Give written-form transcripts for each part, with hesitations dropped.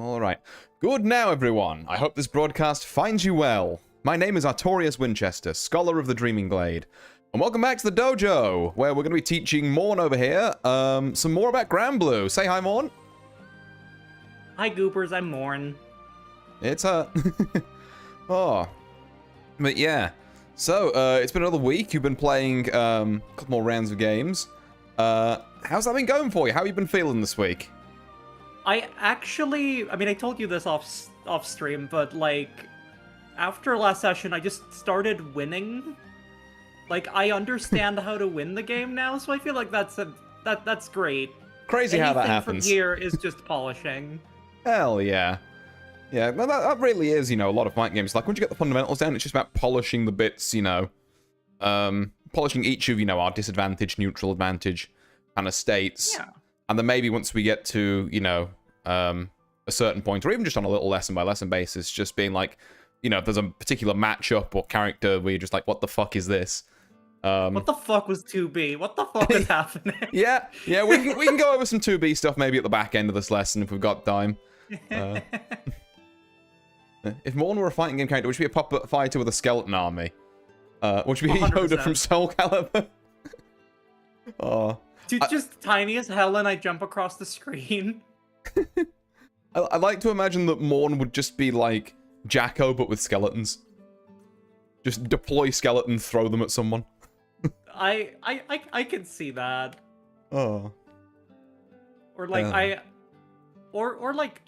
Alright. Good now, everyone. I hope this broadcast finds you well. My name is Artorius Winchester, Scholar of the Dreaming Glade. And welcome back to the dojo, where we're going to be teaching Mourn over here some more about Granblue. Say hi, Mourn. Hi, Goopers. I'm Mourn. It's oh. But yeah. So, it's been another week. You've been playing a couple more rounds of games. How's that been going for you? How have you been feeling this week? I told you this off stream, but like after last session, I just started winning. Like I understand how to win the game now, so I feel like that's great. Crazy how that happens. From here is just polishing. Hell yeah. Yeah, that really is, you know, a lot of fighting games. Like, once you get the fundamentals down, it's just about polishing the bits, you know. Polishing each of, you know, our disadvantage, neutral advantage kind of states. Yeah. And then maybe once we get to, you know, a certain point, or even just on a little lesson-by-lesson basis, just being like, you know, if there's a particular matchup or character where you're just like, what the fuck is this? What the fuck was 2B? What the fuck is happening? Yeah, we can go over some 2B stuff maybe at the back end of this lesson if we've got time. If Mourn were a fighting game character, would she be a puppet fighter with a skeleton army? Would she be 100%. Yoda from Soul Calibur? Oh. Dude, just tiny as hell and I jump across the screen. I like to imagine that Mourn would just be like Jacko, but with skeletons. Just deploy skeletons, throw them at someone. I can see that. Oh. Or like or like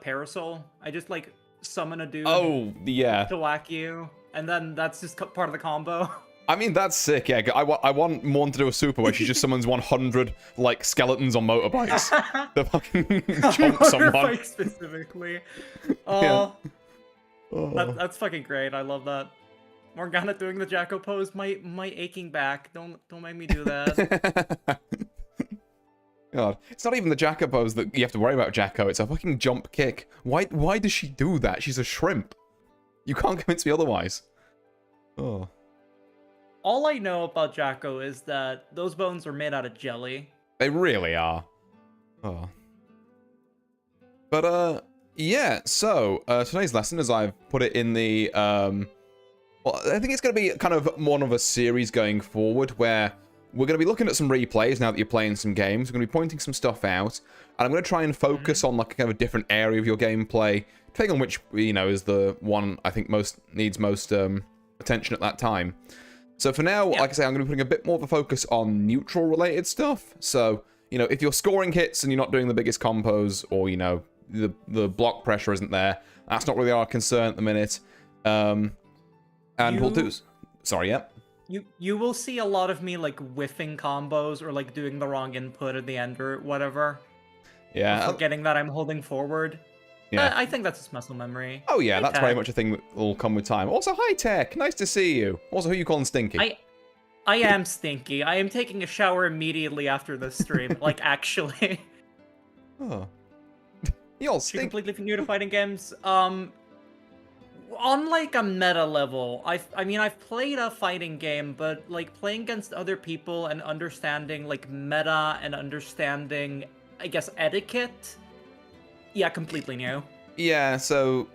Parasol. I just like summon a dude. Oh yeah. To whack you, and then that's just part of the combo. I mean, that's sick, yeah. I want Mourn to do a super where she just summons 100, like, skeletons on motorbikes. To fucking chomp someone. Motorbike specifically. Yeah. That's fucking great. I love that. Morgana doing the Jacko pose, my aching back. Don't make me do that. God, it's not even the Jacko pose that you have to worry about, Jacko. It's a fucking jump kick. Why does she do that? She's a shrimp. You can't convince me otherwise. Oh. All I know about Jacko is that those bones are made out of jelly. They really are. Oh. But, yeah, so, today's lesson, as I've put it in the, well, I think it's going to be kind of one of a series going forward, where we're going to be looking at some replays now that you're playing some games. We're going to be pointing some stuff out, and I'm going to try and focus on, like, kind of a different area of your gameplay, depending on which, you know, is the one I think needs most, attention at that time. So for now, like I say, I'm going to be putting a bit more of a focus on neutral-related stuff. So, you know, if you're scoring hits and you're not doing the biggest combos, or, you know, the block pressure isn't there, that's not really our concern at the minute. And we'll do... Sorry, yeah? You will see a lot of me, like, whiffing combos, or, like, doing the wrong input at the end, or whatever. Yeah. Or forgetting that I'm holding forward. Yeah. I think that's just muscle memory. Oh yeah, that's very Tech. much a thing that will come with time. Also, hi Tech, nice to see you. Also, who you calling Stinky? I am Stinky. I am taking a shower immediately after this stream. Like, actually. Oh. You're You're Stinky. completely new to fighting games. On like a meta level, I've played a fighting game, but like playing against other people and understanding like meta and understanding, I guess, etiquette. Yeah, completely new. Yeah, so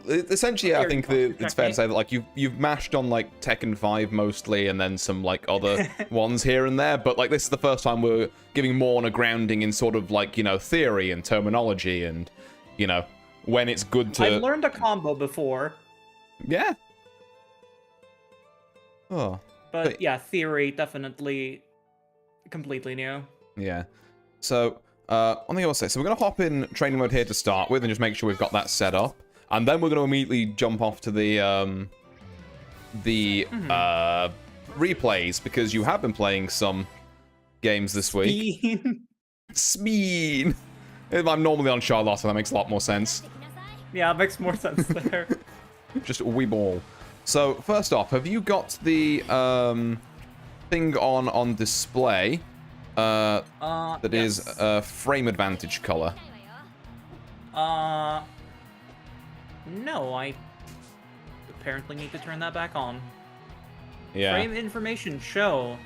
essentially, I think that it's fair to say that like you've mashed on like Tekken 5 mostly, and then some like other ones here and there. But like this is the first time we're giving Mourn a grounding in sort of like, you know, theory and terminology, and you know when it's good to. I've learned a combo before. Yeah. Oh. But yeah, theory definitely completely new. Yeah. So. One thing I will say, so we're going to hop in training mode here to start with and just make sure we've got that set up. And then we're going to immediately jump off to the replays, because you have been playing some games this week. Smeen! I'm normally on Charlotte, so that makes a lot more sense. Yeah, it makes more sense there. Just a wee ball. So, first off, have you got the thing on display? That is frame advantage color. No, I apparently need to turn that back on. Yeah. Frame information show.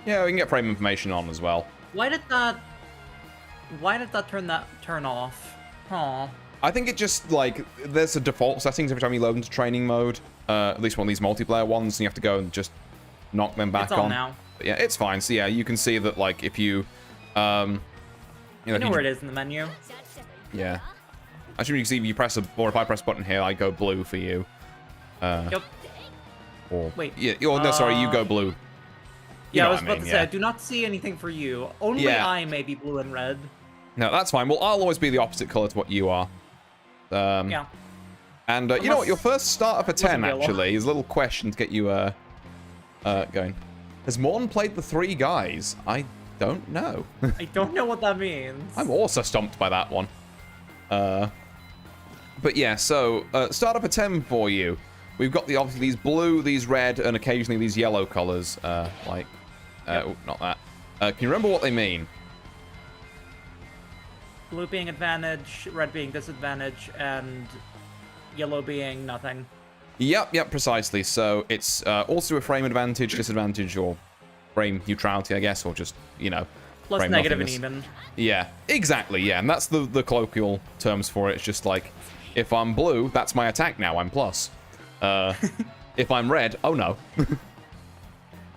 Yeah, we can get frame information on as well. Why did that turn off? Huh. I think it just, like, there's a default settings every time you load into training mode. At least one of these multiplayer ones, and you have to go and just knock them back It's on on. now. But yeah, it's fine. So yeah, you can see that, like, if you, You know where it is in the menu. Yeah. I assume you can see if you press or if I press a button here, I go blue for you. Yep. Or, Wait. Yeah. Oh, no, sorry, you go blue. Yeah, know I was what about mean, to say, yeah. I do not see anything for you. Only Yeah. I may be blue and red. No, that's fine. Well, I'll always be the opposite color to what you are. Yeah. And you know what? Your first starter for 10, yellow. actually, is a little question to get you going. Has Mourn played the 3 guys? I don't know. I don't know what that means. I'm also stumped by that one. But yeah, so starter for 10 for you. We've got obviously these blue, these red, and occasionally these yellow colors. Like, oh, not that. Can you remember what they mean? Blue being advantage, red being disadvantage, and yellow being nothing. Yep, precisely. So it's also a frame advantage, disadvantage, or frame neutrality, I guess, or just, you know, Plus frame negative and nothingness. even. Yeah, exactly, yeah. And that's the colloquial terms for it. It's just like, if I'm blue, that's my attack now, I'm plus. If I'm red, oh no.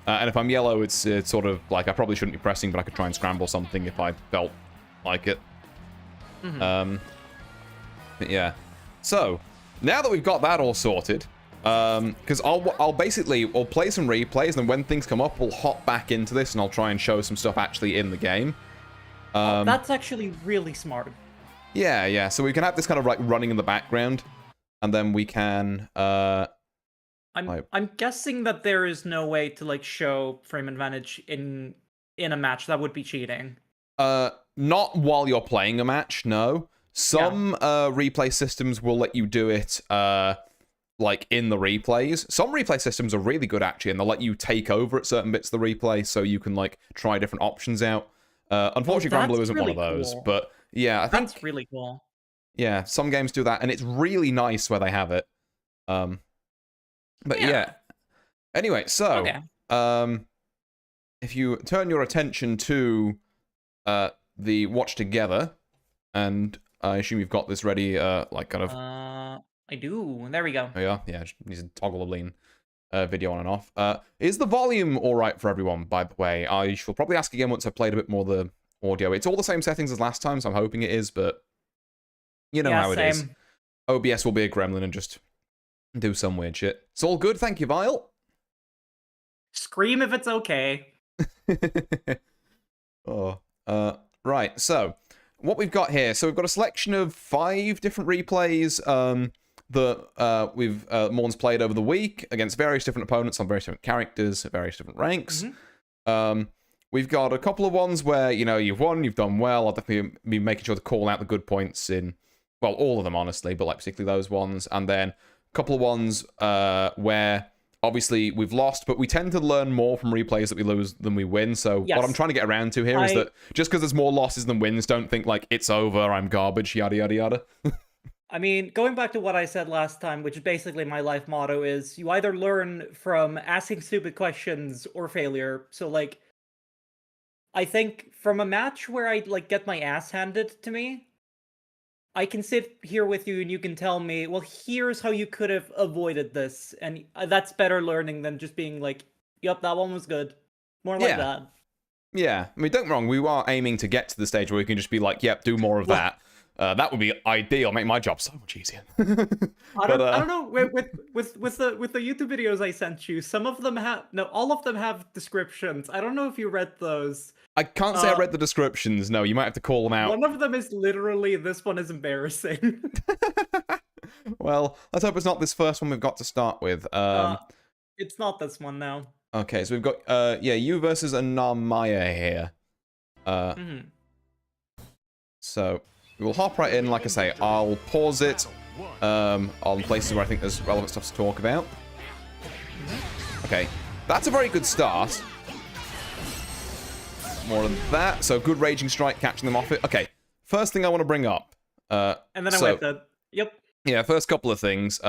And if I'm yellow, it's sort of like, I probably shouldn't be pressing, but I could try and scramble something if I felt like it. But yeah. So, now that we've got that all sorted, because I'll basically play some replays, and then when things come up, we'll hop back into this, and I'll try and show some stuff actually in the game. That's actually really smart. Yeah. So we can have this kind of like running in the background, and then we can. I'm guessing that there is no way to like show frame advantage in a match. That would be cheating. Not while you're playing a match, no. Some replay systems will let you do it like in the replays. Some replay systems are really good actually, and they'll let you take over at certain bits of the replay, so you can like try different options out. Unfortunately, Grand Blue isn't really one of those, cool. but yeah, I think That's really cool. yeah, some games do that, and it's really nice where they have it. But yeah. Anyway, so if you turn your attention to the watch together, and I assume you've got this ready, like kind of. I do. There we go. Oh yeah, just needs to toggle the lean video on and off. Is the volume all right for everyone? By the way, I shall probably ask again once I've played a bit more of the audio. It's all the same settings as last time, so I'm hoping it is, but you know how it is. OBS will be a gremlin and just do some weird shit. It's all good, thank you, Vile. Scream if it's okay. Right, so what we've got here, so we've got a selection of 5 different replays that Mourn's played over the week against various different opponents on various different characters at various different ranks. We've got a couple of ones where, you know, you've won, you've done well. I'll definitely be making sure to call out the good points in, well, all of them, honestly, but like particularly those ones. And then a couple of ones where obviously we've lost, but we tend to learn more from replays that we lose than we win. So what I'm trying to get around to here is that just because there's more losses than wins, don't think like it's over, I'm garbage, yada, yada, yada. I mean, going back to what I said last time, which is basically my life motto, is you either learn from asking stupid questions or failure. So like, I think from a match where I like get my ass handed to me, I can sit here with you and you can tell me, well, here's how you could have avoided this. And that's better learning than just being like, yep, that one was good. More like that. Yeah, I mean, don't get me wrong, we are aiming to get to the stage where we can just be like, yep, do more of that. That would be ideal, make my job so much easier. I don't know, with the YouTube videos I sent you, some of them have, no, all of them have descriptions. I don't know if you read those. I can't say I read the descriptions, no, you might have to call them out. One of them is literally, this one is embarrassing. Well, let's hope it's not this first one we've got to start with. It's not this one now. Okay, so we've got, you versus Anamaya here. So, we'll hop right in, like I say, I'll pause it on places where I think there's relevant stuff to talk about. Okay, that's a very good start. More of that. So, good Raging Strike, catching them off it. Okay, first thing I want to bring up. And then I went to, yep. Yeah, first couple of things.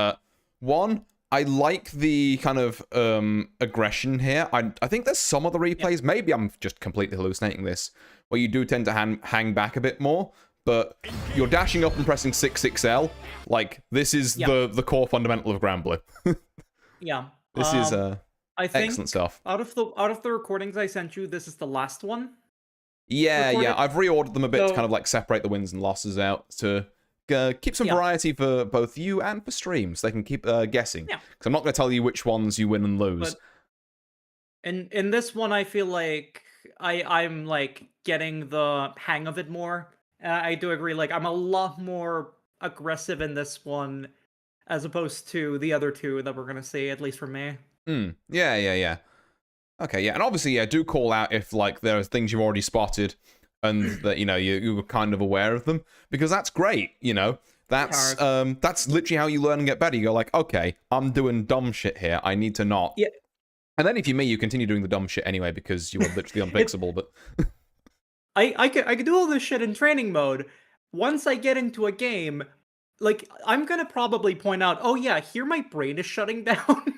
One, I like the kind of aggression here. I think there's some other replays, maybe I'm just completely hallucinating this, where you do tend to hang back a bit more. but you're dashing up and pressing 6XL. Like, this is the core fundamental of Ground Blue. Yeah. This is I think excellent stuff. Out of the recordings I sent you, this is the last one. Yeah, recorded. I've reordered them a bit So, to kind of like separate the wins and losses out to keep some variety for both you and for streams. They can keep guessing. Yeah. Because I'm not going to tell you which ones you win and lose. But in this one, I feel like I'm like getting the hang of it more. I do agree. Like, I'm a lot more aggressive in this one as opposed to the other two that we're gonna see, at least for me. Yeah. Okay, yeah, and obviously, do call out if like there are things you've already spotted, and that you were kind of aware of them, because that's great. That's literally how you learn and get better. You go like, okay, I'm doing dumb shit here. I need to not. Yeah. And then if you're me, you continue doing the dumb shit anyway because you are literally unfixable. But I could do all this shit in training mode. Once I get into a game, like, I'm gonna probably point out, oh yeah, here my brain is shutting down.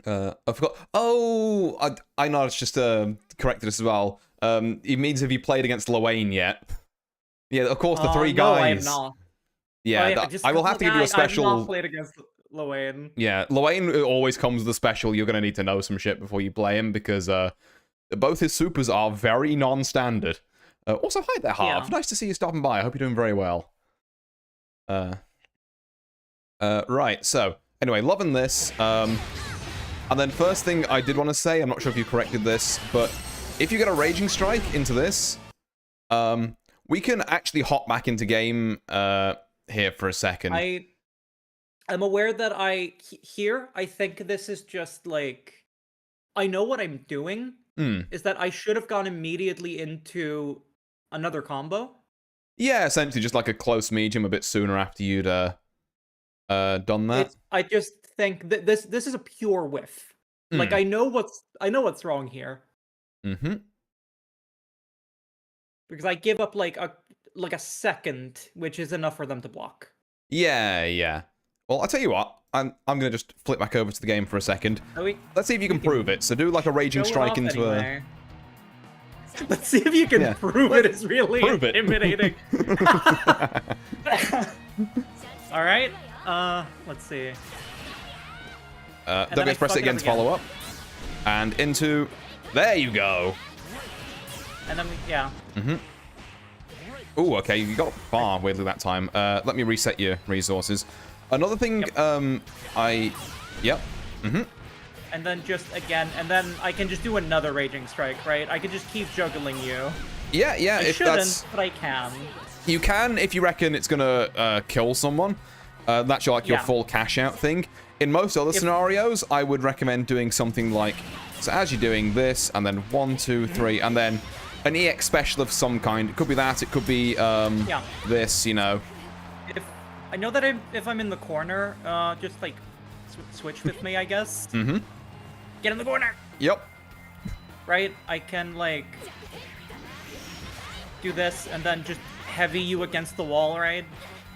I forgot. Oh, I know. It's just corrected this as well. It means have you played against Lowain yet? Yeah, of course, the three guys. No, I have not. Yeah, I will have to give you a special. I've not played against Lowain. Yeah, Lowain always comes with a special. You're gonna need to know some shit before you play him because both his supers are very non-standard. Also, hi there, Harv. Nice to see you stopping by. I hope you're doing very well. Right. So anyway, loving this. And then first thing I did want to say, I'm not sure if you corrected this, but if you get a Raging Strike into this, we can actually hop back into game here for a second. I'm aware that I think this is just like, I know what I'm doing, is that I should have gone immediately into another combo. Yeah, essentially just like a close medium a bit sooner after you'd done that. I just think that this is a pure whiff. Like, I know what's wrong here. Because I give up like a second, which is enough for them to block. Yeah. Well, I'll tell you what. I'm gonna just flip back over to the game for a second. Let's see if you can prove it. So do like a Raging Strike into a. Let's see if you can prove it is really intimidating. All right. Let's see. Don't get press it again to follow up. And into. There you go. And then Ooh, okay, you got far weirdly that time. Let me reset your resources. Another thing, And then just again, and then I can just do another Raging Strike, right? I can just keep juggling you. Yeah, I shouldn't, but I can. You can if you reckon it's gonna kill someone. That's your full cash out thing. In most other scenarios, I would recommend doing something like, so as you're doing this, and then 1, 2, 3, and then an EX special of some kind. It could be that, it could be this, If I know that if I'm in the corner, just like switch with me, I guess. Get in the corner. Yep. Right? I can like do this and then just heavy you against the wall, right?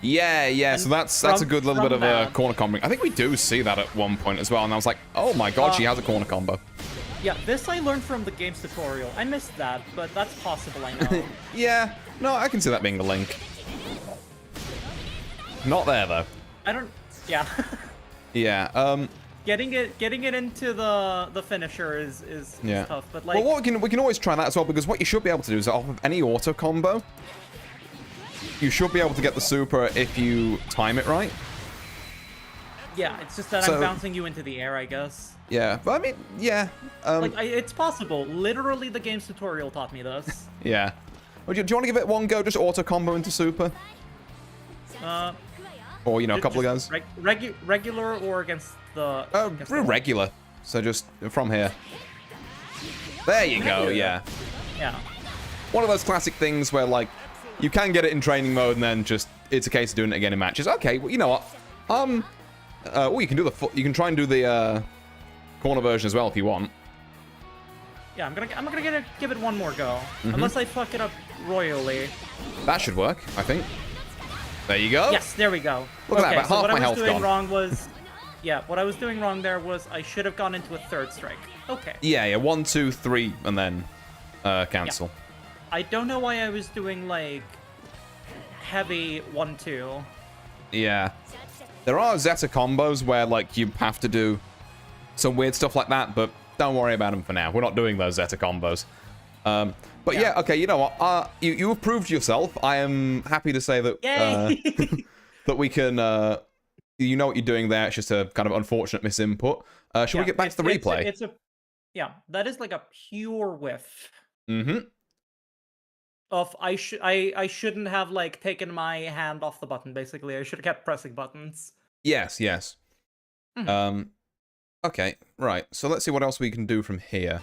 Yeah. And so that's a good little bit of a corner combo. I think we do see that at one point as well, and I was like, oh my god, she has a corner combo. Yeah, this I learned from the game's tutorial. I missed that, but that's possible, I know. Yeah, no, I can see that being the link. Not there though. Yeah. Yeah. Getting it into the finisher is tough, but like. Well, we can always try that as well, because what you should be able to do is off of any auto combo, you should be able to get the super if you time it right. Yeah, it's just that I'm bouncing you into the air, I guess. Yeah, but I mean, yeah. It's possible. Literally, the game's tutorial taught me this. Yeah. Well, do you want to give it one go, just auto combo into super? Or, a couple of guys? Regular or against the... regular. So just from here. There you go, yeah. Yeah. One of those classic things where, like, you can get it in training mode and then just, it's a case of doing it again in matches. Okay, well, you know what? You can do you can try and do the, corner version as well if you want. Yeah, I'm gonna give it one more go. Unless I fuck it up royally. That should work, I think. There you go. Yes, there we go. Look at that, about half my health gone. What I was doing wrong there was I should have gone into a third strike. Okay. Yeah, 1, 2, 3, and then cancel. I don't know why I was doing, like, heavy 1-2. Yeah. There are Zeta combos where, like, you have to do some weird stuff like that, but don't worry about them for now. We're not doing those Zeta combos. But yeah, okay, you know what? You have proved yourself. I am happy to say that that we can... you know what you're doing there. It's just a kind of unfortunate misinput. Should we get back to the replay? Yeah, that is like a pure whiff. Mm-hmm. Of I shouldn't have like taken my hand off the button. Basically, I should have kept pressing buttons. Yes. Mm-hmm. Okay, right. So let's see what else we can do from here.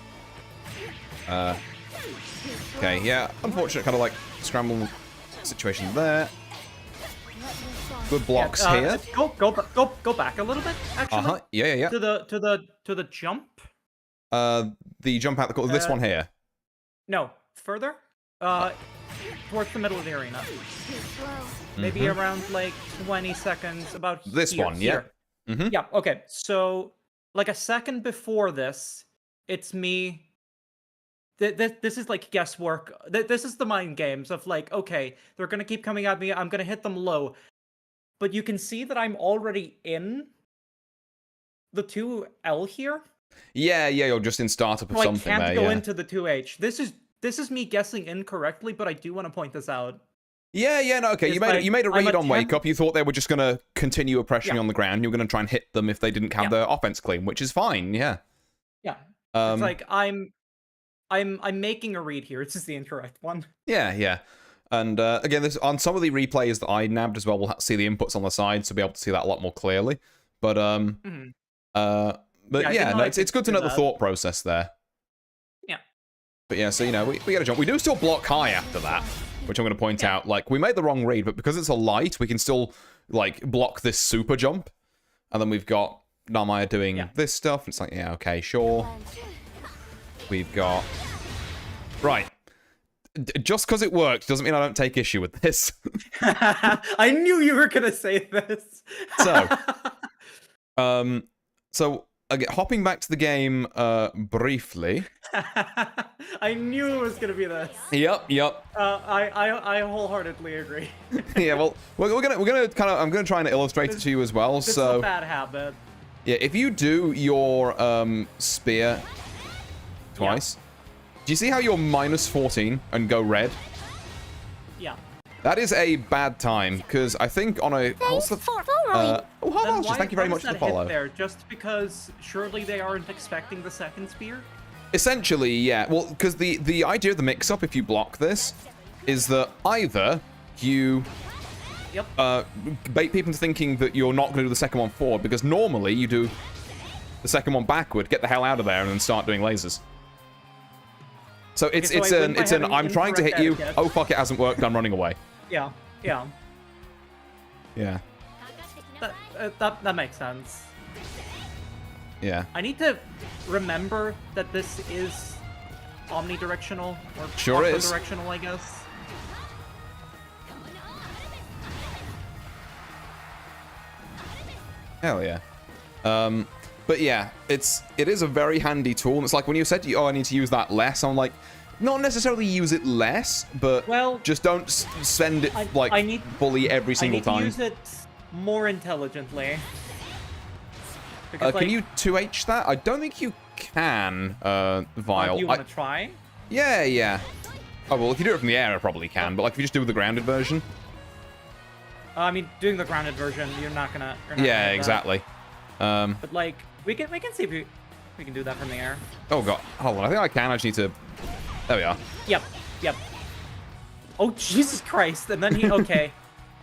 Okay, yeah. Unfortunate kind of like scramble situation there. Good blocks here. Go back a little bit. Actually. Yeah. To the jump. The jump out the corner. This one here. No, further. Towards the middle of the arena. Maybe around like 20 seconds. About this here, one. Yeah. Mm-hmm. Yeah. Okay. So like a second before this, it's me. This is like guesswork. This is the mind games of like, okay, they're gonna keep coming at me. I'm gonna hit them low. But you can see that I'm already in the 2L here. Yeah, you're just in startup of something there. I can't go into the 2H. This is me guessing incorrectly, but I do want to point this out. Yeah, no, okay. You made a read on Wake Up. You thought they were just gonna continue oppressing on the ground. You were gonna try and hit them if they didn't have their offense clean, which is fine. Yeah. Yeah. It's like I'm making a read here. It's just the incorrect one. Yeah. And again, this on some of the replays that I nabbed as well, we'll see the inputs on the side, so be able to see that a lot more clearly. But it's good to know the thought process there. Yeah. But yeah, so you know, we gotta jump. We do still block high after that, which I'm gonna point out. Like we made the wrong read, but because it's a light, we can still like block this super jump. And then we've got Narmaya doing this stuff. It's like, yeah, okay, sure. We've got right. Just because it worked doesn't mean I don't take issue with this. I knew you were gonna say this. So again, hopping back to the game briefly. I knew it was gonna be this. Yep. I wholeheartedly agree. Yeah, well, we're gonna kind of I'm gonna try and illustrate it to you as well. This is a bad habit. Yeah, if you do your spear twice. Do you see how you're -14 and go red? Yeah. That is a bad time, because I think on a... thank you very much for the follow. There? Just because surely they aren't expecting the second spear? Essentially, yeah. Well, because the idea of the mix-up, if you block this, is that either you bait people into thinking that you're not going to do the second one forward, because normally you do the second one backward, get the hell out of there, and then start doing lasers. So it's an I'm trying to hit you. Oh fuck, it hasn't worked. I'm running away. Yeah. That makes sense. Yeah. I need to remember that this is omnidirectional or sure is directional, I guess. Hell yeah. But yeah, it is a very handy tool. It's like when you said, I need to use that less, I'm like, not necessarily use it less, but just don't spend it fully every single time. I need to use it more intelligently. Can you 2H that? I don't think you can, Vile. You want to try? Yeah. Oh, well, if you do it from the air, I probably can, but like if you just do the grounded version. I mean, doing the grounded version, you're not gonna yeah, exactly. But like, we can see if we can do that from the air. Oh god, hold on. I think I can. I just need to. There we are. Yep. Oh Jesus Christ! And then he okay.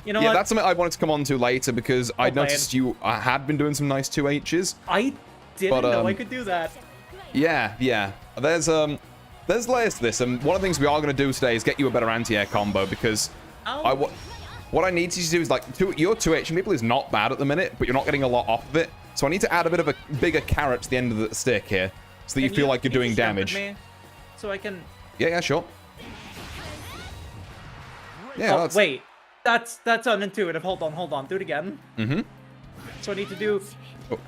You know what? Yeah, that's something I wanted to come on to later because I noticed you had been doing some nice 2Hs. I didn't know I could do that. Yeah. There's layers to this, and one of the things we are going to do today is get you a better anti-air combo because what I need you to do is like your 2H people is not bad at the minute, but you're not getting a lot off of it. So I need to add a bit of a bigger carrot to the end of the stick here, so that you feel like you're doing damage. So I can. Yeah, sure. Yeah. Oh, wait, that's unintuitive. Hold on. Do it again. Mm-hmm. So I need to do.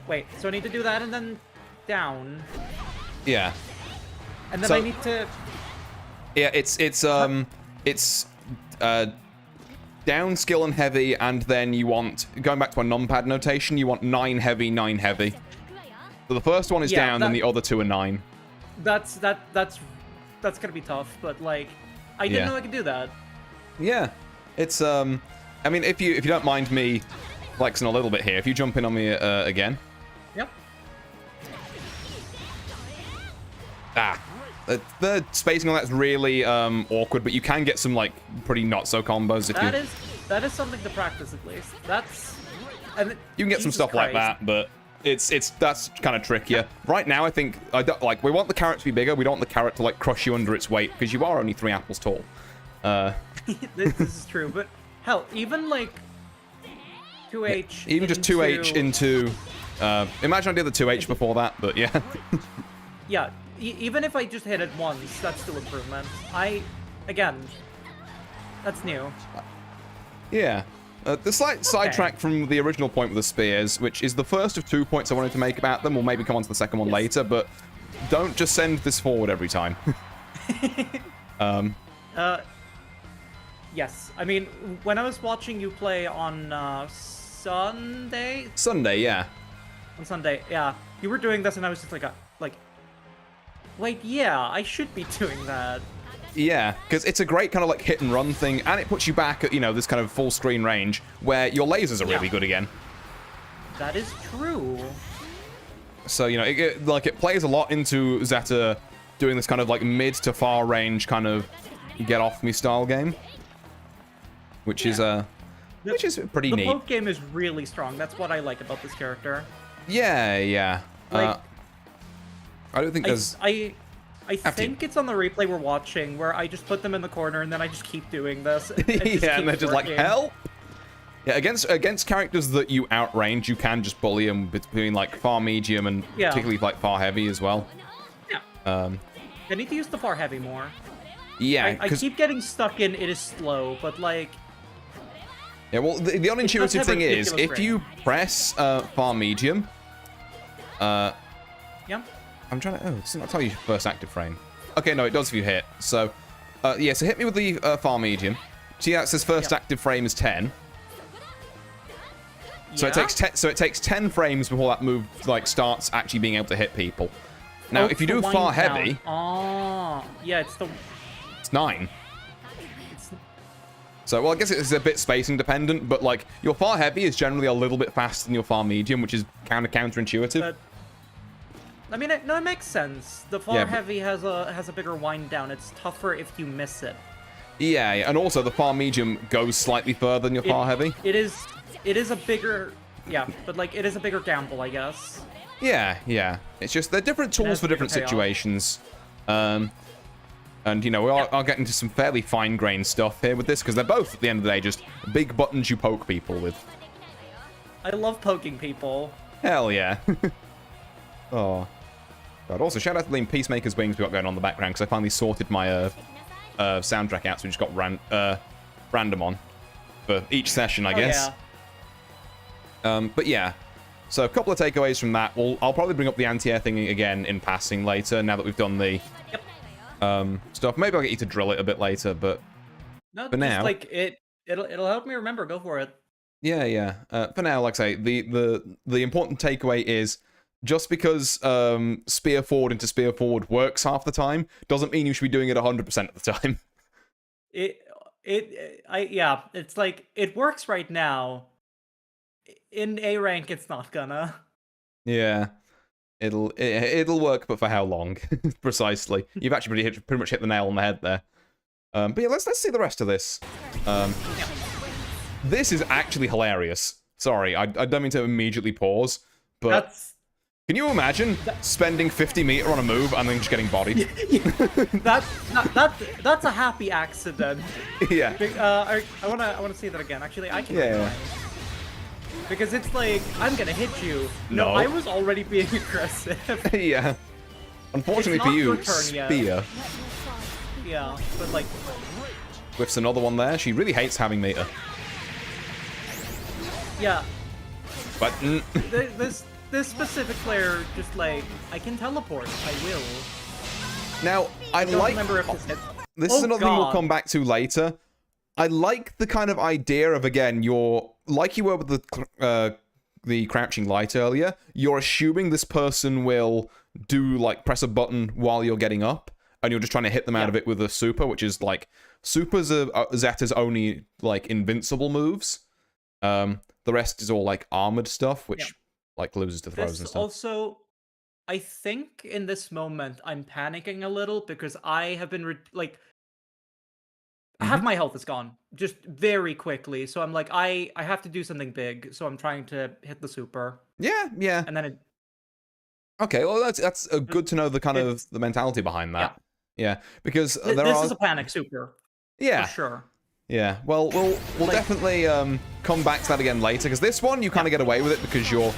Wait. So I need to do that and then down. Yeah. And then I need to. Yeah, it's down skill and heavy, and then you want, going back to a numpad notation, you want 9 heavy, 9 heavy. So the first one is down, then the other 2 are 9. That's gonna be tough, but like, I didn't know I could do that. Yeah, it's I mean, if you don't mind me flexing a little bit here, if you jump in on me again. Yep. The spacing on that's really awkward, but you can get some like pretty not so combos if that is something to practice at least. And you can get some stuff like that, but that's kind of trickier. Right now, I think we want the carrot to be bigger. We don't want the carrot to like crush you under its weight because you are only 3 apples tall. This is true, but hell, even like 2H. Even just 2H into. Imagine I did the 2H before that, but yeah. Yeah. Even if I just hit it once, that's still improvement. Again, that's new. Yeah. The slight sidetrack from the original point with the spears, which is the first of 2 points I wanted to make about them. We'll maybe come on to the second one later, but don't just send this forward every time. Yes. I mean, when I was watching you play on Sunday? Sunday, yeah. On Sunday, yeah. You were doing this, and I was just like, wait, yeah, I should be doing that. Yeah, because it's a great kind of like hit and run thing, and it puts you back at, this kind of full screen range where your lasers are really good again. That is true. So, it plays a lot into Zeta doing this kind of like mid to far range kind of get off me style game. Which is pretty neat. The poke game is really strong. That's what I like about this character. Yeah. Like, I don't think there's... I think it's on the replay we're watching where I just put them in the corner and then I just keep doing this. And and they're just like, help! Yeah, against characters that you outrange, you can just bully them between like far medium and particularly like far heavy as well. Yeah. I need to use the far heavy more. Yeah, I keep getting stuck in it is slow, but like... Yeah, well, the unintuitive thing is, if you press far medium... Yeah. I'm trying to... Oh, it does not tell you first active frame. Okay, no, it does if you hit. So, so hit me with the far medium. See, that says first active frame is 10. So it takes 10 frames before that move like starts actually being able to hit people. Now, if you do far heavy... Oh, yeah, it's 9. So, well, I guess it's a bit spacing dependent, but like your far heavy is generally a little bit faster than your far medium, which is kind of counterintuitive. I mean, it makes sense. The far heavy has a bigger wind down. It's tougher if you miss it. Yeah, and also the far medium goes slightly further than your far heavy. It is a bigger, but like it is a bigger gamble, I guess. Yeah. It's just they're different tools for different situations. And we are getting into some fairly fine-grained stuff here with this because they're both at the end of the day just big buttons you poke people with. I love poking people. Hell yeah. Oh. God. Also, shout out to the Peacemaker's Wings we got going on in the background because I finally sorted my soundtrack out, so we just got random on for each session, I guess. Yeah. But yeah, so a couple of takeaways from that. I'll probably bring up the anti-air thing again in passing later now that we've done the stuff. Maybe I'll get you to drill it a bit later, but for now, like it'll help me remember. Go for it. Yeah. For now, like I say, the important takeaway is, just because spear forward into spear forward works half the time, doesn't mean you should be doing it 100% of the time. It's like, it works right now. In A rank, it's not gonna. Yeah. It'll work, but for how long? Precisely. You've actually pretty much hit the nail on the head there. But yeah, let's see the rest of this. This is actually hilarious. Sorry, I don't mean to immediately pause, but... Can you imagine spending 50 meter on a move and then just getting bodied? That's a happy accident. Yeah. I wanna see that again. Actually, I can. Yeah. Because it's like, I'm gonna hit you. No, I was already being aggressive. Yeah. Unfortunately for you, spear. Yeah, but like... Whiffs another one there. She really hates having meter. Yeah. But... This specific player, just like, I can teleport. I will. Now, I don't remember if this hits. this is another thing we'll come back to later. I like the kind of idea of, again, you're like you were with the crouching light earlier. You're assuming this person will do like press a button while you're getting up, and you're just trying to hit them out of it with a super, which is like supers are Zeta's only like invincible moves. The rest is all like armored stuff, which like loses to throws and stuff. Also, I think in this moment I'm panicking a little because I have been half my health is gone just very quickly, so I'm like I have to do something big, so I'm trying to hit the super. Yeah. And then it. Okay, well that's good to know the kind of the mentality behind that. Yeah, because this is a panic super. Yeah, for sure. Yeah, well, we'll definitely come back to that again later, because this one you kind of get away with it because you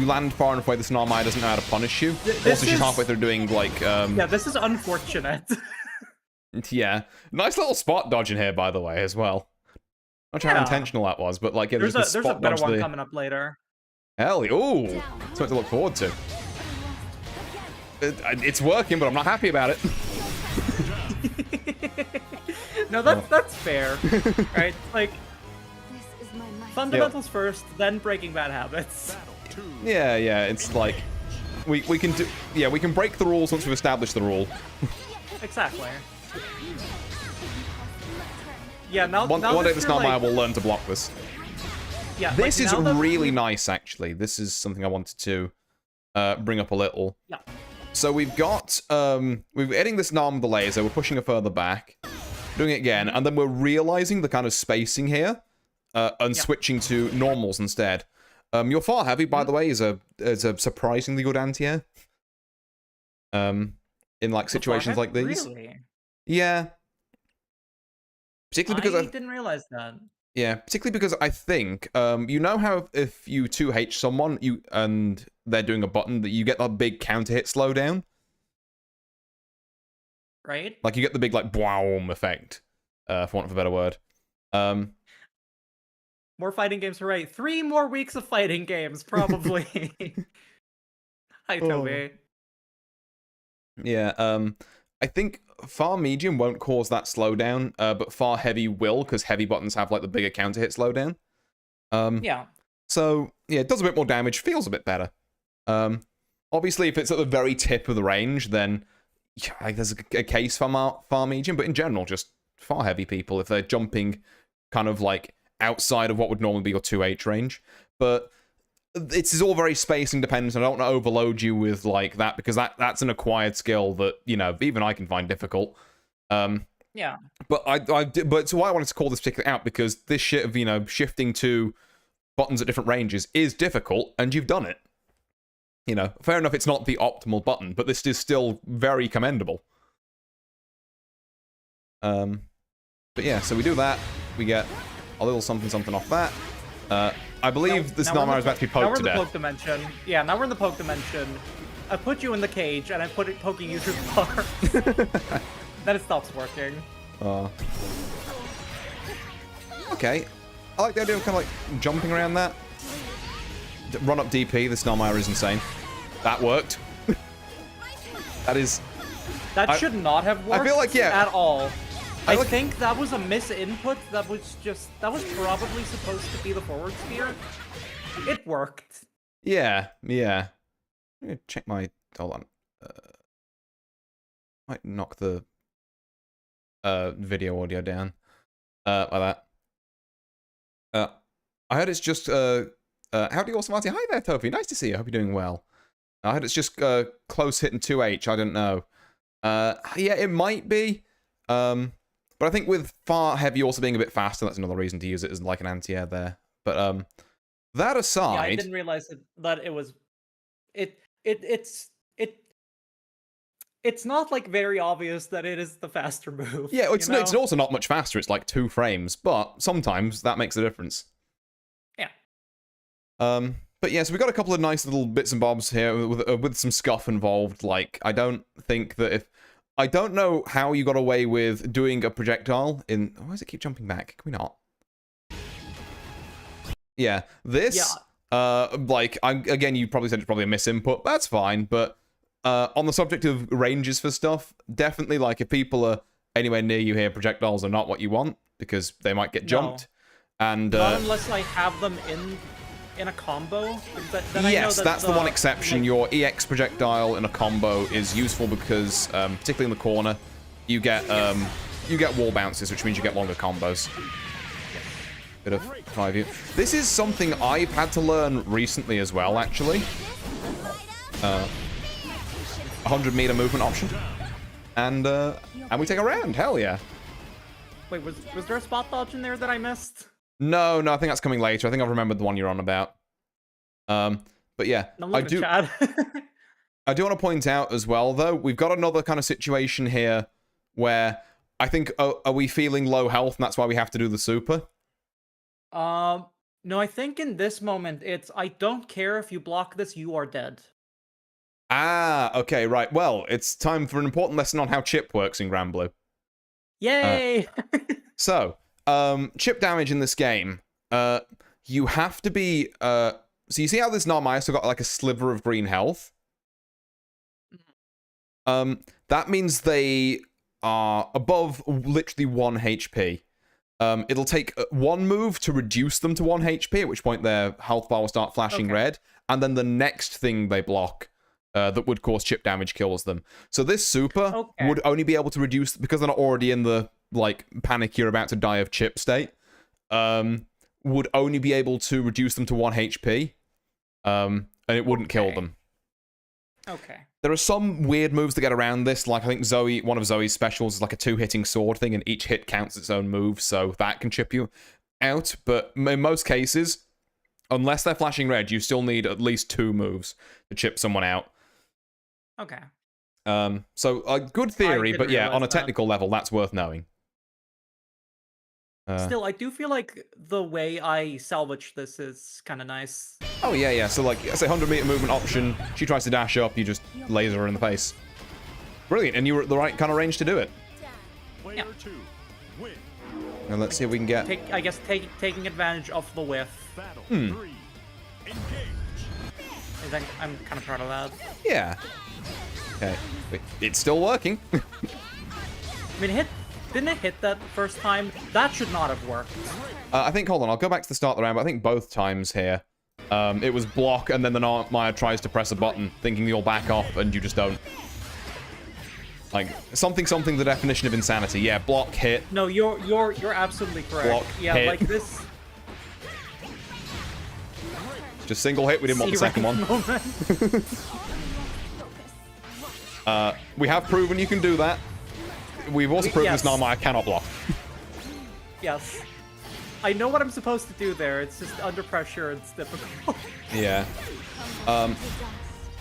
land far enough away the Snarmire doesn't know how to punish you. Also, she's halfway through doing like yeah, this is unfortunate. Yeah, nice little spot dodging here, by the way, as well. Not sure how intentional that was, but like there's a better one coming up later. Hell, ooh, something to look forward to. It's working, but I'm not happy about it. No, that's fair, right? Like fundamentals first, then breaking bad habits. Yeah, it's like we can do. Yeah, we can break the rules once we've established the rule. Exactly. Yeah, now one day the Snarmire will learn to block this. Yeah, this is really nice, actually. This is something I wanted to bring up a little. Yeah. So we've got we're hitting this Snarm with the laser. We're pushing it further back, doing it again, and then we're realizing the kind of spacing here, and switching to normals instead. Your far heavy, by the way, is a surprisingly good anti-air. In like situations like these. Really? Yeah. Particularly because I didn't realize that. Yeah, particularly because I think you know how if you 2H someone and they're doing a button that you get that big counter hit slowdown? Right? Like you get the big like boom effect, for want of a better word. More fighting games, right? 3 more weeks of fighting games, probably. Hi, Toby. Yeah, I think far medium won't cause that slowdown, but far heavy will, because heavy buttons have like the bigger counter hit slowdown. Yeah. So yeah, it does a bit more damage, feels a bit better. Obviously, if it's at the very tip of the range, then there's a case for far medium, but in general, just far heavy people, if they're jumping kind of like outside of what would normally be your 2H range. But it's all very spacing dependent, and I don't want to overload you with like that, because that's an acquired skill that, you know, even I can find difficult. Yeah. But but so why I wanted to call this particular out, because this shit of, you know, shifting to buttons at different ranges is difficult, and you've done it. You know, fair enough, it's not the optimal button, but this is still very commendable. But yeah, so we do that. We get a little something off that. I believe this Snarmire is about to be poked to death. Now we're in the poke dimension. Yeah, now we're in the poke dimension. I put you in the cage, and I put it poking you through the bar. Then it stops working. Okay. I like the idea of kind of like jumping around that. Run up DP, the Snarmire is insane. That worked. That should not have worked. I feel like, yeah. At all. I think that was a misinput. That was probably supposed to be the forward spear. It worked. Yeah. I'm gonna check my... Hold on. Might knock the video audio down. Like that. I heard it's just... howdy, awesome Marty. Hi there, Toby. Nice to see you. I hope you're doing well. I heard it's just close hitting 2H. I don't know. Yeah, it might be. But I think with far heavy also being a bit faster, that's another reason to use it as like an anti-air there. But that aside, yeah, I didn't realize that it was. It's not like very obvious that it is the faster move. Yeah, it's also not much faster. It's like 2 frames, but sometimes that makes a difference. Yeah. But yeah, so we got a couple of nice little bits and bobs here with some scuff involved. Like, I don't think that if... I don't know how you got away with doing a projectile in... Why does it keep jumping back? Can we not? Yeah, this... Yeah. Again, you probably said it's probably a misinput. That's fine, but on the subject of ranges for stuff, definitely, like, if people are anywhere near you here, projectiles are not what you want, because they might get jumped. And not unless I have them in a combo. Then yes, I know that's the one exception. Like, your EX projectile in a combo is useful because, particularly in the corner, you get wall bounces, which means you get longer combos. Bit of high view. This is something I've had to learn recently as well, actually. 100-meter movement option, and we take a round. Hell yeah! Wait, was there a spot dodge in there that I missed? No, I think that's coming later. I think I've remembered the one you're on about. But yeah, I do. I do want to point out as well, though, we've got another kind of situation here where I think are we feeling low health, and that's why we have to do the super. No, I think in this moment it's I don't care if you block this, you are dead. Ah, okay, right. Well, it's time for an important lesson on how chip works in Grand Blue. Yay! So, chip damage in this game, you have to be, so you see how this Narmaya still got like a sliver of green health? That means they are above literally 1 HP. It'll take one move to reduce them to 1 HP, at which point their health bar will start flashing red, and then the next thing they block that would cause chip damage kills them. So this super would only be able to reduce, because they're not already in the, like, panic you're about to die of chip state, would only be able to reduce them to 1 HP, and it wouldn't kill them. Okay. There are some weird moves that get around this, like I think one of Zoe's specials is like a 2-hitting sword thing, and each hit counts its own move, so that can chip you out. But in most cases, unless they're flashing red, you still need at least 2 moves to chip someone out. Okay. So a good theory, but yeah, on a technical level, that's worth knowing. Still, I do feel like the way I salvage this is kind of nice. Oh, yeah. So, like, I say 100-meter movement option. She tries to dash up, you just laser her in the face. Brilliant, and you were at the right kind of range to do it. Yeah. And let's see if we can get... I guess taking advantage of the whiff. I'm kind of proud of that. Yeah. Okay. Wait, it's still working. I mean, didn't it hit that first time? That should not have worked. I think, hold on, I'll go back to the start of the round, but I think both times here, it was block, and then the Narmaya tries to press a button, thinking you'll back off, and you just don't. Like, something, the definition of insanity. Yeah, block, hit. No, you're absolutely correct. Block, yeah, hit. like this. Just single hit, we didn't want the second one. We have proven you can do that. We've also proven this Narmaya cannot block. Yes. I know what I'm supposed to do there, it's just under pressure, it's difficult. Yeah.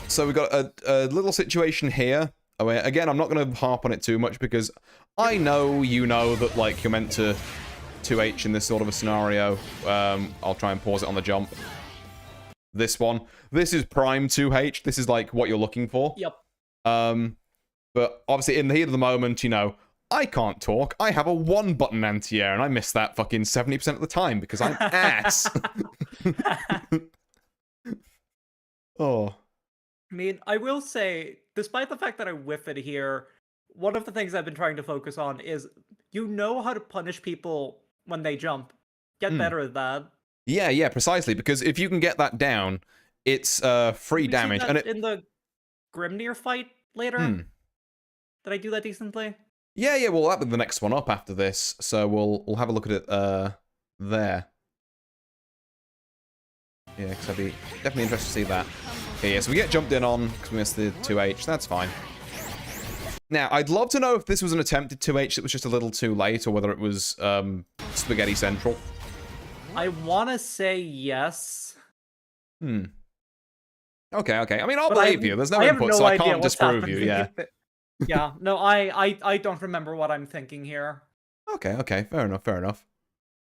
So we've got a little situation here. Again, I'm not going to harp on it too much, because I know you know that, like, you're meant to 2H in this sort of a scenario. I'll try and pause it on the jump. This one. This is prime 2H. This is, like, what you're looking for. Yep. But obviously, in the heat of the moment, you know, I can't talk. I have a 1-button anti-air, and I miss that fucking 70% of the time because I'm ass. Oh. I mean, I will say, despite the fact that I whiff it here, one of the things I've been trying to focus on is you know how to punish people when they jump. Get better at that. Yeah, precisely. Because if you can get that down, it's free damage. And in the Grimnir fight later? Did I do that decently? Yeah, well, that'll be the next one up after this, so we'll have a look at it there. Yeah, because I'd be definitely interested to see that. Okay, yeah, so we get jumped in on because we missed the 2H. That's fine. Now, I'd love to know if this was an attempted 2H that was just a little too late, or whether it was Spaghetti Central. I want to say yes. Okay. I mean, I'll believe you. There's no input, so I can't disprove you, yeah. Yeah, no, I don't remember what I'm thinking here. Okay, fair enough.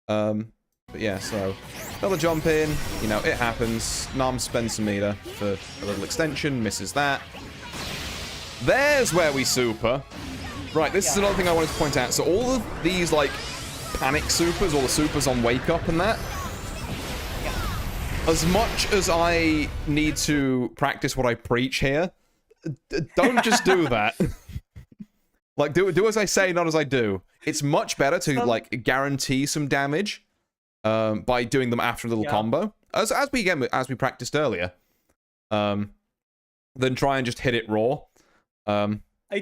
But yeah, so another jump in, you know, it happens. Nam spends some meter for a little extension, misses that. There's where we super. Right, this is another thing I wanted to point out. So all of these, like, panic supers, or the supers on wake up and that, as much as I need to practice what I preach here, don't just do that. Like, do as I say, not as I do. It's much better to, like, guarantee some damage by doing them after a little combo. As we practiced earlier. Then try and just hit it raw. I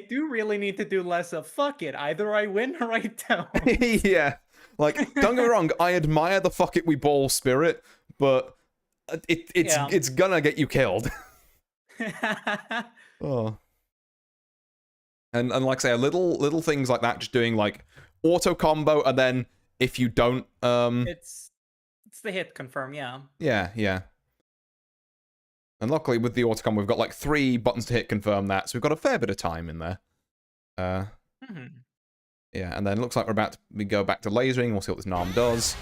do really need to do less of fuck it. Either I win or I don't. Yeah. Like, don't get me wrong, I admire the fuck it we ball spirit, but it's gonna get you killed. Oh. And like I say, little things like that, just doing like auto combo, and then if you don't it's the hit confirm, yeah. Yeah. And luckily with the auto combo we've got like 3 buttons to hit confirm that, so we've got a fair bit of time in there. Yeah, and then it looks like we go back to lasering. We'll see what this Nam does.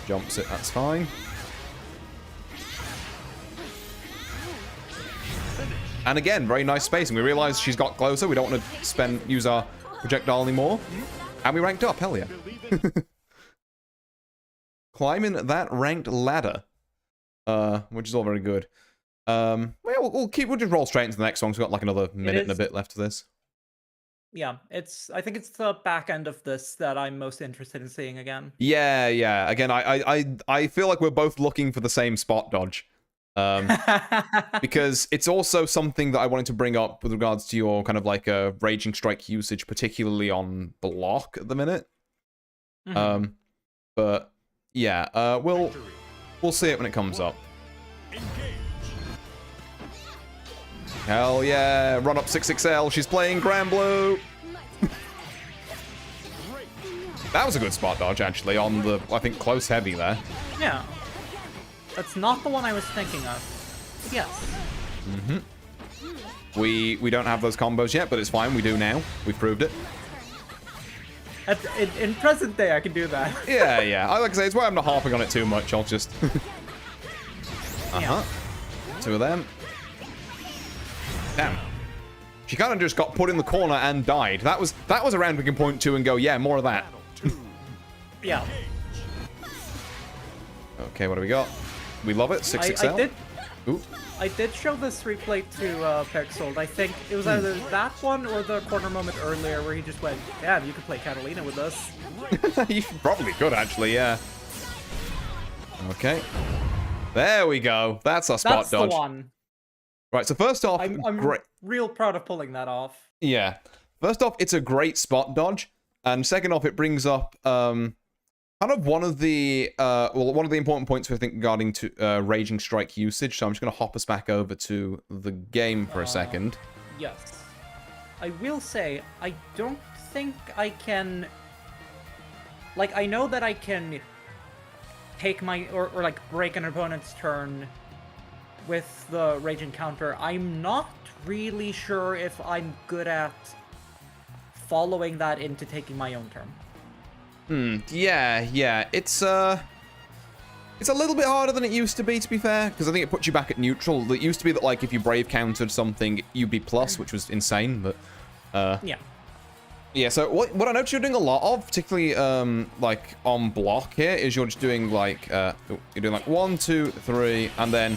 Jumps it, that's fine. And again, very nice spacing. We realize she's got closer. We don't want to use our projectile anymore. And we ranked up, hell yeah. Climbing that ranked ladder. Which is all very good. We'll just roll straight into the next one. We've got like another minute and a bit left of this. Yeah, I think it's the back end of this that I'm most interested in seeing again. Yeah. Again, I feel like we're both looking for the same spot dodge. Because it's also something that I wanted to bring up with regards to your kind of like raging strike usage, particularly on block at the minute. But yeah, we'll see it when it comes up. Hell yeah, run up 6XL, she's playing Grand Blue. That was a good spot dodge, actually, on the, I think, close heavy there. Yeah. That's not the one I was thinking of. Yes. We don't have those combos yet, but it's fine, we do now. We've proved it. In present day, I can do that. Yeah. I like to say, it's why I'm not harping on it too much, I'll just... Yeah. 2 of them. Damn. She kind of just got put in the corner and died. That was a round we can point to and go, yeah, more of that. Yeah. Okay, what do we got? We love it. 6XL. I did show this replay to Pexold. I think it was either that one or the corner moment earlier where he just went, damn, you could play Catalina with us. You probably could, actually, yeah. Okay. There we go. That's our spot dodge. That's the one. Right, so first off, I'm real proud of pulling that off. Yeah. First off, it's a great spot dodge. And second off, it brings up kind of one of the important points I think regarding to raging strike usage. So I'm just going to hop us back over to the game for a second. Yes. I will say, I don't think I can... Like, I know that I can take my... Or like, break an opponent's turn with the raging counter. I'm not really sure if I'm good at following that into taking my own turn. Yeah. It's a little bit harder than it used to be fair, because I think it puts you back at neutral. It used to be that, like, if you brave countered something, you'd be plus, which was insane, but... Yeah, so what I noticed you're doing a lot of, particularly, like, on block here, is you're just doing, like, you're doing, like, 1, 2, 3, and then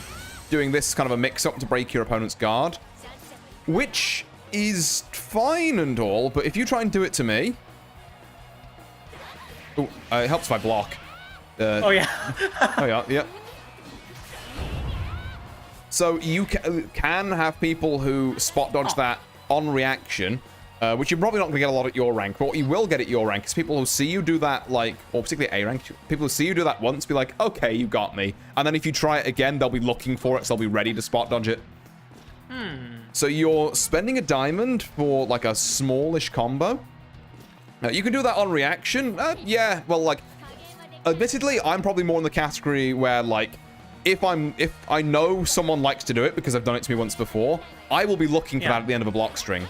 doing this kind of a mix-up to break your opponent's guard, which is fine and all, but if you try and do it to me... Oh, it helps if I block. Oh, yeah. Oh, yeah. So you can have people who spot dodge that on reaction, which you're probably not going to get a lot at your rank, but what you will get at your rank is people who see you do that, like, or particularly A rank, people who see you do that once be like, okay, you got me. And then if you try it again, they'll be looking for it, so they'll be ready to spot dodge it. So you're spending a diamond for, like, a smallish combo. You can do that on reaction. Yeah, well, like, admittedly, I'm probably more in the category where, like, if I know someone likes to do it because I've done it to me once before, I will be looking for that at the end of a block string.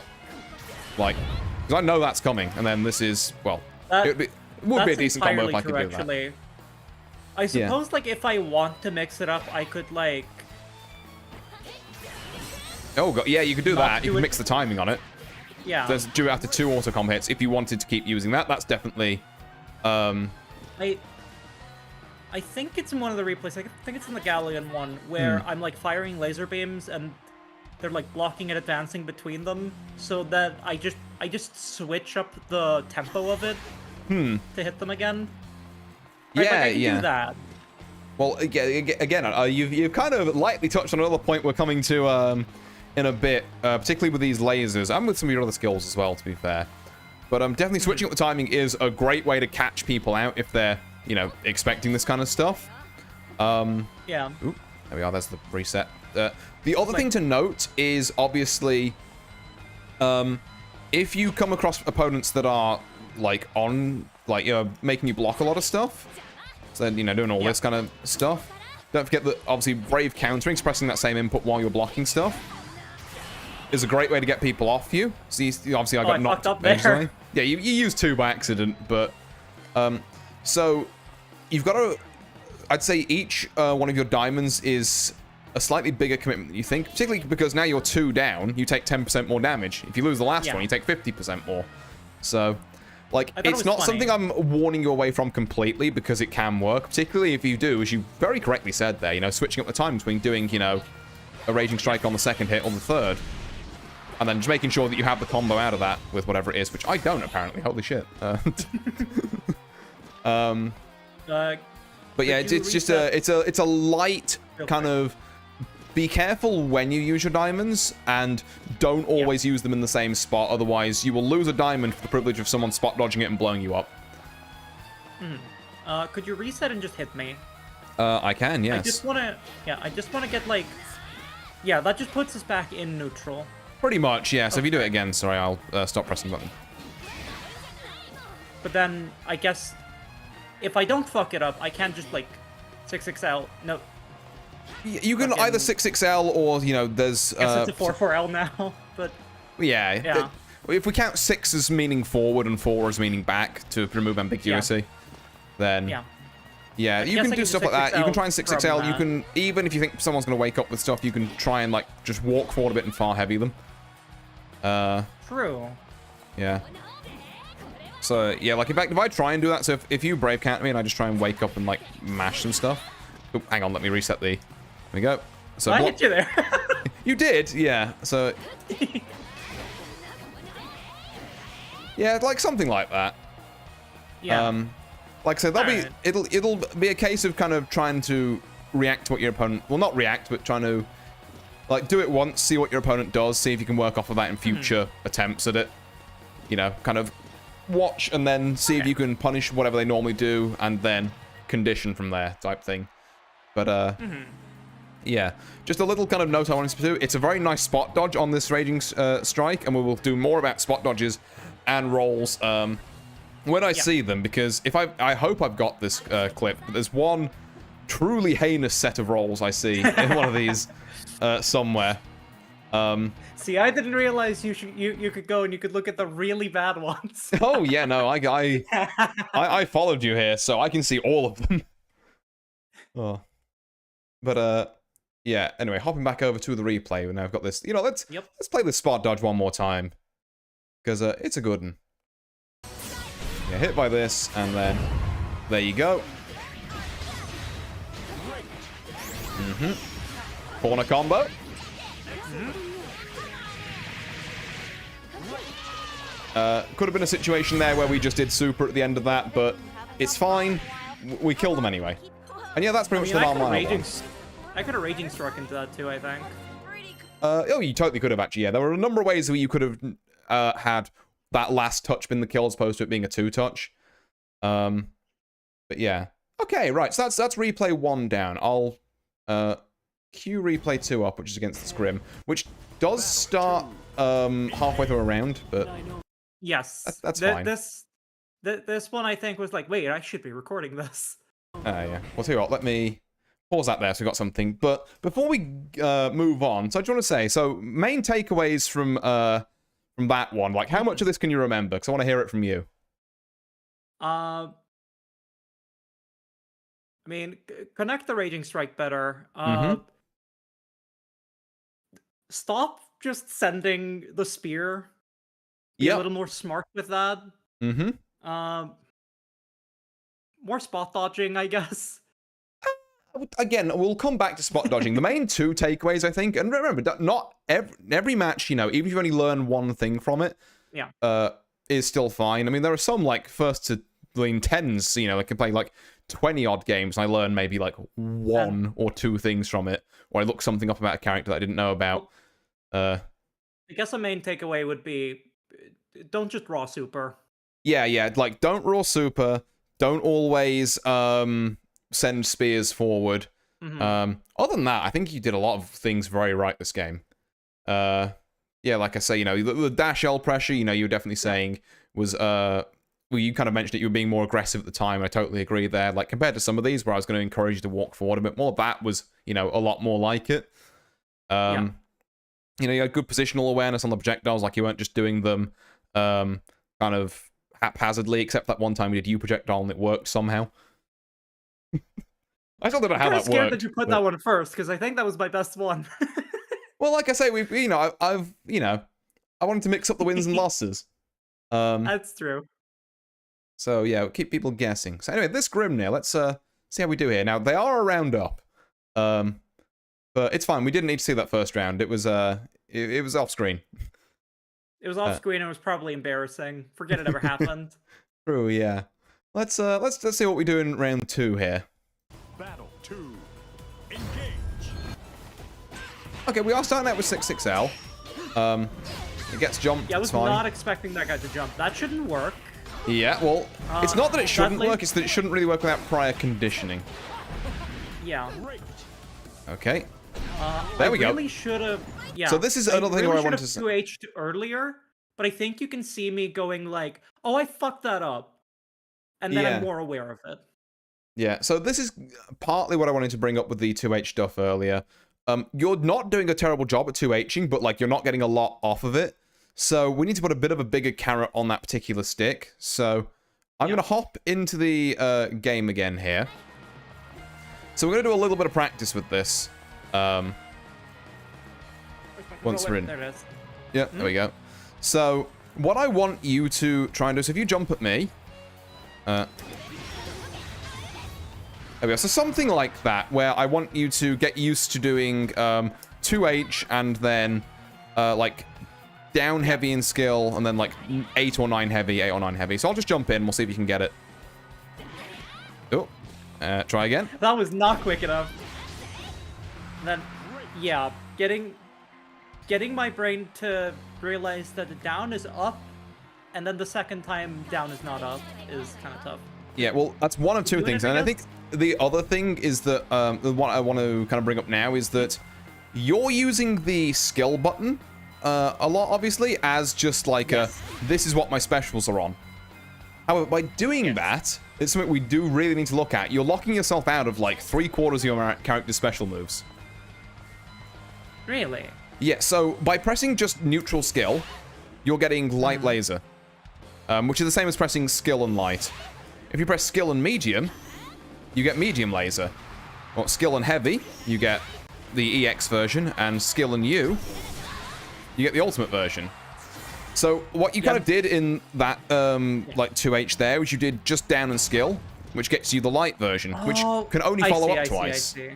Like, because I know that's coming, and then this is, well, it would be a decent combo if I could do that. Actually. I suppose, like, if I want to mix it up, I could, like... Oh, God, yeah, you could do that. You can mix the timing on it. Yeah. There's do it after 2 auto-com hits. If you wanted to keep using that, that's definitely... I think it's in one of the replays. I think it's in the Galleon one, where I'm, like, firing laser beams, and they're like blocking and advancing between them, so that I just switch up the tempo of it to hit them again. Right? Yeah, like, I can yeah. do that. Well, again, you've kind of lightly touched on another point we're coming to in a bit, particularly with these lasers, and with some of your other skills as well, to be fair. But definitely switching up the timing is a great way to catch people out if they're, you know, expecting this kind of stuff. Yeah. Ooh, there we are. There's the reset. The other thing to note is obviously, if you come across opponents that are like making you block a lot of stuff, so then, you know, doing all this kind of stuff. Don't forget that obviously brave countering, expressing that same input while you're blocking stuff, is a great way to get people off you. So obviously I got knocked up there. Yeah, you used 2 by accident, but so you've got to. I'd say each one of your diamonds is a slightly bigger commitment than you think, particularly because now you're 2 down, you take 10% more damage. If you lose the last one, you take 50% more. So, like, it's not something I'm warning you away from completely, because it can work, particularly if you do, as you very correctly said there, you know, switching up the time between doing, you know, a Raging Strike on the 2nd hit or the 3rd, and then just making sure that you have the combo out of that with whatever it is, which I don't, apparently. Holy shit. But yeah, it's just it's a light kind of. Be careful when you use your diamonds, and don't always use them in the same spot. Otherwise, you will lose a diamond for the privilege of someone spot dodging it and blowing you up. Could you reset and just hit me? I can, yes. I just wanna get like, that just puts us back in neutral. Pretty much, yeah. So if you do it again, sorry, I'll stop pressing the button. But then, I guess, if I don't fuck it up, I can't just, like, 6XL. No. You can either 6XL or, you know, there's... I guess it's a 4-4L now, but... Yeah. If we count 6 as meaning forward and 4 as meaning back to remove ambiguity, then... Yeah, you can do stuff like that. You can try and 6XL. You can, even if you think someone's going to wake up with stuff, you can try and, like, just walk forward a bit and far heavy them. True. Yeah. So, yeah, like, in fact, if I try and do that, so if you brave counter me and I just try and wake up and, like, mash some stuff... Oh, hang on, let me reset the... There we go. So I hit you there. You did, yeah. So... yeah, like, something like that. Yeah. Like I said, it'll be a case of kind of trying to react to what your opponent... Well, not react, but trying to... Like, do it once, see what your opponent does, see if you can work off of that in future attempts at it. You know, kind of watch and then see if you can punish whatever they normally do, and then condition from there, type thing. But, yeah. Just a little kind of note I wanted to do. It's a very nice spot dodge on this Raging Strike, and we will do more about spot dodges and rolls when I see them, because if I hope I've got this clip, but there's one truly heinous set of rolls I see in one of these somewhere. See, I didn't realize you could go and you could look at the really bad ones. Oh yeah, no, I followed you here, so I can see all of them. Oh, but yeah. Anyway, hopping back over to the replay, and now I've got this. You know, let's play this spot dodge one more time, because it's a good one. Yeah, hit by this, and then there you go. Corner combo. Could have been a situation there where we just did super at the end of that, but it's fine. We killed them anyway. And yeah, that's pretty much the normal one. I could have Raging Struck into that too, I think. Oh, you totally could have, actually, yeah. There were a number of ways where you could have had that last touch been the kill as opposed to it being a 2-touch. But yeah. Okay, right, so that's replay 1 down. I'll queue replay 2 up, which is against the Scrim, which does start halfway through a round, but... Yes. That's fine. This one, I think, was like, wait, I should be recording this. Yeah. Well, tell you what, let me pause that there so we've got something. But before we move on, so I just want to say, so main takeaways from that one, like, how much of this can you remember? Because I want to hear it from you. I mean, connect the Raging Strike better. Stop just sending the spear. Be a little more smart with that. More spot dodging, I guess. Again, we'll come back to spot dodging. The main two takeaways, I think, and remember, not every match, you know, even if you only learn one thing from it, is still fine. I mean, there are some, like, first to tens, you know, I can play, like, 20-odd games, and I learn maybe, like, one or two things from it, or I look something up about a character that I didn't know about. I guess a main takeaway would be, don't just raw super. Yeah, like, don't raw super, don't always, send spears forward. Other than that, I think you did a lot of things very right this game. Yeah, like I say, you know, the dash L pressure, you know, you were definitely saying was, well, you kind of mentioned that you were being more aggressive at the time. I totally agree there. Like, compared to some of these where I was going to encourage you to walk forward a bit more, that was, you know, a lot more like it. You know, you had good positional awareness on the projectiles, like you weren't just doing them kind of haphazardly, except that one time we did U projectile and it worked somehow. I still don't know how that worked. I'm scared that you put that one first, because I think that was my best one. Well, like I say, you know, I've, you know, I wanted to mix up the wins and losses. That's true. So yeah, keep people guessing. So anyway, this Grimnir, let's see how we do here. Now they are a round up, but it's fine. We didn't need to see that first round. It was it was off screen. It was off screen. And it was probably embarrassing. Forget it ever happened. True. Yeah. Let's see what we do in round 2 here. Battle 2. Engage. Okay, we are starting out with 6-6L. It gets jumped. Yeah, I was it's fine. not expecting that guy to jump. That shouldn't work. Yeah, well, it's not that it shouldn't sadly- work, it's that it shouldn't really work without prior conditioning. Yeah. Okay. There we I go. really should have. Yeah. So this is another thing where I wanted to say. 2H'd earlier, but I think you can see me going like, "Oh, I fucked that up," and then I'm more aware of it. Yeah, so this is partly what I wanted to bring up with the 2H stuff earlier. You're not doing a terrible job at 2Hing, but like you're not getting a lot off of it. So we need to put a bit of a bigger carrot on that particular stick. So I'm going to hop into the game again here. So we're going to do a little bit of practice with this. Once we're in. There it is. Yeah, there we go. So what I want you to try and do is if you jump at me. There we go. So something like that, where I want you to get used to doing 2H and then like down heavy in skill, and then like 8 or 9 heavy, 8 or 9 heavy. So I'll just jump in. We'll see if you can get it. Oh, try again. That was not quick enough. And then, yeah, getting my brain to realize that the down is up, and then the second time down is not up is kind of tough. Yeah, well, that's one of two things, and I think the other thing is that the one I want to kind of bring up now is that you're using the skill button a lot, obviously, as just like this is what my specials are on. However, by doing that, it's something we do really need to look at. You're locking yourself out of like 3/4 of your character's special moves. Really? Yeah, so by pressing just neutral skill, you're getting light laser, which is the same as pressing skill and light. If you press skill and medium, you get medium laser. Or skill and heavy, you get the EX version, and skill and U, you get the ultimate version. So what you kind of did in that like 2H there was you did just down and skill, which gets you the light version, which can only follow up twice. I see.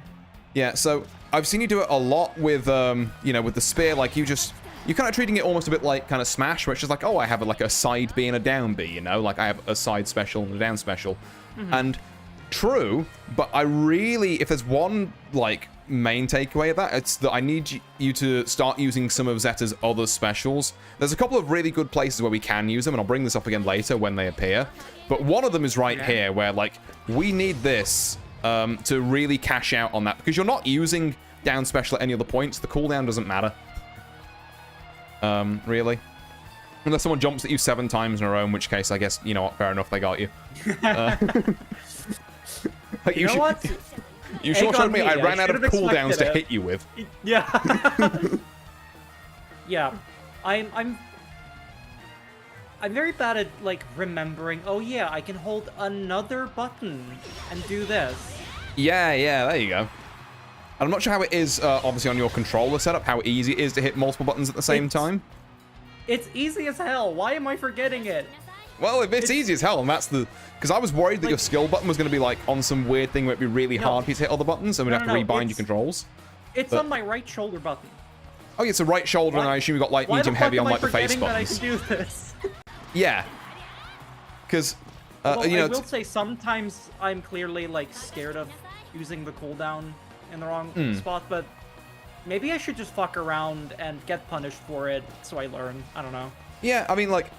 Yeah, so I've seen you do it a lot with you know, with the spear. Like you're kind of treating it almost a bit like kind of Smash, where it's just like, oh, I have like a side B and a down B, you know, like I have a side special and a down special. And true, but I really, if there's one like main takeaway of that, it's that I need you to start using some of Zeta's other specials. There's a couple of really good places where we can use them, and I'll bring this up again later when they appear. But one of them is right here, where like we need this to really cash out on that, because you're not using down special at any other points. The cooldown doesn't matter. Really. Unless someone jumps at you 7 times in a row, in which case, I guess, you know what, fair enough, they got you. Like, You know what? You sure showed me I ran out of should've cooldowns expected to it. hit you with. Yeah. Yeah. I'm very bad at like remembering, oh yeah, I can hold another button and do this. Yeah, there you go. I'm not sure how it is, obviously, on your controller setup, how easy it is to hit multiple buttons at the same time. It's easy as hell. Why am I forgetting it? Well, it's easy as hell, and that's the... Because I was worried that your skill button was going to be, like, on some weird thing where it'd be really hard for you to hit other buttons, and we'd have to rebind your controls. It's on my right shoulder button. Oh, yeah, it's a right shoulder, and I assume you got, like, medium heavy on, like, the face buttons. That I can do this? Yeah. Because, you know... I will say sometimes I'm clearly, like, scared of using the cooldown in the wrong spot, but maybe I should just fuck around and get punished for it so I learn. I don't know. Yeah, I mean, like...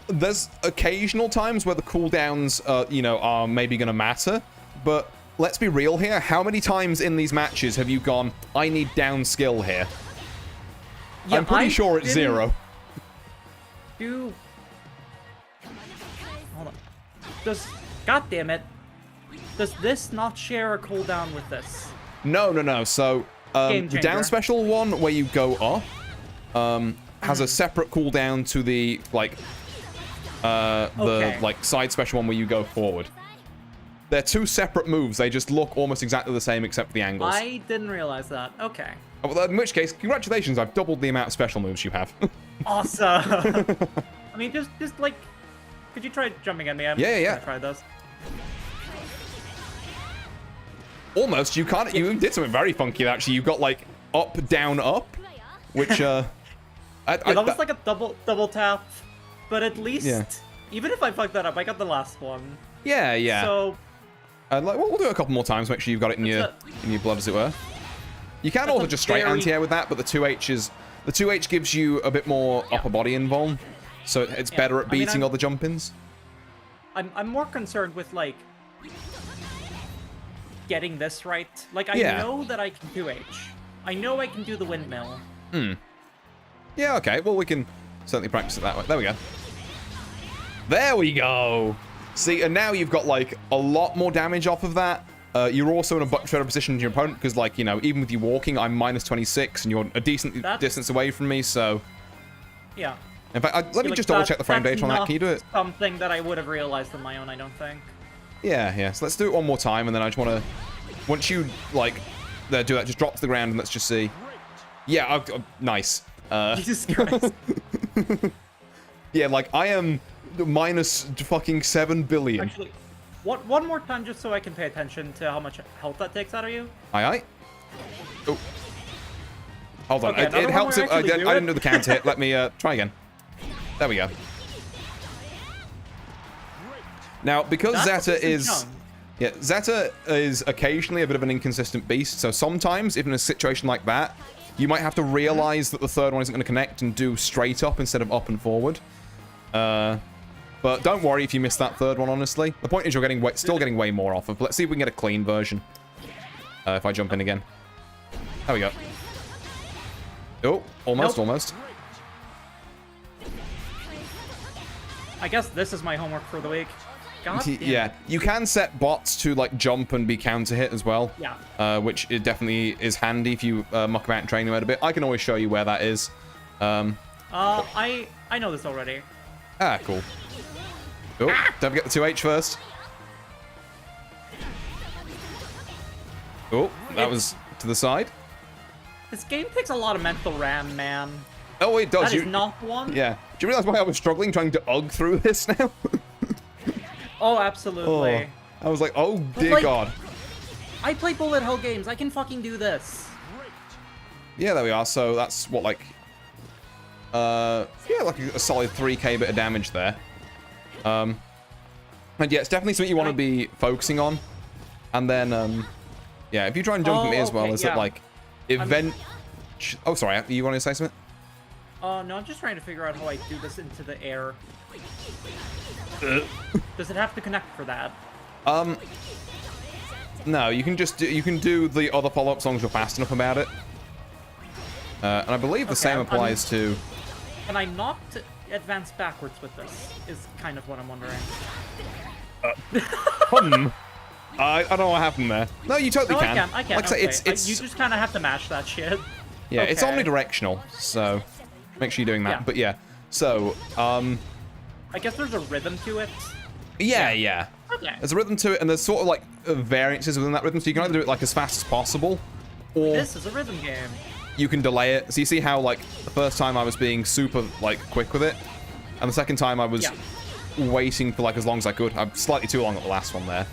There's occasional times where the cooldowns, you know, are maybe going to matter, but let's be real here. How many times in these matches have you gone, I need down skill here? Yeah, I'm pretty sure it's 0. Hold on. God damn it. Does this not share a cooldown with this? No. So, the down special one where you go up, has a separate cooldown to the, like... like side special one where you go forward. They're 2 separate moves. They just look almost exactly the same except for the angles. I didn't realize that. Okay. Well, in which case, congratulations, I've doubled the amount of special moves you have. Awesome. I mean, just like, could you try jumping at me? I'm yeah. Try this. Almost. You did something very funky actually. You got like up, down, up, which that was like a double tap. But at least, even if I fucked that up, I got the last one. Yeah. So, like, we'll do it a couple more times. Make sure you've got it in your blood, as it were. You can also just straight anti-air with that, but the 2H gives you a bit more upper body invuln, so it's better at beating other jump-ins. I'm more concerned with like getting this right. Like I know that I can 2H. I know I can do the windmill. Yeah. Okay. Well, we can certainly practice it that way. There we go. There we go. See, and now you've got, like, a lot more damage off of that. You're also in a much better position to your opponent, because, like, you know, even with you walking, I'm minus 26, and you're a decent distance away from me, so... Yeah. In fact, let me just double-check the frame data on that. Can you do it? Something that I would have realized on my own, I don't think. Yeah. So let's do it one more time, and then I just want to... Once you, like, do that, just drop to the ground, and let's just see. Yeah, nice. Jesus Christ. Yeah, like, I am minus fucking 7 billion. Actually, one more time just so I can pay attention to how much health that takes out of you. Aye. Oh. Hold on. Okay, it helps if... I didn't do the counter hit. Let me try again. There we go. Now, because Zeta is... Yeah, Zeta is occasionally a bit of an inconsistent beast, so sometimes, if in a situation like that, you might have to realize that the third one isn't going to connect and do straight up instead of up and forward. But don't worry if you miss that third one, honestly. The point is you're still getting way more off of. Let's see if we can get a clean version. If I jump in again. There we go. Oh, almost. I guess this is my homework for the week. God damn it. You can set bots to, like, jump and be counter hit as well. Yeah. Which it definitely is handy if you muck about and train them out a bit. I can always show you where that is. I know this already. Ah, cool. Oh, don't forget the 2H first. Oh, that was to the side. This game takes a lot of mental RAM, man. Oh, it does. That is not one. Yeah. Do you realize why I was struggling trying to UG through this now? Oh, absolutely. I was like, oh, dear God. I play bullet hell games. I can fucking do this. Yeah, there we are. So that's what, like... yeah, like a solid 3k bit of damage there. And yeah, it's definitely something you want to be focusing on. And then, yeah, if you try and jump at me as well, is it like... Oh, sorry, you want to say something? No, I'm just trying to figure out how I do this into the air. Does it have to connect for that? No, you can just do the other follow-up songs you're fast enough about it. And I believe the same applies to... Can I not advance backwards with this? Is kind of what I'm wondering. I don't know what happened there. No, you totally can. I can. Like I say, it's you just kind of have to mash that shit. Yeah, it's omnidirectional, so make sure you're doing that. Yeah. But yeah, so I guess there's a rhythm to it. Yeah. Okay. There's a rhythm to it, and there's sort of like variances within that rhythm. So you can either do it like as fast as possible, or this is a rhythm game. You can delay it. So you see how like the first time I was being super like quick with it, and the second time I was waiting for like as long as I could. I'm slightly too long at the last one there.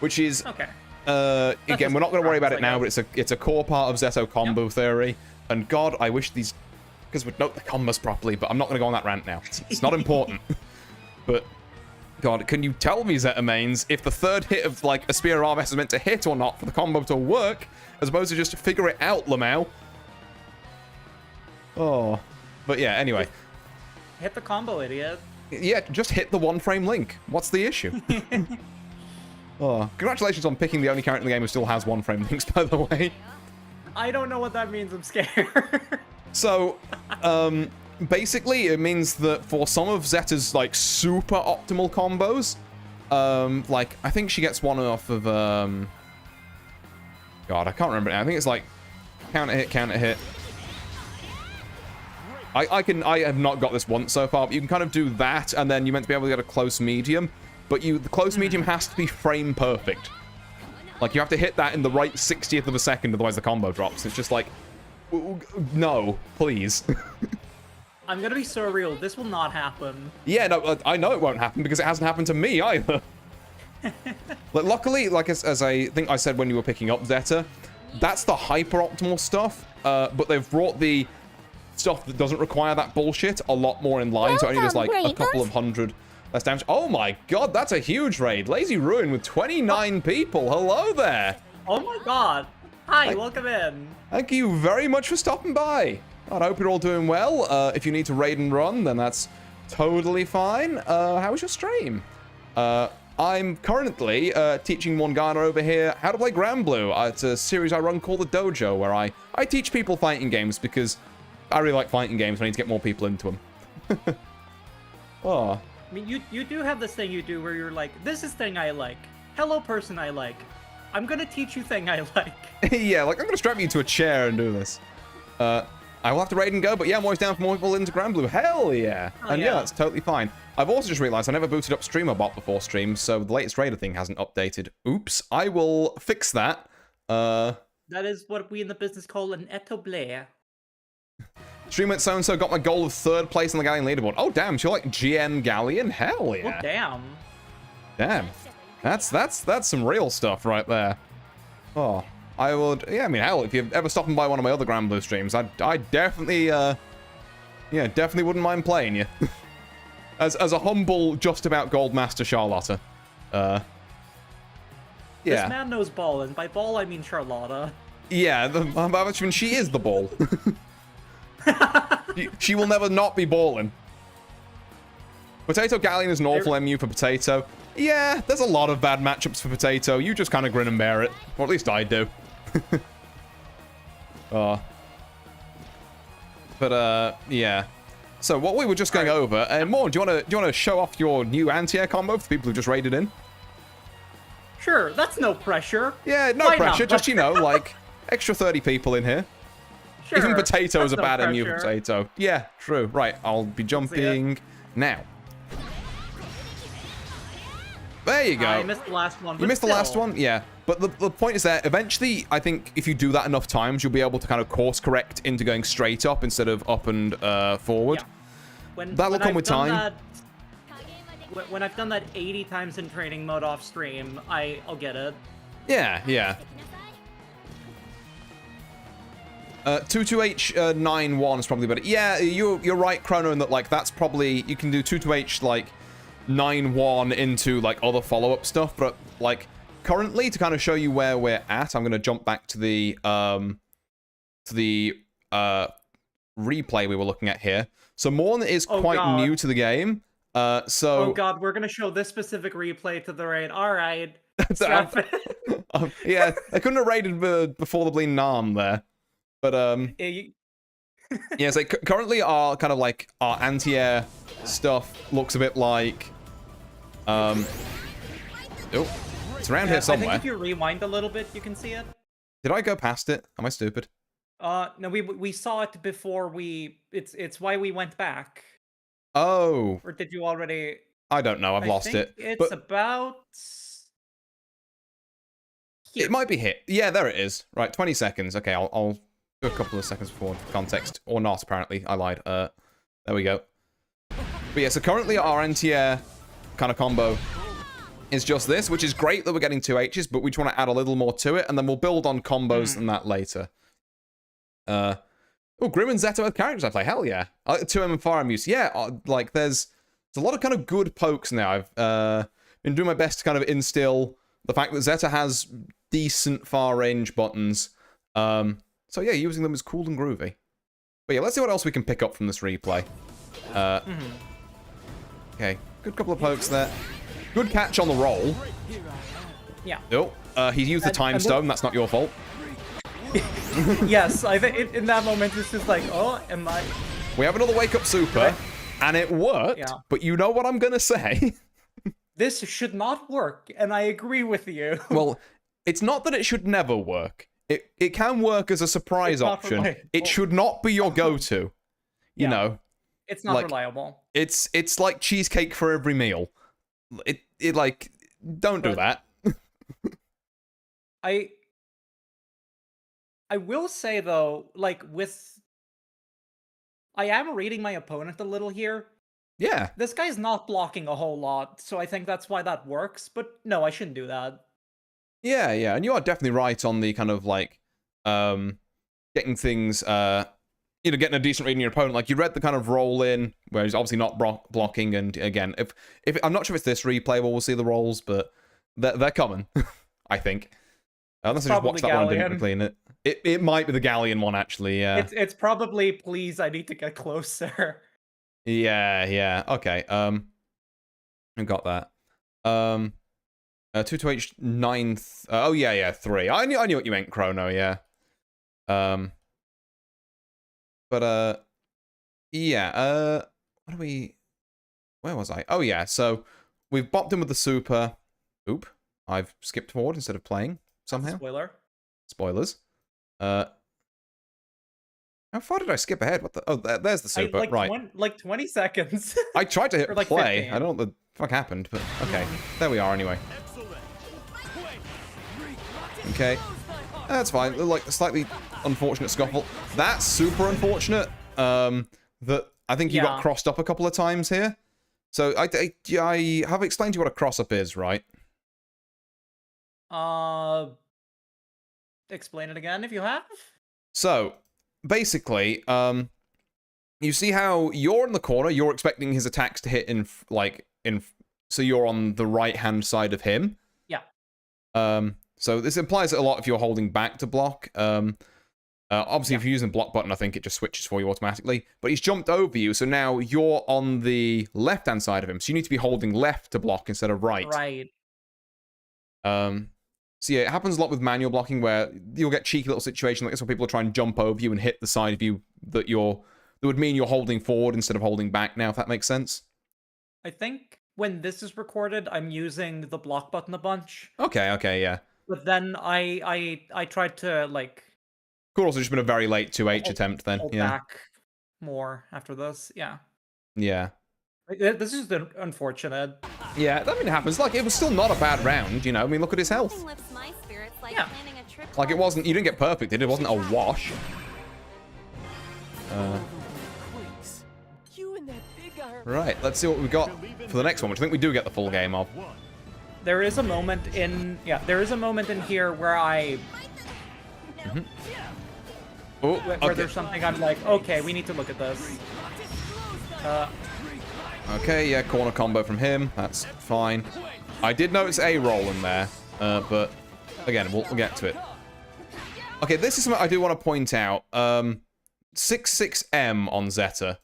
Which is, Okay. again, we're not going to worry about it now, but it's a core part of Zeto combo theory. And God, I wish these, because we'd note the combos properly, but I'm not going to go on that rant now. It's not important. But God, can you tell me, Zeta mains, if the third hit of like a Spear Armess is meant to hit or not for the combo to work, as opposed to just figure it out, Lamau? Oh, but yeah. Anyway, Hit the combo, idiot. yeah, just hit the one-frame link. What's the issue? Oh, congratulations on picking the only character in the game who still has one-frame links, by the way. I don't know what that means. I'm scared. So, basically, it means that for some of Zeta's, like, super optimal combos, like, I think she gets one off of, God, I can't remember now. I think it's, like, counter hit. I have not got this once so far, but you can kind of do that, and then you're meant to be able to get a close medium, but the close medium has to be frame perfect. Like, you have to hit that in the right 60th of a second, otherwise the combo drops. It's just like, no, please. I'm gonna be so real. This will not happen. Yeah, no, I know it won't happen because it hasn't happened to me either. But luckily, like as I think I said when you were picking up Zeta, that's the hyper-optimal stuff, but they've brought the stuff that doesn't require that bullshit a lot more in line, so only does like a couple of hundred less damage. Oh my God, that's a huge raid. Lazy Ruin with 29 people. Hello there. Oh my God. Hi, welcome in. Thank you very much for stopping by. I hope you're all doing well. If you need to raid and run, then that's totally fine. How was your stream? I'm currently teaching Morgana over here how to play Grand Blue. It's a series I run called the DOJO, where I teach people fighting games because I really like fighting games. I need to get more people into them. Oh. I mean, you do have this thing you do where you're like, this is thing I like. Hello, person I like. I'm gonna teach you thing I like. Yeah, like I'm gonna strap you to a chair and do this. I will have to raid and go, but yeah, I'm always down for more people into Grand Blue. Hell yeah. And yeah, that's totally fine. I've also just realized I never booted up StreamerBot before stream, so the latest Raider thing hasn't updated. Oops. I will fix that. That is what we in the business call an établir. Streamer so-and-so got my goal of 3rd place on the Galleon leaderboard. Oh, damn. You're like GN Galleon? Hell yeah. Oh, damn. Damn. That's some real stuff right there. Oh. I would, yeah, I mean, hell, if you're ever stopping by one of my other Grand Blue streams, I definitely, yeah, definitely wouldn't mind playing you. as a humble, just about gold master Charlotta. Yeah. This man knows ball, and by ball I mean Charlotta. Yeah, I mean, she is the ball. she will never not be balling. Potato Galleon is an awful MU for Potato. Yeah, there's a lot of bad matchups for Potato. You just kind of grin and bear it. Or at least I do. Yeah. So what we were just going over, Mourn, do you want to show off your new anti-air combo for people who just raided in? Sure, that's no pressure. Yeah, no pressure. Just, you know, like extra 30 people in here. Sure, even Potato is a bad pressure. MU for Potato. Yeah, true. Right, I'll be jumping now. There you go. I missed the last one. You missed the last one? Yeah. But the point is that eventually, I think if you do that enough times, you'll be able to kind of course correct into going straight up instead of up and forward. Yeah. That'll come with time. When I've done that 80 times in training mode off stream, I'll get it. Yeah, yeah. 22H91 is probably better. Yeah, you're right, Chrono, in that like that's probably you can do 22H like 9-1 into like other follow-up stuff, but like currently to kind of show you where we're at, I'm gonna jump back to the replay we were looking at here. So Mourn is quite new to the game. So oh god, we're gonna show this specific replay to the raid. All right. Yeah, I couldn't have raided before the Bleeding Arm there, but yeah, so currently our kind of like our anti-air stuff looks a bit like oh, it's around here somewhere. I think if you rewind a little bit, you can see it. Did I go past it? Am I stupid? No, we saw it before it's why we went back. Oh. Or did you already? I don't know. I've lost it. It's about here. It might be hit. Yeah, there it is. Right, 20 seconds. Okay, I'll do a couple of seconds before context. Or not, apparently. I lied. There we go. But yeah, so currently our anti-air kind of combo is just this, which is great that we're getting 2 H's, but we just want to add a little more to it, and then we'll build on combos and that later. Oh, Grim and Zeta are characters I play. Hell yeah. 2M and Fire Muse. Yeah, like there's a lot of kind of good pokes now. I've been doing my best to kind of instill the fact that Zeta has decent far range buttons. So yeah, using them is cool and groovy. But yeah, let's see what else we can pick up from this replay. Okay, good couple of pokes there. Good catch on the roll. Yeah. Oh, he used the time stone. That's not your fault. Yes, I think in that moment it's just like, oh, am I? We have another wake up super, and it worked. Yeah. But you know what I'm gonna say? This should not work, and I agree with you. Well, it's not that it should never work. It can work as a surprise option. It should not be your go-to. You know. It's not reliable. It's like cheesecake for every meal. It like, don't do that. I will say though, like I am reading my opponent a little here. Yeah. This guy's not blocking a whole lot, so I think that's why that works, but no, I shouldn't do that. Yeah, and you are definitely right on the kind of like getting things getting a decent read on your opponent. Like, you read the kind of roll in, where he's obviously not blocking, and again, if I'm not sure if it's this replay where we'll see the rolls, but they're coming, I think. Unless I just watched that one and didn't clean it. It might be the Galleon one, actually, yeah. It's probably, please, I need to get closer. Yeah, okay, I got that. 2 to H 9th, oh yeah, 3. I knew what you meant, Chrono, yeah. But, yeah, where was I? Oh, yeah, so we've bopped him with the super. Oop, I've skipped forward instead of playing, somehow. Spoilers. How far did I skip ahead? What the? Oh, there's the super, right. Like 20 seconds. I tried to hit like play. 15. I don't know what the fuck happened, but okay. There we are, anyway. Okay. That's fine. Like, a slightly unfortunate scuffle. That's super unfortunate. That I think you got crossed up a couple of times here. So I have explained to you what a cross-up is, right? Explain it again if you have. So, basically, you see how you're in the corner, you're expecting his attacks to hit so you're on the right-hand side of him. Yeah. So this implies that a lot if you're holding back to block. Obviously, if you're using the block button, I think it just switches for you automatically. But he's jumped over you, so now you're on the left-hand side of him. So you need to be holding left to block instead of right. Right. So yeah, it happens a lot with manual blocking where you'll get cheeky little situations like this where people will try and jump over you and hit the side of you that would mean you're holding forward instead of holding back now, if that makes sense. I think when this is recorded, I'm using the block button a bunch. Okay, yeah. But then I tried to, like... Could also just been a very late 2H attempt then, hold yeah. back more after this, yeah. Yeah. This is unfortunate. Yeah, I mean, it happens. Like, it was still not a bad round, you know? I mean, look at his health. Yeah. Like, it wasn't... You didn't get perfect, it wasn't a wash. Right, let's see what we've got for the next one, which I think we do get the full game of. There is a moment in... Yeah, there is a moment in here where I... Mm-hmm. Oh, where there's something I'm like, okay, we need to look at this. Okay, yeah, corner combo from him. That's fine. I did notice a roll in there, but again, we'll get to it. Okay, this is something I do want to point out. 66M on Zeta.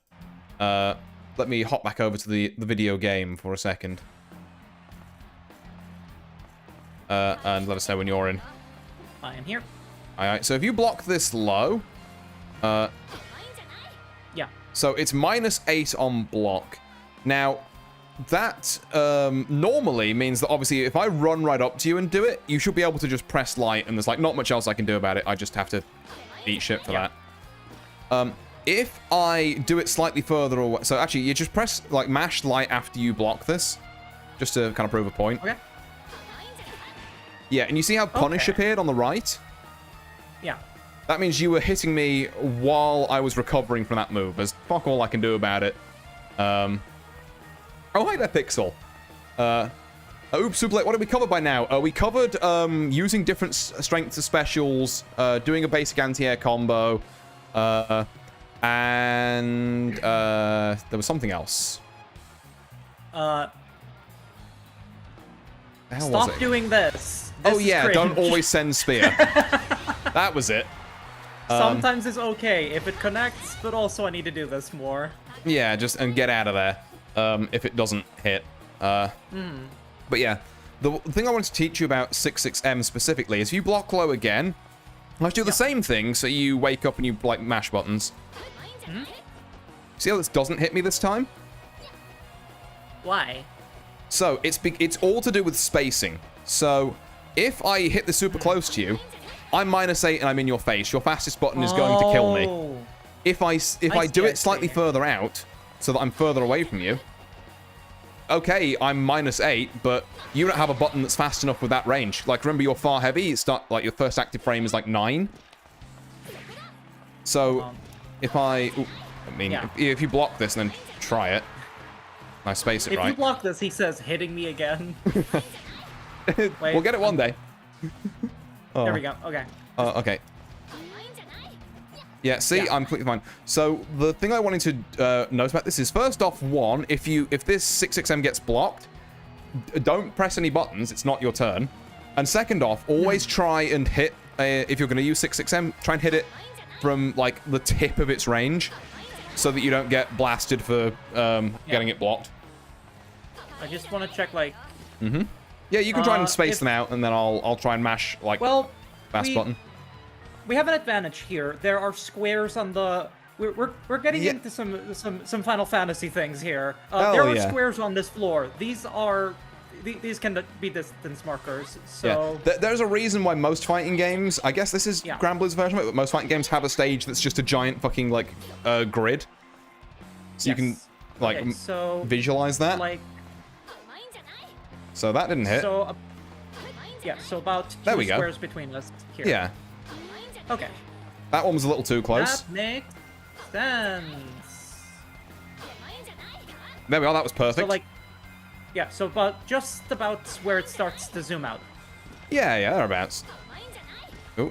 Let me hop back over to the video game for a second. And let us know when you're in. I am here. Alright, so if you block this low... yeah. So it's -8 on block. Now, that normally means that obviously if I run right up to you and do it, you should be able to just press light and there's like not much else I can do about it. I just have to eat shit for that. If I do it slightly further away... So actually, you just press, like, mash light after you block this. Just to kind of prove a point. Okay. Yeah, and you see how Punish appeared on the right? Yeah. That means you were hitting me while I was recovering from that move. There's fuck all I can do about it. Oh, hi there, Pixel. Oops, Super Late, what did we cover by now? We covered using different strengths of specials, doing a basic anti-air combo, and there was something else. Stop doing this. Oh yeah, don't always send spear. That was it. Sometimes it's okay if it connects, but also I need to do this more. Yeah, and get out of there if it doesn't hit. But yeah, the thing I wanted to teach you about 66M specifically is if you block low again, let's do the same thing. So you wake up and you like mash buttons. See how this doesn't hit me this time? Why? So it's all to do with spacing. So if I hit the super close to you, I'm -8 and I'm in your face. Your fastest button is going to kill me. If I do it slightly further out, so that I'm further away from you, okay, I'm -8, but you don't have a button that's fast enough with that range. Like, remember, you're far heavy. Like your first active frame is like 9. So if if you block this and then try it, I space it right. If you block this, he says hitting me again. We'll get it one day. There we go. Okay. Okay. Yeah, see, I'm completely fine. So the thing I wanted to note about this is, first off, one, if this 66M gets blocked, don't press any buttons. It's not your turn. And second off, always try and hit, if you're going to use 66M, try and hit it from like the tip of its range, so that you don't get blasted for getting it blocked. I just want to check like. Yeah, you can try and space them out, and then I'll try and mash like fast button. We have an advantage here. There are squares on the. We're getting into some Final Fantasy things here. There are squares on this floor. These can be distance markers. So there's a reason why most fighting games. I guess this is Granblur's version of it, but most fighting games have a stage that's just a giant fucking like grid. So you can like visualize that. Like. So that didn't hit. So, so about two squares between us here. Yeah. Okay. That one was a little too close. That makes sense. There we are, that was perfect. So, like, so just about where it starts to zoom out. Yeah, thereabouts. Oh.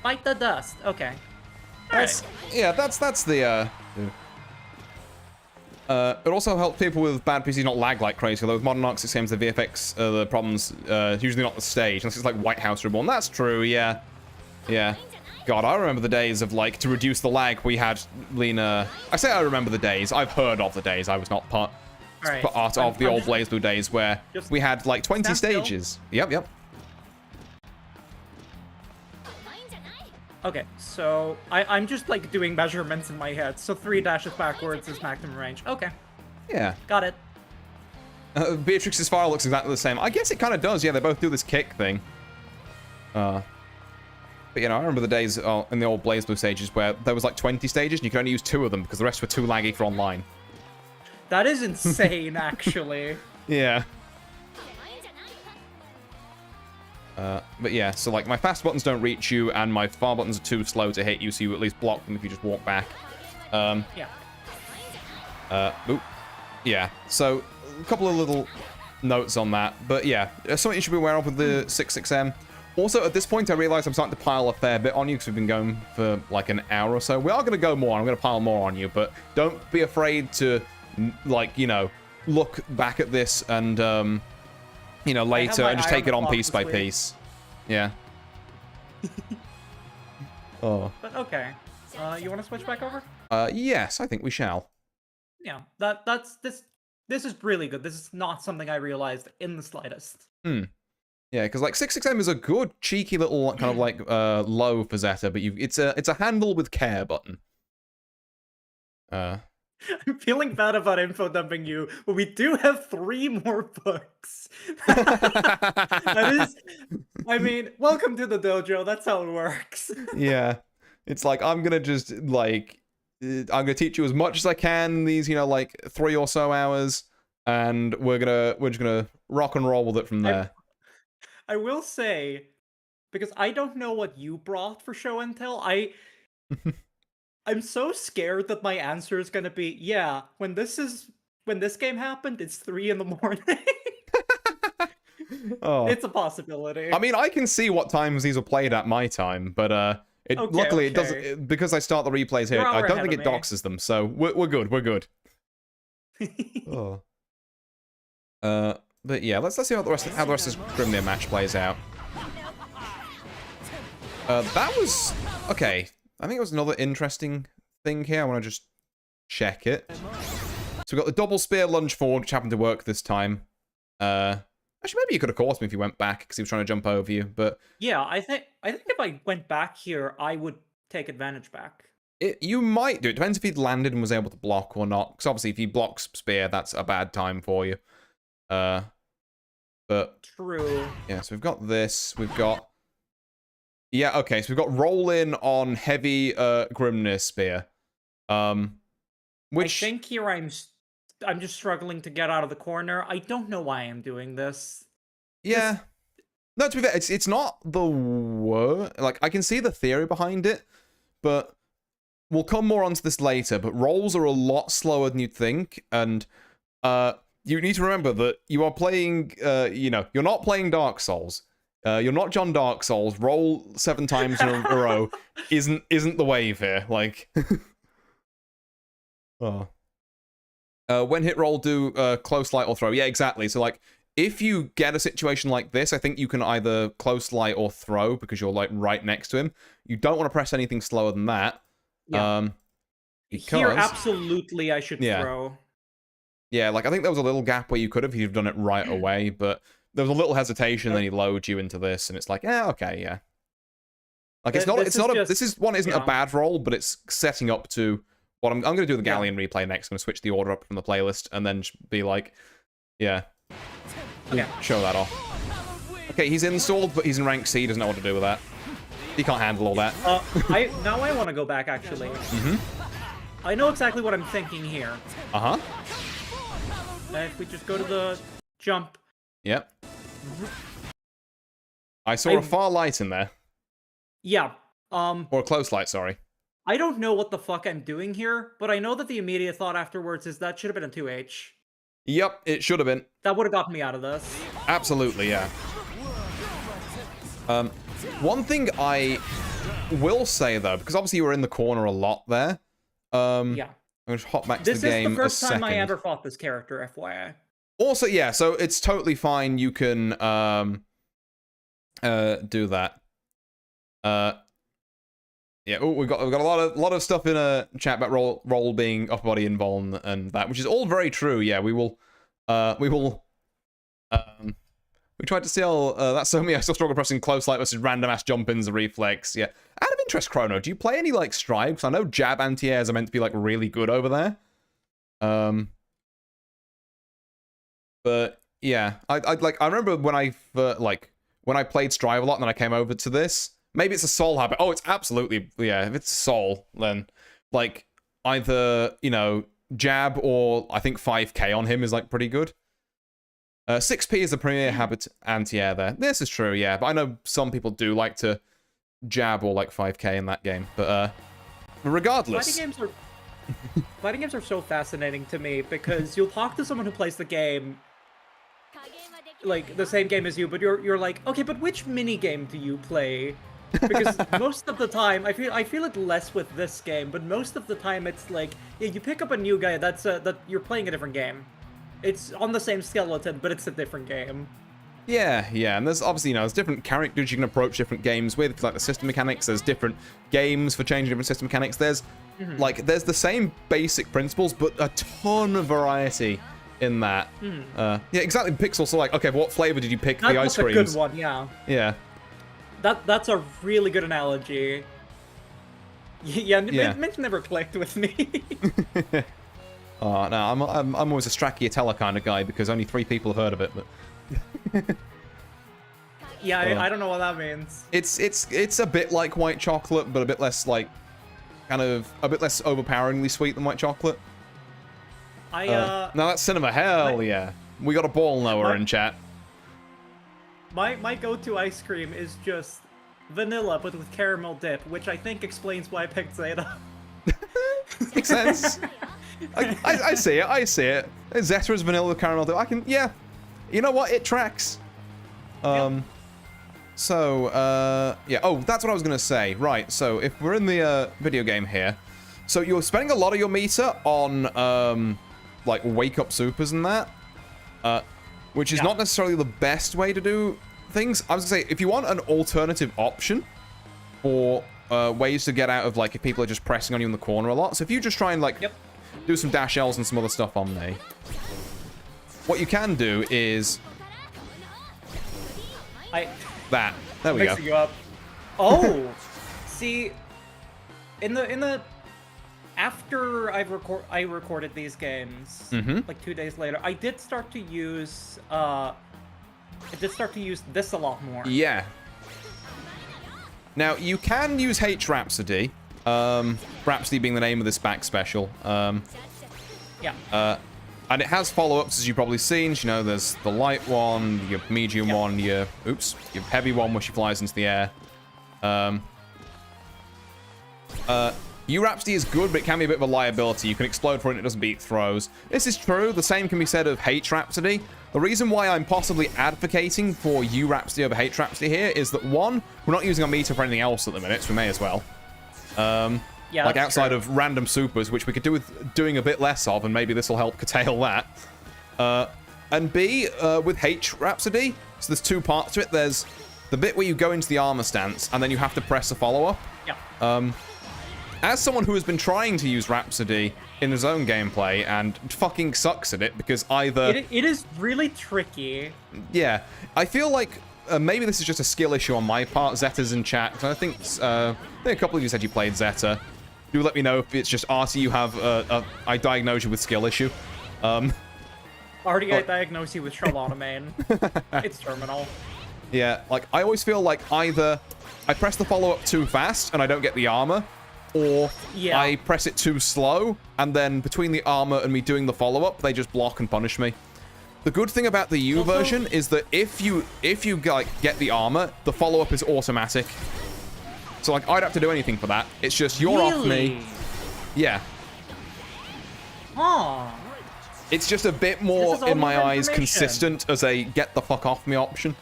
Bite the dust. Okay. That's the it also helps people with bad PCs not lag like crazy, although with modern Arc 6 games, the VFX, the problems, usually not the stage, unless it's like White House Reborn. That's true, yeah. God, I remember the days of, like, to reduce the lag, we had Lena... I say I remember the days, I've heard of the days, I was not part of the old BlazBlue days, where we had, like, 20 stages. Yep. Okay, so I'm just like doing measurements in my head. So 3 dashes backwards is maximum range. Okay. Yeah. Got it. Beatrix's fire looks exactly the same. I guess it kind of does. Yeah, they both do this kick thing. But you know, I remember the days in the old BlazBlue stages where there was like 20 stages and you could only use 2 of them because the rest were too laggy for online. That is insane, actually. Yeah. But yeah, so like my fast buttons don't reach you, and my far buttons are too slow to hit you, so you at least block them if you just walk back. Yeah, so a couple of little notes on that, but yeah, something you should be aware of with the 66M. Also, at this point, I realize I'm starting to pile a fair bit on you because we've been going for like an hour or so. We are going to go more. I'm going to pile more on you, but don't be afraid to, like, you know, look back at this and, you know, later and just take it on piece by piece. Yeah. But okay. You want to switch back over? Yes, I think we shall. Yeah, this is really good. This is not something I realized in the slightest. Yeah, because like 66M is a good cheeky little kind of like low for Zeta, but it's a handle with care button. I'm feeling bad about info dumping you, but we do have 3 more books. That is, I mean, welcome to the dojo. That's how it works. Yeah, it's like I'm gonna just like I'm gonna teach you as much as I can these, you know, like 3 or so hours, and we're just gonna rock and roll with it from there. I will say, because I don't know what you brought for show and tell, I'm so scared that my answer is gonna be, yeah, when this is when this game happened, it's 3 in the morning. Oh. It's a possibility. I mean, I can see what times these were played at my time, but luckily it doesn't, because I start the replays here. I don't think it doxes them, so we're good. We're good. Oh. But yeah, let's see how the rest of this Grimnir match plays out. That was okay. I think it was another interesting thing here. I want to just check it. So we got the double spear lunge forward, which happened to work this time. Actually, maybe you could have caught him if you went back because he was trying to jump over you. But yeah, I think if I went back here, I would take advantage back. You might do. It depends if he'd landed and was able to block or not. Because obviously, if he blocks spear, that's a bad time for you. But true. Yeah, so we've got this. We've got. Yeah, okay. So we've got roll in on heavy Grimnir spear. Which I think here I'm just struggling to get out of the corner. I don't know why I'm doing this. Yeah. No, to be fair, it's not the worst. Like, I can see the theory behind it, but we'll come more onto this later. But rolls are a lot slower than you'd think, and you need to remember that you are playing. You're not playing Dark Souls. You're not John Dark Souls. Roll 7 times in a row isn't the wave here. Like, oh. When hit roll, do close light or throw. Yeah, exactly. So like, if you get a situation like this, I think you can either close light or throw because you're like right next to him. You don't want to press anything slower than that. Yeah. Here, absolutely, I should throw. Yeah, like I think there was a little gap where you could have if you've done it right away, but there was a little hesitation. Then he loads you into this, and it's like, yeah, okay, yeah. Like this isn't a bad roll, but it's setting up to what I'm going to do the Galleon replay next. I'm going to switch the order up from the playlist and then be like, yeah. Show that off. Okay, he's installed, but he's in rank C. He doesn't know what to do with that. He can't handle all that. Now I want to go back, actually. I know exactly what I'm thinking here. If we just go to the jump. Yep. I saw a far light in there. Yeah. Or a close light, sorry. I don't know what the fuck I'm doing here, but I know that the immediate thought afterwards is that should have been a 2H. Yep, it should have been. That would have gotten me out of this. Absolutely, yeah. One thing I will say, though, because obviously you were in the corner a lot there. Yeah. I'm going to hop back to the game. This is the first time I ever fought this character, FYI. Also, yeah, so it's totally fine. You can do that. Yeah, we've got a lot of stuff in a chat about roll being upper body invuln and that, which is all very true. Yeah, we tried to see all that's so me. I still struggle pressing close light versus random ass jump ins and reflex. Yeah, out of interest, Chrono, do you play any like Strive? Because I know jab anti-airs are meant to be like really good over there. But yeah, I remember when I played Strive a lot and then I came over to this. Maybe it's a soul habit. Oh, it's absolutely, yeah, if it's soul, then, like, either, jab or, I think 5k on him is, like, pretty good. 6p is the premier habit anti-air there. This is true, yeah, but I know some people do like to jab or, like, 5k in that game. But, regardless... Fighting games are so fascinating to me, because you'll talk to someone who plays the game, like, the same game as you, but you're like, okay, but which minigame do you play? Because most of the time, I feel it less with this game, but most of the time it's like, yeah, you pick up a new guy that you're playing a different game. It's on the same skeleton, but it's a different game. Yeah, and there's obviously, there's different characters you can approach different games with, like the system mechanics. There's different games for changing different system mechanics. There's there's the same basic principles, but a ton of variety in that. Yeah, exactly. Pixel. So like, okay, what flavor did you pick the ice creams? That's a good one. Yeah. Yeah. That's a really good analogy. Yeah, Mint never clicked with me. Oh no, I'm always a Stracciatella kind of guy because only 3 people have heard of it. But yeah, I don't know what that means. It's a bit like white chocolate, but a bit less like, kind of a bit less overpoweringly sweet than white chocolate. Now that's cinema. Hell yeah, we got a ball knower in chat. My go-to ice cream is just vanilla, but with caramel dip, which I think explains why I picked Zeta. Makes sense. I see it. Zeta is vanilla caramel. I can, yeah. You know what? It tracks. So, yeah. Oh, that's what I was going to say. Right. So, if we're in the video game here, so you're spending a lot of your meter on, like, wake-up supers and that, which is not necessarily the best way to do things. I was going to say, if you want an alternative option for ways to get out of, like, if people are just pressing on you in the corner a lot. So, if you just try and, like, do some dash Ls and some other stuff on me, what you can do is... That. There we go. You up. Oh, see, after I recorded these games, like 2 days later, I did start to use this a lot more. Yeah. Now you can use H Rhapsody, Rhapsody being the name of this back special. And it has follow-ups, as you've probably seen. You know, there's the light one, your medium one, your heavy one, where she flies into the air. U-Rhapsody is good, but it can be a bit of a liability. You can explode for it and it doesn't beat throws. This is true. The same can be said of H-Rhapsody. The reason why I'm possibly advocating for U-Rhapsody over H-Rhapsody here is that, one, we're not using our meter for anything else at the minute, so we may as well. Yeah, like outside of random supers, which we could do with doing a bit less of, and maybe this will help curtail that. And B, with H Rhapsody, so there's two parts to it. There's the bit where you go into the armor stance, and then you have to press a follow-up. Yeah. As someone who has been trying to use Rhapsody in his own gameplay and fucking sucks at it, because either... It is really tricky. Yeah. I feel like maybe this is just a skill issue on my part. Zeta's in chat. I think a couple of you said you played Zeta. Do let me know if it's just Artie you have I diagnose you with skill issue. Artie, I diagnose you with Charlotta main. It's terminal. Yeah, like I always feel like either I press the follow-up too fast and I don't get the armor, or I press it too slow and then between the armor and me doing the follow-up, they just block and punish me. The good thing about the U version is that if you like get the armor, the follow-up is automatic. So, like, I don't have to do anything for that. It's just, you're off me. Yeah. Huh. It's just a bit more, in my eyes, consistent as a get the fuck off me option.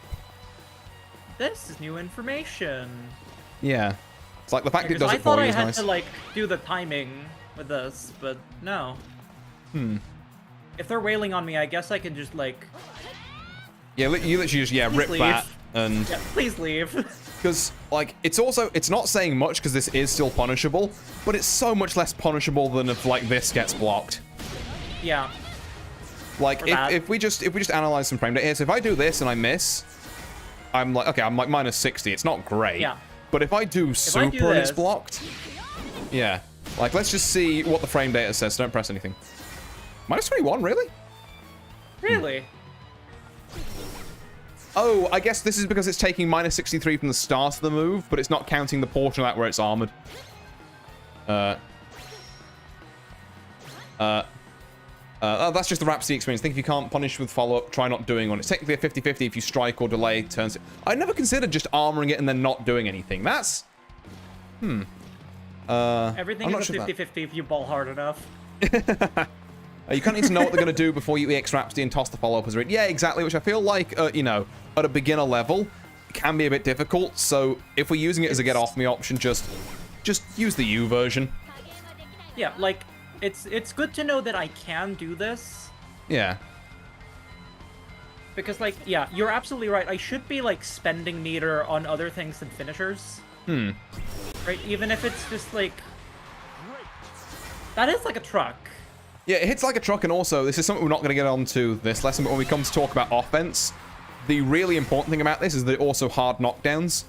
This is new information. Yeah. It's like the fact it does it for you is nice. I thought I had to, like, do the timing with this, but no. If they're wailing on me, I guess I can just, like... Yeah, you literally just, rip leave. that and... Yeah, please leave. Because, like, it's not saying much because this is still punishable, but it's so much less punishable than if, like, this gets blocked. Yeah. Like, if we just analyze some frame data here, so if I do this and I miss, I'm like, okay, I'm like minus 60. It's not great. Yeah. But if I do super and it's blocked, yeah. Like, let's just see what the frame data says. Don't press anything. Minus 21, really? Really? Oh, I guess this is because it's taking minus 63 from the start of the move, but it's not counting the portion of that where it's armored. That's just the Rhapsody experience. I think if you can't punish with follow-up, try not doing one. It's technically a 50-50 if you strike or delay turns it. I never considered just armoring it and then not doing anything. That's... Everything is a 50-50 if you ball hard enough. You kind of need to know what they're going to do before you EX Rhapsody and toss the follow-up as a read. Yeah, exactly, which I feel like, you know, at a beginner level, can be a bit difficult. So if we're using it as a get-off-me option, just use the U version. Yeah, like, it's good to know that I can do this. Yeah. Because, like, yeah, you're absolutely right. I should be, like, spending meter on other things than finishers. Right? Even if it's just, like... That is like a truck. Yeah, it hits like a truck, and also, this is something we're not going to get onto this lesson, but when we come to talk about offense, the really important thing about this is that it also hard knockdowns,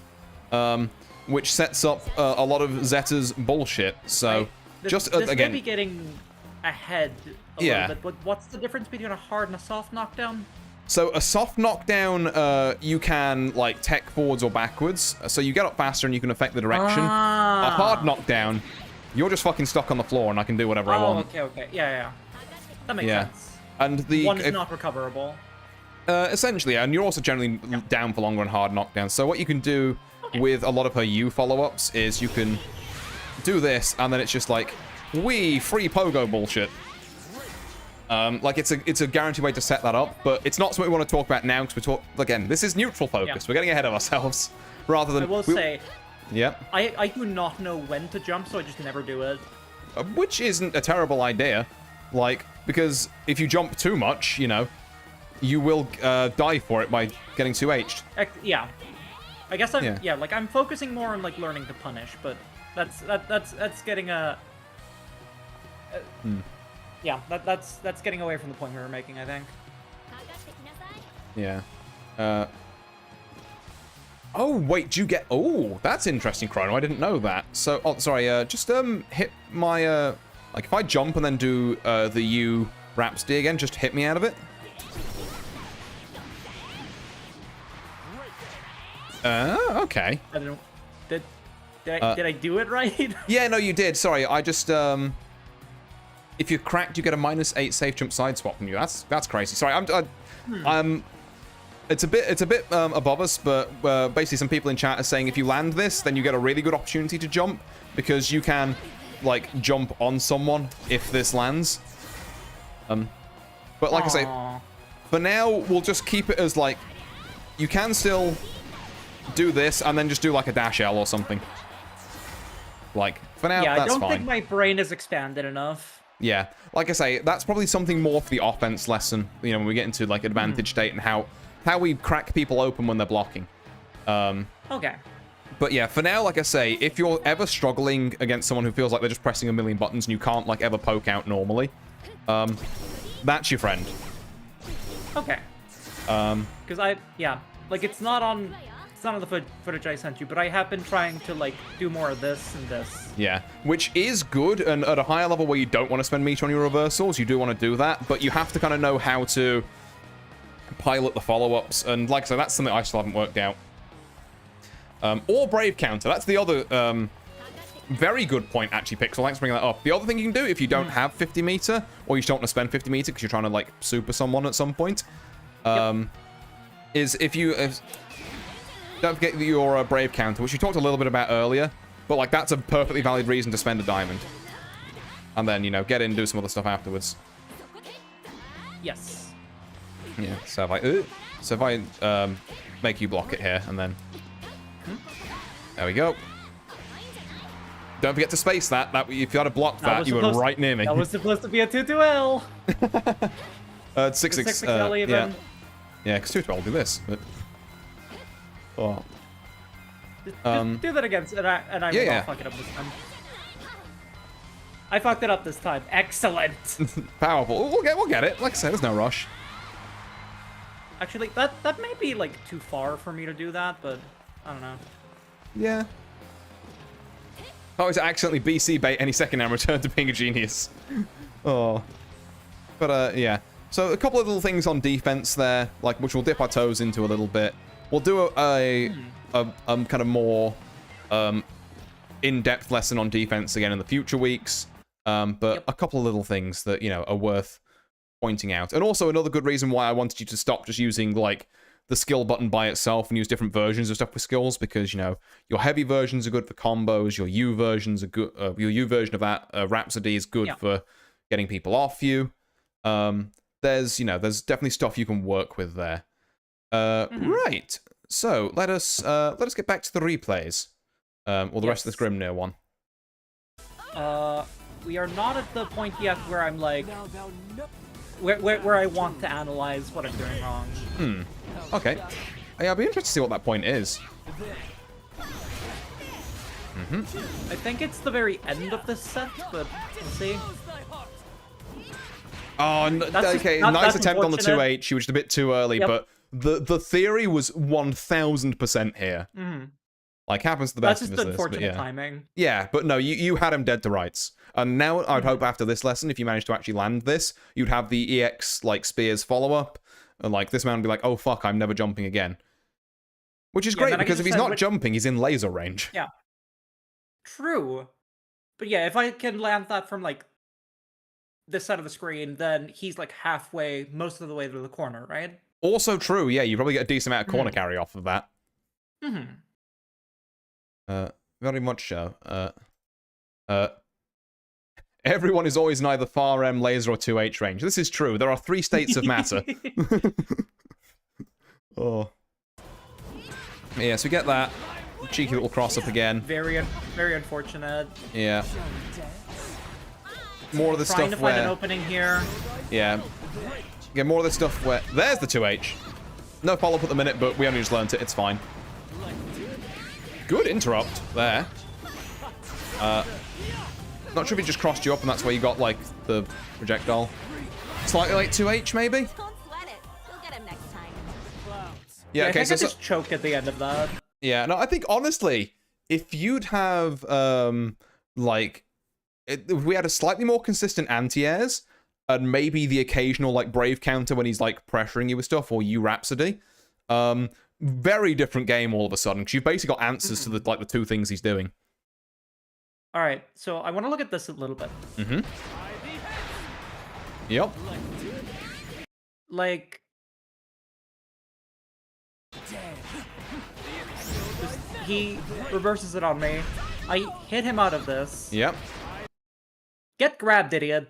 which sets up a lot of Zeta's bullshit, so... This again, may be getting ahead a little bit, but what's the difference between a hard and a soft knockdown? So a soft knockdown, you can, like, tech forwards or backwards, so you get up faster and you can affect the direction. A hard knockdown, you're just fucking stuck on the floor and I can do whatever I want. Okay. Yeah. That makes sense. And the... One is not recoverable. Essentially, and you're also generally down for longer on hard knockdowns. So what you can do with a lot of her U follow-ups is you can do this, and then it's just like, free pogo bullshit. Like, it's a guaranteed way to set that up, but it's not something we want to talk about now, because again, this is neutral focus. Yeah. We're getting ahead of ourselves, rather than... I will say, yeah. I do not know when to jump, so I just never do it. Which isn't a terrible idea, like, because if you jump too much, you know, you will die for it by getting 2H'd. Yeah. I guess I'm focusing more on, like, learning to punish, but that's getting a... Yeah, that's getting away from the point we were making, I think. Yeah. Oh, wait, do you get... Oh, that's interesting, Chrono. I didn't know that. So, oh, sorry, just hit my... Like, if I jump and then do the U Rhapsody again, just hit me out of it. Okay. I don't know. Did I do it right? Yeah, no, you did. Sorry, I just... If you're cracked, you get a -8 safe jump side swap from you. That's crazy. Sorry, it's a bit above us, but basically some people in chat are saying if you land this, then you get a really good opportunity to jump, because you can, like, jump on someone if this lands. But like I say, for now, we'll just keep it as, like, you can still do this and then just do, like, a dash L or something. Like, for now, yeah, that's fine. I don't think my brain is expanded enough. Yeah, like I say, that's probably something more for the offense lesson, you know, when we get into, like, advantage state and how we crack people open when they're blocking. Okay. But yeah, for now, like I say, if you're ever struggling against someone who feels like they're just pressing a million buttons and you can't, like, ever poke out normally, that's your friend. Okay. Because it's not on the footage I sent you, but I have been trying to, like, do more of this and this. Yeah, which is good, and at a higher level where you don't want to spend meter on your reversals, you do want to do that, but you have to kind of know how to pilot the follow-ups, and like I said, that's something I still haven't worked out. Or Brave Counter, that's the other very good point, actually, Pixel. Thanks for bringing that up. The other thing you can do if you don't have 50 meter, or you just don't want to spend 50 meter because you're trying to, like, super someone at some point, is if you... don't forget your Brave Counter, which you talked a little bit about earlier, but, like, that's a perfectly valid reason to spend a diamond. And then, you know, get in and do some other stuff afterwards. Yes. Yeah, so if I make you block it here, and then... There we go. Don't forget to space that. If you had blocked that, you were right near me. That was supposed to be a 2-2L. 6-6, even. Yeah, because 2-2L will do this, but... Oh. Just do that again, and I will not fuck it up this time. I fucked it up this time. Excellent. Powerful. We'll get it. Like I said, there's no rush. Actually, that may be, like, too far for me to do that, but I don't know. Yeah. I always accidentally BC bait any second and return to being a genius. Oh. But, yeah. So, a couple of little things on defense there, like, which we'll dip our toes into a little bit. We'll do a kind of more in-depth lesson on defense again in the future weeks. But a couple of little things that, you know, are worth pointing out. And also another good reason why I wanted you to stop just using, like, the skill button by itself and use different versions of stuff with skills, because, you know, your heavy versions are good for combos, your U versions are good, your U version of that Rhapsody is good for getting people off you. There's definitely stuff you can work with there. Right. So let us get back to the replays, or the rest of this Grimnir one. We are not at the point yet where I'm like, where I want to analyze what I'm doing wrong. Okay. Yeah, I'll be interested to see what that point is. I think it's the very end of this set, but we'll see. Oh, okay. Nice attempt on the 2H, which is a bit too early, but the theory was 1000% here. Like, happens to the best of us. That's just unfortunate timing. Yeah, but no, you had him dead to rights. And now I'd hope after this lesson, if you manage to actually land this, you'd have the EX, like, Spears follow-up. And, like, this man would be like, oh, fuck, I'm never jumping again. Which is great, because if he's not jumping, he's in laser range. Yeah. True. But yeah, if I can land that from, like, this side of the screen, then he's, like, halfway, most of the way to the corner, right? Also true, yeah, you probably get a decent amount of corner carry off of that. Very much so. Everyone is always in either far M, laser, or 2H range. This is true. There are 3 states of matter. Oh. Yeah, so we get that. Cheeky little cross-up again. Very unfortunate. Yeah. More of the Trying stuff to find where... an opening here. Yeah. Get more of the stuff where... There's the 2H. No follow-up at the minute, but we only just learned it. It's fine. Good interrupt there. Not sure if he just crossed you up and that's where you got, like, the projectile. Slightly late 2H, maybe? Don't sweat it. You'll get him next time. Yeah, I okay, think so... I just choked at the end of that. Yeah, no, I think, honestly, if you'd have, like... If we had a slightly more consistent anti-airs, and maybe the occasional, like, Brave counter when he's, like, pressuring you with stuff, or you Rhapsody, very different game all of a sudden, because you've basically got answers to, the 2 things he's doing. All right, so I want to look at this a little bit. Mm-hmm. Yep. Like... He reverses it on me. I hit him out of this. Yep. Get grabbed, idiot.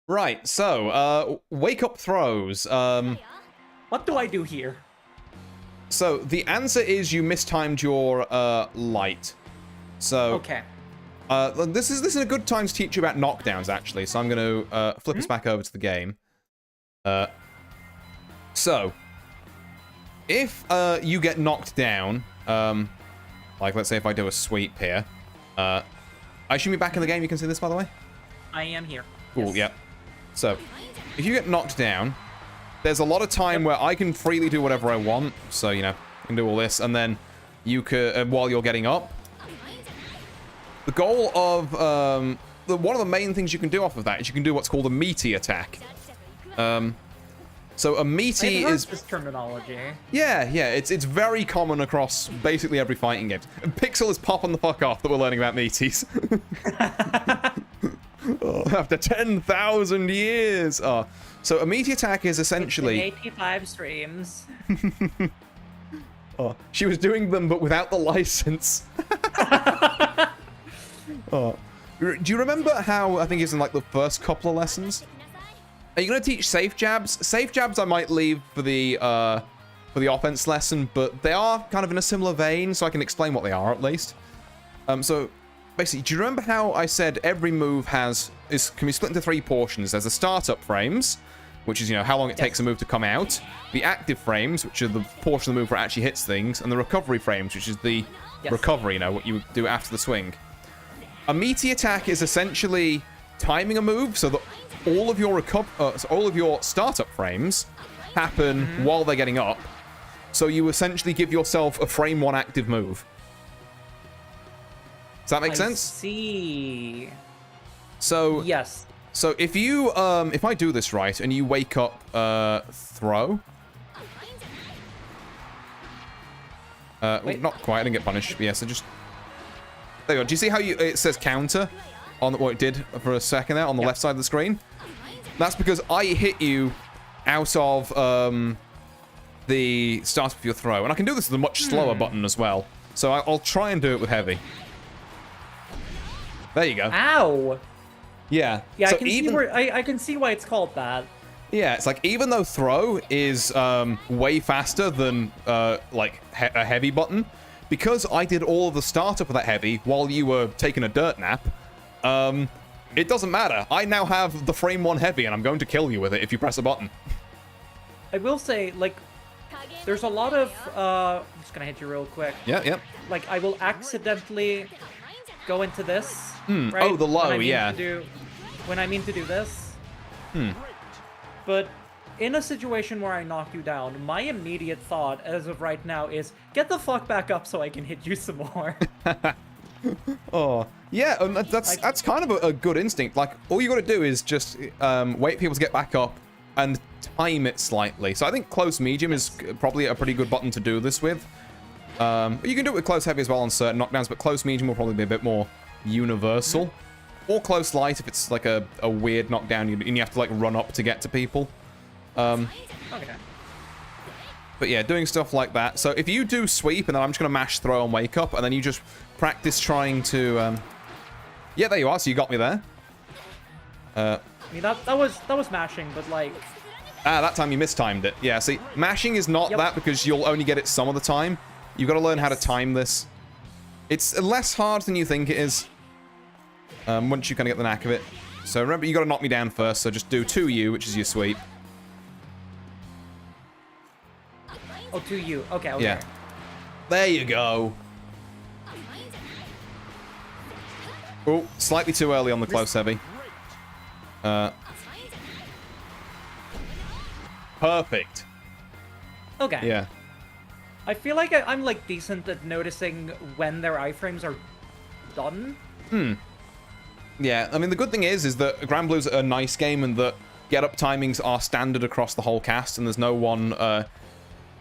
Right, so, wake up throws. What do I do here? So, the answer is you mistimed your, light. So... Okay. This is a good time to teach you about knockdowns, actually, so I'm going to flip us back over to the game. So, if you get knocked down, like, let's say if I do a sweep here, I assume you're back in the game, you can see this, by the way? I am here. Cool, Yes. yep. So, if you get knocked down, there's a lot of time where I can freely do whatever I want, so, you know, I can do all this, and then you while you're getting up, the goal of, one of the main things you can do off of that is you can do what's called a meaty attack. So a meaty is... this terminology. Yeah, it's very common across basically every fighting game. And Pixel is popping the fuck off that we're learning about meaties. Oh, after 10,000 years! Oh. So a meaty attack is essentially... 85 streams. Oh, she was doing them but without the license. Oh. Do you remember how, I think it's in like the first couple of lessons? Are you going to teach safe jabs? Safe jabs I might leave for the offense lesson, but they are kind of in a similar vein, so I can explain what they are at least. So basically, do you remember how I said every move can be split into 3 portions? There's the startup frames, which is, you know, how long it takes a move to come out. The active frames, which are the portion of the move where it actually hits things, and the recovery frames, which is the recovery, you know, what you do after the swing. A meaty attack is essentially timing a move so that all of your startup frames happen while they're getting up. So you essentially give yourself a frame 1 active move. Does that make sense? See. So Yes. So if you if I do this right and you wake up throw. Wait. Not quite, I didn't get punished. But yeah, so just there you go. Do you see how it says counter on what it did for a second there on the left side of the screen? That's because I hit you out of the start of your throw. And I can do this with a much slower button as well. So I'll try and do it with heavy. There you go. Ow! Yeah. Yeah, so I can see why it's called that. Yeah, it's like even though throw is way faster than like a heavy button, because I did all of the startup of that heavy while you were taking a dirt nap, it doesn't matter. I now have the frame 1 heavy and I'm going to kill you with it if you press a button. I will say, like, there's a lot of I'm just gonna hit you real quick. Yeah. Like, I will accidentally go into this. Right? Oh, the low, when I mean yeah. When I mean to do this. But in a situation where I knock you down, my immediate thought as of right now is, get the fuck back up so I can hit you some more. Oh, yeah, and that's kind of a good instinct. Like, all you got to do is just wait for people to get back up and time it slightly. So I think close medium is probably a pretty good button to do this with. But you can do it with close heavy as well on certain knockdowns, but close medium will probably be a bit more universal. Or close light if it's like a weird knockdown and you have to like run up to get to people. Okay. But yeah, doing stuff like that. So if you do sweep and then I'm just going to mash throw and wake up and then you just practice trying to... Yeah, there you are. So you got me there. I mean, that was mashing, but like... That time you mistimed it. Yeah, see, mashing is not that because you'll only get it some of the time. You've got to learn how to time this. It's less hard than you think it is. Once you kind of get the knack of it. So remember, you got to knock me down first, so just do 2U, which is your sweep. Oh, 2U. Okay, okay. Yeah. There you go. Oh, slightly too early on the close heavy. Perfect. Okay. Yeah. I feel like I'm like decent at noticing when their iframes are done. Yeah, I mean, the good thing is that Grand Blue's a nice game and that get-up timings are standard across the whole cast and there's no one...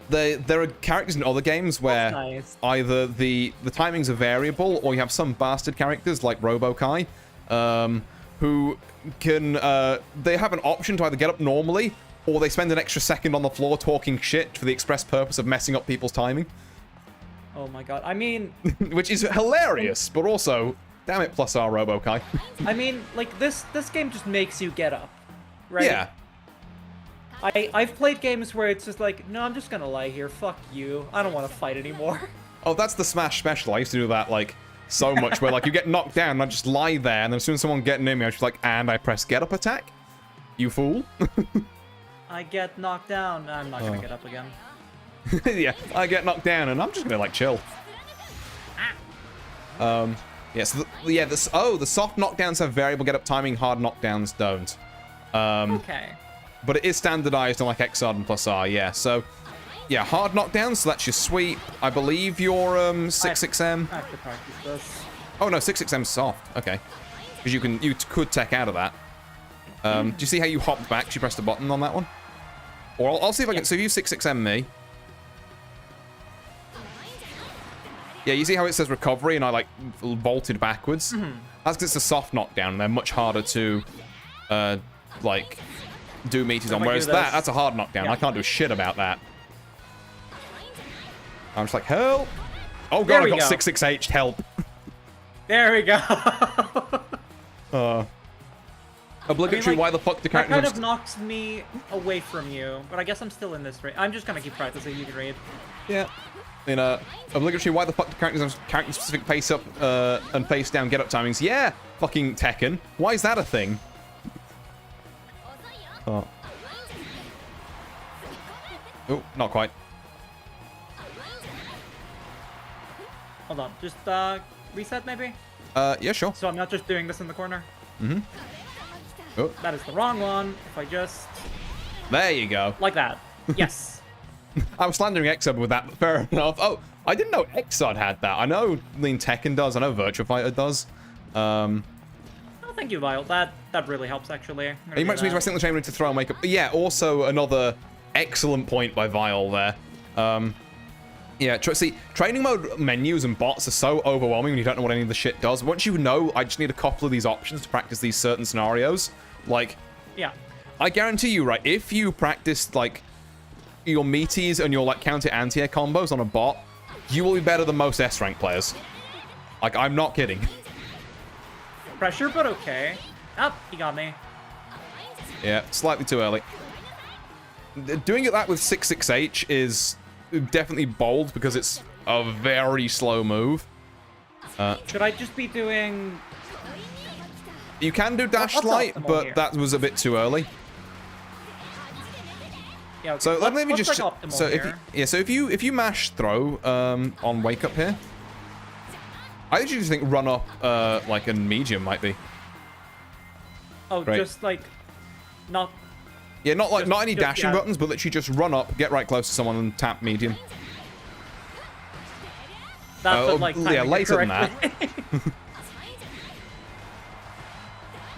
There are characters in other games where either the timings are variable or you have some bastard characters like RoboKai who can... they have an option to either get up normally or they spend an extra second on the floor talking shit for the express purpose of messing up people's timing. Oh my god, I mean... Which is hilarious, but also, damn it, plus our RoboKai. I mean, like, this game just makes you get up, right? Yeah. I've played games where it's just like, no, I'm just gonna lie here, fuck you, I don't want to fight anymore. Oh, that's the Smash special. I used to do that, like, so much, where, like, you get knocked down, and I just lie there, and then as soon as someone get near me, I just like, and I press get up attack? You fool. I get knocked down, I'm not gonna get up again. Yeah, I get knocked down, and I'm just gonna, like, chill. Yeah, so, the soft knockdowns have variable get-up timing, hard knockdowns don't. Okay. But it is standardized on, like, XR and plus R, yeah, so... Yeah, hard knockdowns, so that's your sweep. I believe your, 6XM... I have to practice this. Oh, no, 6XM's soft. Okay. Because you could tech out of that. Do you see how you hopped back? You pressed the button on that one? Or I'll see if I can... So if you 6XM me... Yeah, you see how it says recovery and I, like, vaulted backwards? That's because it's a soft knockdown and they're much harder to, like, do meaties on. Whereas that's a hard knockdown. I can't do shit about that. I'm just like, help! Oh god, I got 6XH, help! There we go! Obligatory, why the fuck the character... That kind of knocks me away from you, but I guess I'm still in this race. I'm just gonna keep practicing, you can read. Yeah. In obligatory, why the fuck do characters have character-specific face-up and face-down get-up timings? Yeah! Fucking Tekken. Why is that a thing? Oh. Oh, not quite. Hold on, just reset maybe? Yeah, sure. So I'm not just doing this in the corner? Mm-hmm. Oh. That is the wrong one. If I just... There you go. Like that. Yes. I was slandering Exod with that, but fair enough. Oh, I didn't know Exod had that. I know Lean Tekken does. I know Virtua Fighter does. Oh, thank you, Vile. That really helps, actually. You might use my single chamber to throw makeup. Yeah, also another excellent point by Vile there. Yeah, see, training mode menus and bots are so overwhelming when you don't know what any of the shit does. Once you know, I just need a couple of these options to practice these certain scenarios. Like, yeah, I guarantee you, right, if you practiced, like, your meaties and your, like, counter anti-air combos on a bot, you will be better than most S-rank players. Like, I'm not kidding. Pressure, but okay. Oh, he got me. Yeah, slightly too early. Doing it that with 6XH is definitely bold because it's a very slow move. Should I just be doing... You can do dash light, but here? That was a bit too early. Yeah, okay. So let me just like so if you mash throw on wake up here, I actually just think run up like a medium might be. Oh, great. Just like not. Yeah, not any dashing buttons, but literally just run up, get right close to someone, and tap medium. That's like yeah, later than that.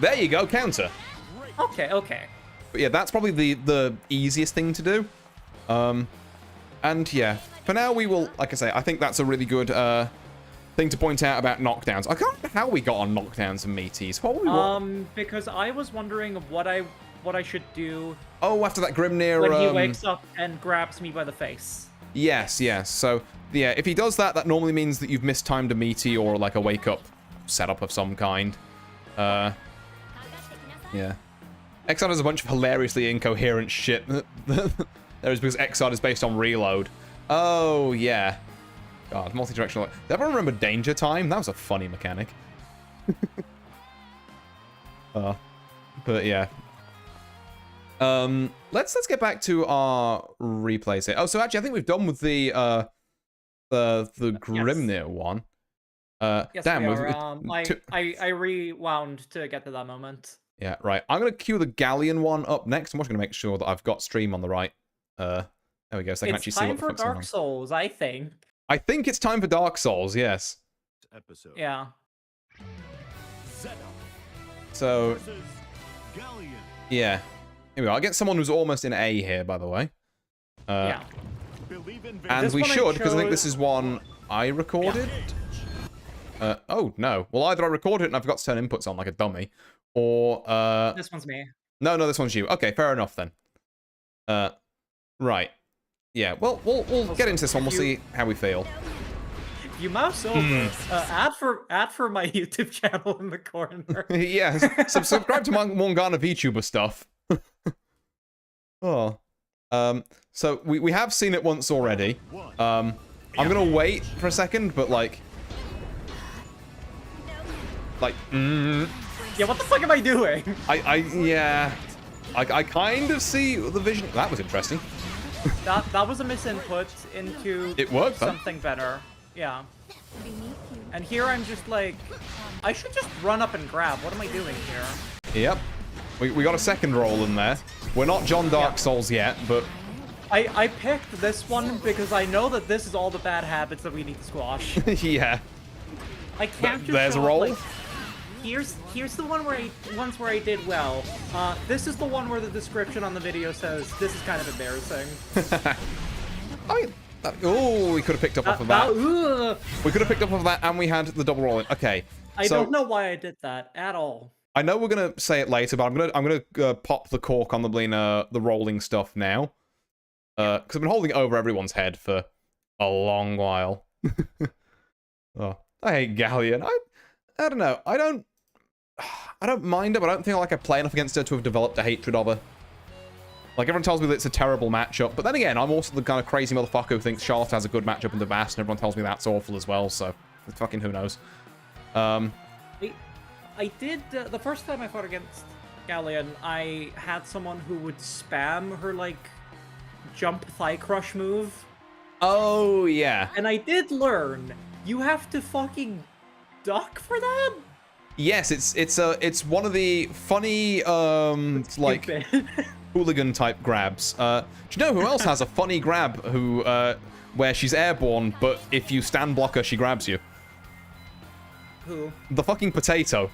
There you go, counter. Okay, okay. But yeah, that's probably the easiest thing to do. And yeah, for now we will, like I say, I think that's a really good thing to point out about knockdowns. I can't remember how we got on knockdowns and meaties. What were we because I was wondering what I should do. Oh, after that Grimnir... When he wakes up and grabs me by the face. Yes, yes. So, yeah, if he does that, that normally means that you've mistimed a meaty or, like, a wake-up setup of some kind. Yeah. Exile has a bunch of hilariously incoherent shit. There is because Exile is based on reload. Oh, yeah. God, multi-directional. Did everyone remember Danger Time? That was a funny mechanic. But yeah. Let's get back to our replays here. Oh, so actually, I think we've done with the Grimnir one. Yes, damn, we are. I rewound to get to that moment. Yeah, right. I'm gonna queue the Galleon one up next. I'm also gonna make sure that I've got stream on the right. There we go. So I can actually see what the fuck's going on. It's time for Dark Souls, I think. I think it's time for Dark Souls. Yes. Episode. Yeah. So. Galleon. Yeah. Here we go. I'll get someone who's almost in A here, by the way. Yeah. And This we one I should, because I think this chose- is one I recorded. Oh, no. Well, either I recorded it and I forgot to turn inputs on like a dummy, or... This one's me. No, this one's you. Okay, fair enough then. Right. Yeah, well, we'll get into this one. We'll see how we feel. You mouse over. Ad for my YouTube channel in the corner. Yeah, subscribe to Morgana VTuber stuff. Oh. So we have seen it once already. I'm gonna wait for a second, but like... Yeah, what the fuck am I doing? Yeah. I kind of see the vision. That was interesting. That was a misinput into It worked, huh? something better. Yeah. And here I'm just like, I should just run up and grab. What am I doing here? Yep. We got a second roll in there. We're not John Dark Souls yet, but... I picked this one because I know that this is all the bad habits that we need to squash. yeah. I can't just There's show a roll. up, like, here's the one where I did well. This is the one where the description on the video says this is kind of embarrassing. Oh, we could have picked up off of that. We could have picked up off of that, and we had the double rolling. Okay. I don't know why I did that at all. I know we're gonna say it later, but I'm gonna pop the cork on the rolling stuff now, because I've been holding it over everyone's head for a long while. Oh, I hate Galleon. I don't know. I don't mind her, but I don't think I play enough against her to have developed a hatred of her. Like, everyone tells me that it's a terrible matchup, but then again, I'm also the kind of crazy motherfucker who thinks Charlotte has a good matchup in the Vast, and everyone tells me that's awful as well, so fucking who knows. I did, the first time I fought against Galleon, I had someone who would spam her, like, jump thigh crush move. Oh, yeah. And I did learn, you have to fucking duck for that? Yes, it's one of the funny, like, hooligan type grabs. Do you know who else has a funny grab where she's airborne, but if you stand block her, she grabs you? Who? The fucking potato.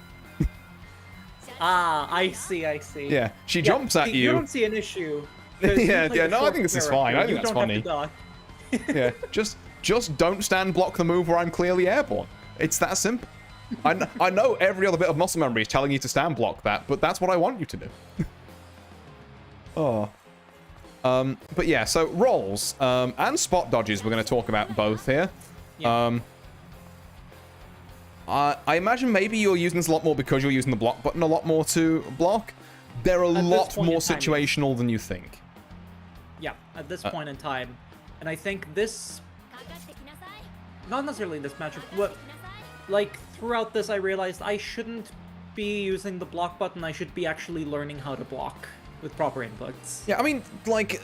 Ah, I see. Yeah, she jumps at you. You don't see an issue. Yeah, no, I think this is fine. I think that's funny. Yeah, just don't stand block the move where I'm clearly airborne. It's that simple. I know every other bit of muscle memory is telling you to stand block that, but that's what I want you to do. Oh. But yeah, so rolls and spot dodges, we're going to talk about both here. Yeah. I imagine maybe you're using this a lot more because you're using the block button a lot more to block. They're a lot more situational than you think. Yeah, at this point in time. And I think this... Not necessarily in this matchup, but like throughout this I realized I shouldn't be using the block button, I should be actually learning how to block with proper inputs. Yeah, I mean, like,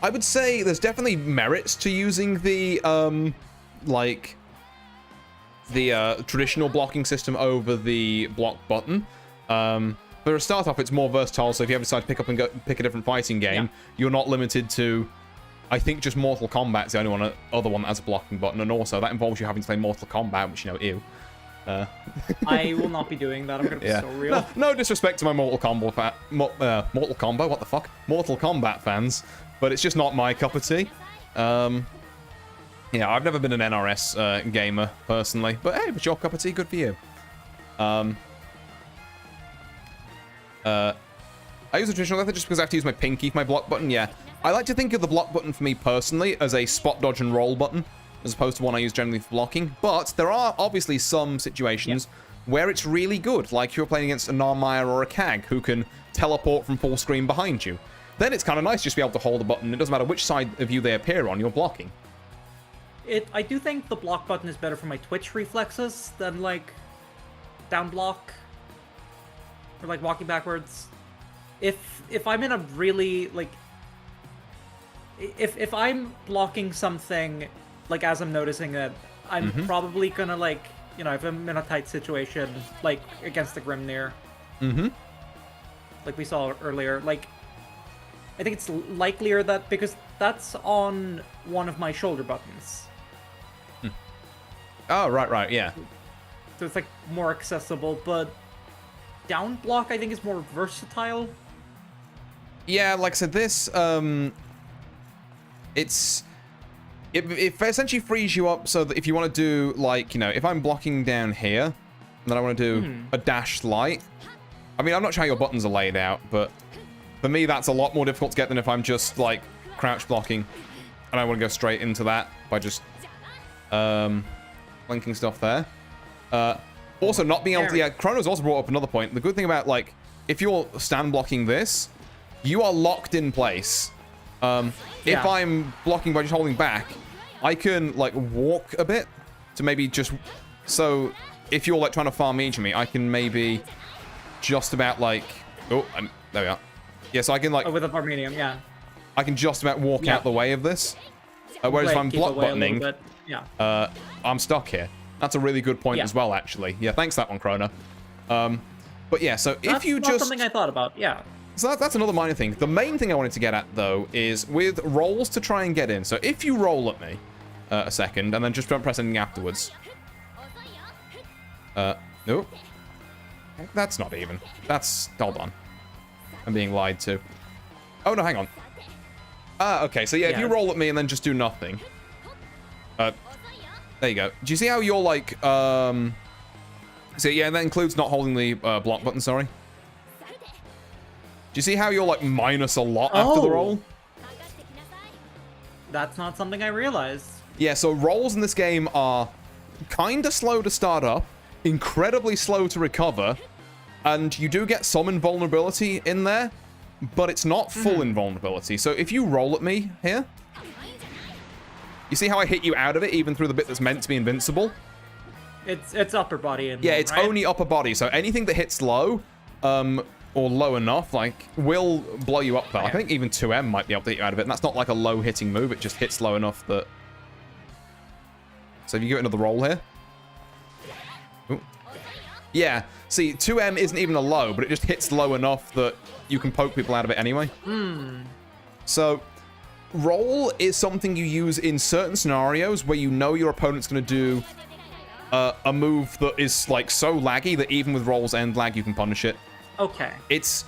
I would say there's definitely merits to using the, like... the traditional blocking system over the block button. For a start off, it's more versatile, so if you ever decide to pick up and pick a different fighting game, you're not limited to, I think just Mortal Kombat's the only other one that has a blocking button, and also that involves you having to play Mortal Kombat, which, you know, ew. I will not be doing that, I'm gonna be so real. No disrespect to my Mortal Kombat what the fuck? Mortal Kombat fans, but it's just not my cup of tea. Yeah, I've never been an NRS gamer, personally. But hey, if it's your cup of tea, good for you. I use the traditional method just because I have to use my pinky for my block button, yeah. I like to think of the block button for me personally as a spot dodge and roll button, as opposed to one I use generally for blocking. But there are obviously some situations where it's really good, like you're playing against a Narmire or a Kag who can teleport from full screen behind you. Then it's kind of nice just to be able to hold the button. It doesn't matter which side of you they appear on, you're blocking. I do think the block button is better for my twitch reflexes than, like, down block. Or, like, walking backwards. If I'm in a really, like... If I'm blocking something, like, as I'm noticing it, I'm probably gonna, like, you know, if I'm in a tight situation, like, against the Grimnir. Like we saw earlier, like... I think it's likelier that, because that's on one of my shoulder buttons. Oh, right, yeah. So it's, like, more accessible, but down block, I think, is more versatile. Yeah, like I said, this, it essentially frees you up so that if you want to do, like, you know, if I'm blocking down here, and then I want to do a dash light. I mean, I'm not sure how your buttons are laid out, but for me, that's a lot more difficult to get than if I'm just, like, crouch blocking, and I want to go straight into that by just, linking stuff there. Also, not being able to... Yeah, Chrono's also brought up another point. The good thing about, like, if you're stand blocking this, you are locked in place. If I'm blocking by just holding back, I can, like, walk a bit to maybe just... So, if you're, like, trying to farm each of me, I can maybe just about, like... Oh, there we are. Yeah, so I can, like... Oh, with a Armenium, yeah. I can just about walk out the way of this. Whereas if I'm block buttoning, I'm stuck here. That's a really good point as well, actually. Yeah, thanks for that one, Chrono. But yeah, so if you just... That's something I thought about, yeah. So that's another minor thing. The main thing I wanted to get at, though, is with rolls to try and get in. So if you roll at me a second, and then just don't press anything afterwards. Nope. That's not even. That's... Hold on. I'm being lied to. Oh, no, hang on. Okay, so yeah, if you roll at me and then just do nothing. There you go. Do you see how you're, like, So yeah, that includes not holding the block button, sorry. Do you see how you're, like, minus a lot after the roll? That's not something I realized. Yeah, so rolls in this game are kind of slow to start up, incredibly slow to recover, and you do get some invulnerability in there, but it's not full invulnerability. So if you roll at me here, you see how I hit you out of it, even through the bit that's meant to be invincible? It's upper body and yeah, it's right? only upper body, so anything that hits low, or low enough, like, will blow you up there. I think even 2M might be able to hit you out of it, and that's not like a low hitting move, it just hits low enough that... So if you give it another roll here. Ooh. Yeah, see, 2M isn't even a low, but it just hits low enough that you can poke people out of it anyway. So, roll is something you use in certain scenarios where you know your opponent's going to do a move that is, like, so laggy that even with roll's end lag, you can punish it. Okay. It's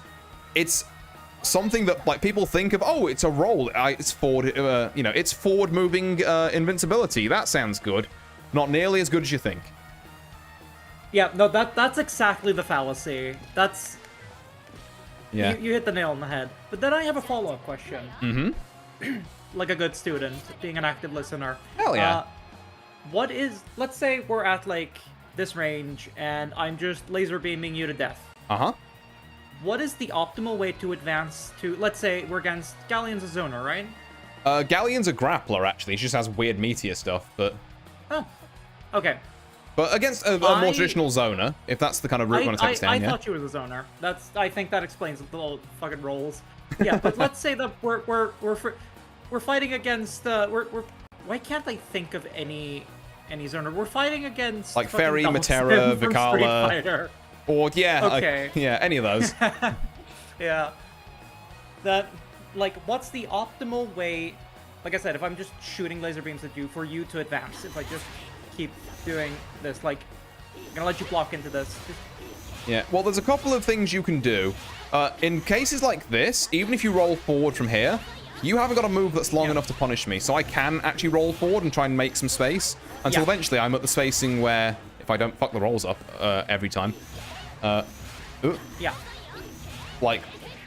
something that, like, people think of, oh, it's a roll. It's forward, you know, it's forward-moving invincibility. That sounds good. Not nearly as good as you think. Yeah, no, that's exactly the fallacy. That's... Yeah. You hit the nail on the head. But then I have a follow-up question. Like a good student, being an active listener. Hell yeah. What is... Let's say we're at, like, this range, and I'm just laser beaming you to death. Uh-huh. What is the optimal way to advance to... Let's say we're against Galleon's a zoner, right? Galleon's a grappler, actually. She just has weird meteor stuff, but... Oh. Okay. But against a more traditional zoner, if that's the kind of route you want to take down, I thought she was a zoner. I think that explains the little fucking rolls. Yeah, but let's say that we're fighting against why can't I think of any zoner? We're fighting against like Fairy, Matera, Vikala, or yeah, any of those. Yeah. That, like, what's the optimal way? Like I said, if I'm just shooting laser beams at you, for you to advance, if I just keep doing this, like, I'm gonna let you block into this. Yeah, well, there's a couple of things you can do. In cases like this, even if you roll forward from here, you haven't got a move that's long enough to punish me, so I can actually roll forward and try and make some space, until eventually I'm at the spacing where, if I don't fuck the rolls up every time, like,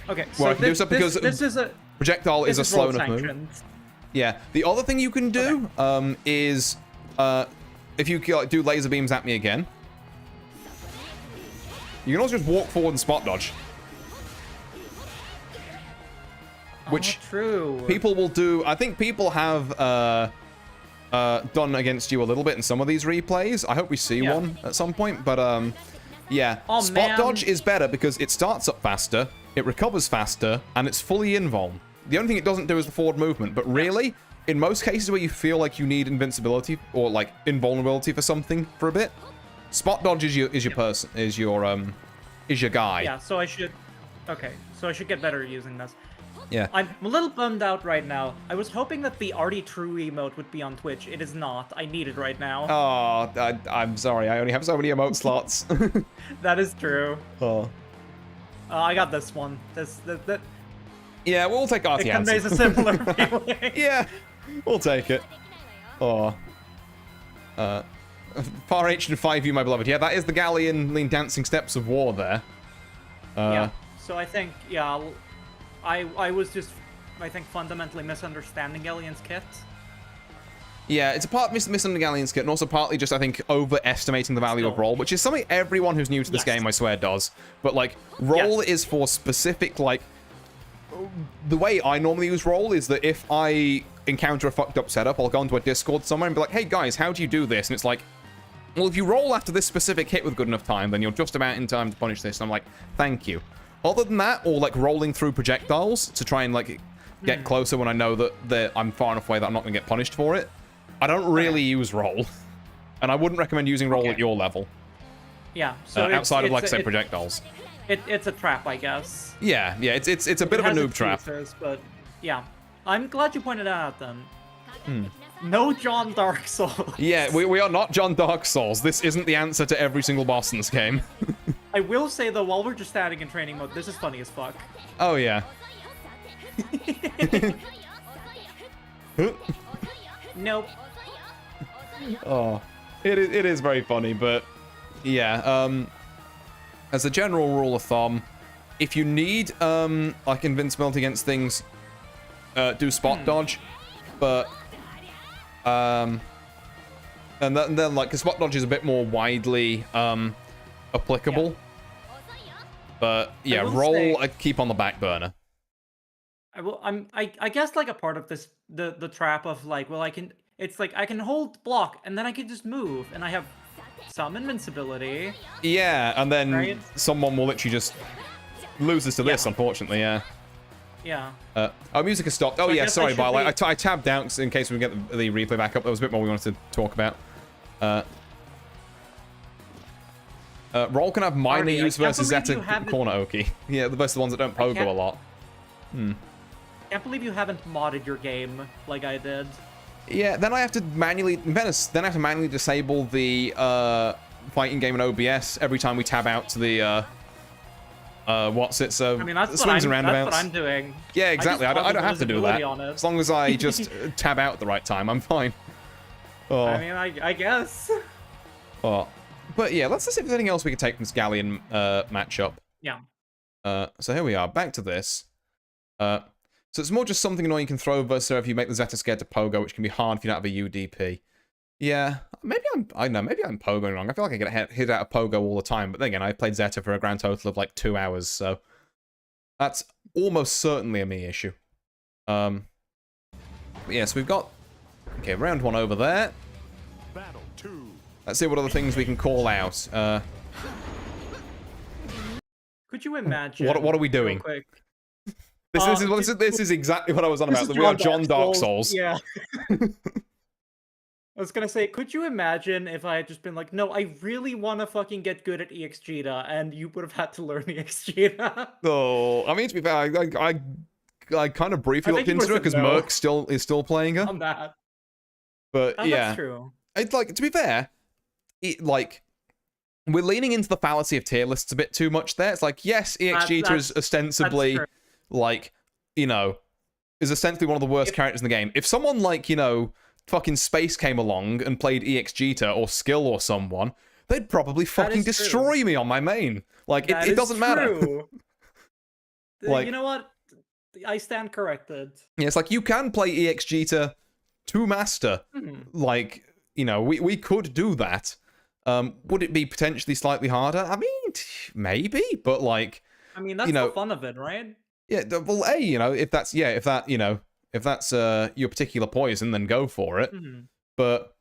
okay, well, I can do stuff because this is a projectile is a slow enough move. Yeah, the other thing you can do is if you do laser beams at me again, You can also just walk forward and spot dodge. Which true. people will do. I think people have done against you a little bit in some of these replays. I hope we see one at some point. But yeah, spot dodge is better because it starts up faster, it recovers faster, and it's fully invuln. The only thing it doesn't do is the forward movement. But really, in most cases where you feel like you need invincibility or like invulnerability for something for a bit, spot dodge is your person, is your guy. Yeah. So I should. Okay. So I should get better at using this. Yeah. I'm a little bummed out right now. I was hoping that the Artie True emote would be on Twitch. It is not. I need it right now. Oh, I'm sorry. I only have so many emote slots. That is true. Oh. I got this one. That Yeah, we'll take Artie it conveys a similar feeling. Yeah, we'll take it. Oh. Far H and 5U, my beloved. Yeah, that is the Galleon lean dancing steps of war there. Yeah. So I think, yeah, I was just, I think, fundamentally misunderstanding Galleon's kit. Yeah, it's a part misunderstanding Galleon's kit, and also partly just, I think, overestimating the value of roll, which is something everyone who's new to this game, I swear, does. But, like, roll is for specific, like... The way I normally use roll is that if I encounter a fucked up setup, I'll go into a Discord somewhere and be like, hey, guys, how do you do this? And it's like, well, if you roll after this specific hit with good enough time, then you're just about in time to punish this. And I'm like, thank you. Other than that, or like rolling through projectiles to try and like get closer when I know that I'm far enough away that I'm not going to get punished for it, I don't really use roll. And I wouldn't recommend using roll at your level. Yeah. So outside of, like, say, projectiles. It's a trap, I guess. Yeah, it's a bit of a noob trap. Features, but yeah. I'm glad you pointed that out then. No John Dark Souls. Yeah, we are not John Dark Souls. This isn't the answer to every single boss in this game. I will say, though, while we're just standing in training mode, this is funny as fuck. Oh, yeah. Nope. Oh, it is very funny, but yeah, as a general rule of thumb, if you need, like, invincibility against things, do spot dodge, but, and then, like, 'cause spot dodge is a bit more widely, applicable. Yeah. But yeah, roll, I keep on the back burner. I guess, like, a part of this, the trap of, like, well, it's like I can hold block and then I can just move and I have some invincibility. Yeah, and then someone will literally just loses to this, unfortunately. Yeah. Yeah. Our music has stopped. Oh, yeah, sorry, Violet. I tabbed out in case we get the replay back up. There was a bit more we wanted to talk about. Roll can have minor use versus Zeta corner Oki. Yeah, the best of the ones that don't pogo a lot. I can't believe you haven't modded your game like I did. Yeah, then I have to manually, disable the fighting game in OBS every time we tab out to the So I mean, that's swings and roundabouts. That's what I'm doing. Yeah, exactly. I don't have to do that. As long as I just tab out at the right time, I'm fine. Oh. I mean, I guess. Oh. But yeah, let's see if there's anything else we can take from this Galleon matchup. Yeah. So here we are, back to this. So it's more just something annoying you can throw versus if you make the Zeta scared to pogo, which can be hard if you don't have a UDP. Yeah, maybe I'm pogoing wrong. I feel like I get hit out of pogo all the time, but then again, I played Zeta for a grand total of like 2 hours, so that's almost certainly a me issue. But yeah, so we've got round 1 over there. Battle 2. Let's see what other things we can call out. Could you imagine? What are we doing? Real quick? This is exactly what I was on about. We are John Dark Souls. Yeah. I was gonna say, could you imagine if I had just been like, no, I really want to fucking get good at EXGita, and you would have had to learn EXGita? Oh, I mean, to be fair, I kind of briefly looked into it because Merc is still playing her. On that. But yeah, that's true. It's like, to be fair, we're leaning into the fallacy of tier lists a bit too much there. It's like, yes, EXGita is ostensibly like, is ostensibly one of the worst characters in the game. If someone like, fucking Space came along and played EXGita or Skill or someone, they'd probably fucking destroy me on my main. Like, it doesn't matter. Like, you know what? I stand corrected. Yeah, it's like, you can play EXGita to master. Like, we could do that. Would it be potentially slightly harder? I mean, maybe, but like, I mean, that's you know, the fun of it, right? yeah, well, you know, if that's your particular poison, then go for it. But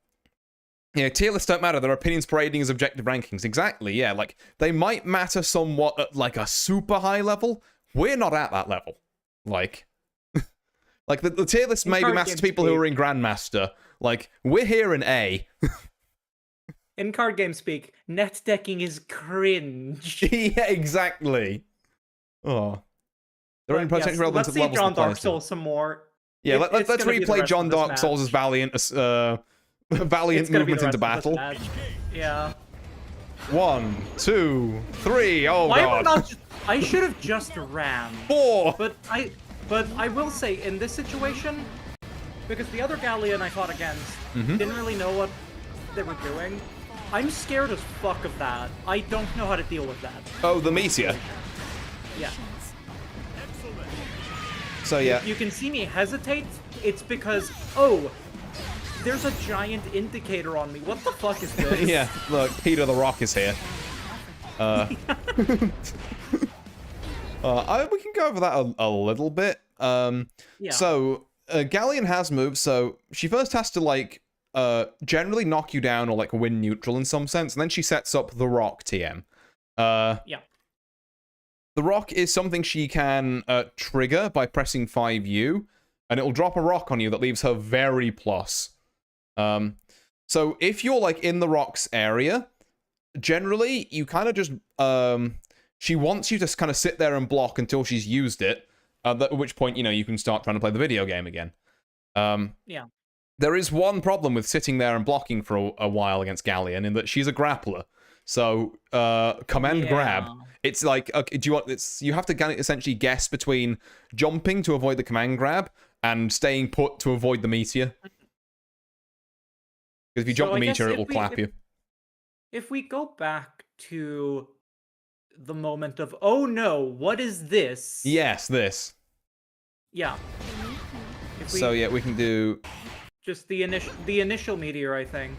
tier lists don't matter. Their opinions parading as objective rankings. Exactly, yeah. Like, they might matter somewhat at, like, a super high level. We're not at that level. Like, like the tier list maybe matters to people who are in Grandmaster. Like, we're here in A. In card game speak, net decking is cringe. Yeah, exactly. Oh. They're in potentially relevant let's to the see levels John of the Dark players. Souls some more. Yeah, let's replay John Dark Souls' valiant movement into battle. Yeah. 1, 2, 3. Oh Why god. not I should have just ran. 4. But I will say, in this situation, because the other Galleon I fought against didn't really know what they were doing, I'm scared as fuck of that. I don't know how to deal with that. Oh, the meteor. Yeah. So yeah. You can see me hesitate. It's because, oh, there's a giant indicator on me. What the fuck is this? Yeah, look, Peter the Rock is here. We can go over that a little bit. Yeah. So, Galleon has moves, so she first has to, like, generally knock you down or, like, win neutral in some sense, and then she sets up the Rock TM. Yeah. The Rock is something she can trigger by pressing 5U, and it'll drop a rock on you that leaves her very plus. So if you're, like, in the Rock's area, generally, you kind of just... she wants you to kind of sit there and block until she's used it, at which point, you can start trying to play the video game again. Yeah. There is one problem with sitting there and blocking for a while against Galleon, in that she's a grappler. So, command grab... It's like, okay, you have to essentially guess between jumping to avoid the command grab and staying put to avoid the meteor. Because if you jump the meteor, it will clap you. If we go back to the moment of, oh no, what is this? Yes, this. Yeah. So yeah, we can do... Just the initial meteor, I think.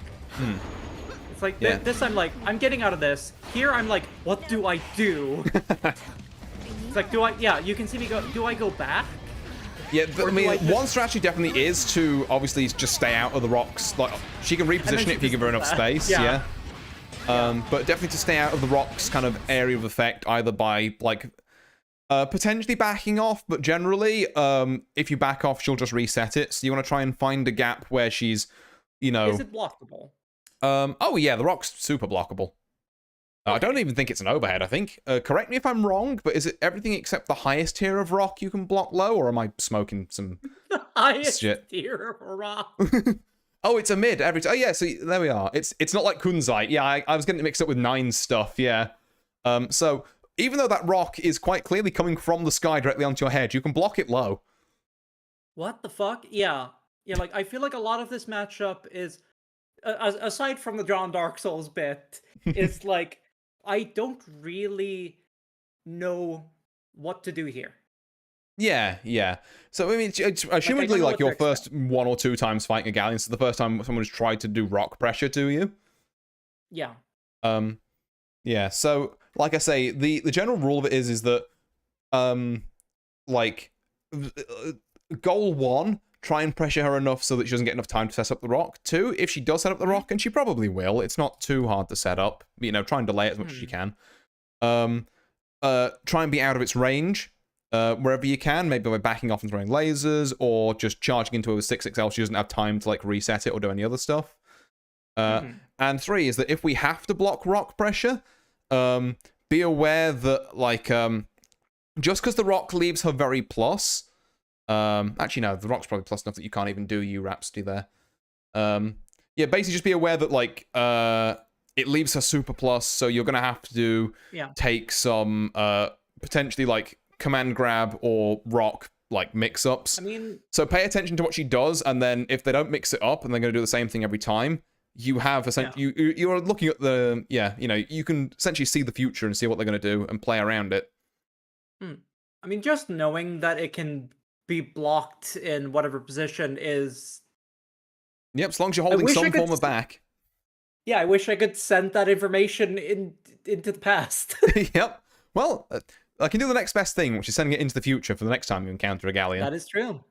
It's like, Yeah. this I'm like, I'm getting out of this. Here I'm like, what do I do? It's like, you can see me go, do I go back? Yeah, I mean, one strategy definitely is to, obviously, just stay out of the rocks. Like, she can reposition it if you give her enough space, yeah. But definitely to stay out of the rocks kind of area of effect, either by, like, potentially backing off, but generally, if you back off, she'll just reset it. So you want to try and find a gap where she's, Is it blockable? Oh yeah, the rock's super blockable. I don't even think it's an overhead, I think. Correct me if I'm wrong, but is it everything except the highest tier of rock you can block low, or am I smoking some The highest shit? tier of rock. Oh, it's a mid every time. Oh yeah, so there we are. It's not like Kunzite. Yeah, I was getting it mixed up with 9 stuff, yeah. So even though that rock is quite clearly coming from the sky directly onto your head, you can block it low. What the fuck? Yeah. Yeah, like, I feel like a lot of this matchup is, aside from the John Dark Souls bit, it's like, I don't really know what to do here. Yeah, yeah. So, I mean, it's assumedly, like, your first 1 or 2 times fighting a Galleon, so the first time someone has tried to do rock pressure to you. Yeah. Yeah, so, like I say, the general rule of it is that, like, goal 1, try and pressure her enough so that she doesn't get enough time to set up the rock. 2, if she does set up the rock, and she probably will, it's not too hard to set up. Try and delay it as much as you can. Try and be out of its range wherever you can, maybe by backing off and throwing lasers, or just charging into her with 6XL. She doesn't have time to, like, reset it or do any other stuff. And 3 is that if we have to block rock pressure, be aware that, like, just because the rock leaves her very plus... actually, no, the rock's probably plus enough that you can't even do Rhapsody there. Yeah, basically just be aware that, like, it leaves her super plus, so you're going to have to take some, potentially, like, command grab or rock, like, mix-ups. I mean... So pay attention to what she does, and then if they don't mix it up and they're going to do the same thing every time, you have, essentially, you're looking at the, you can essentially see the future and see what they're going to do and play around it. I mean, just knowing that it can be blocked in whatever position is... Yep, as long as you're holding some form of back. Yeah, I wish I could send that information into the past. Yep. Well, I can do the next best thing, which is sending it into the future for the next time you encounter a galleon. That is true.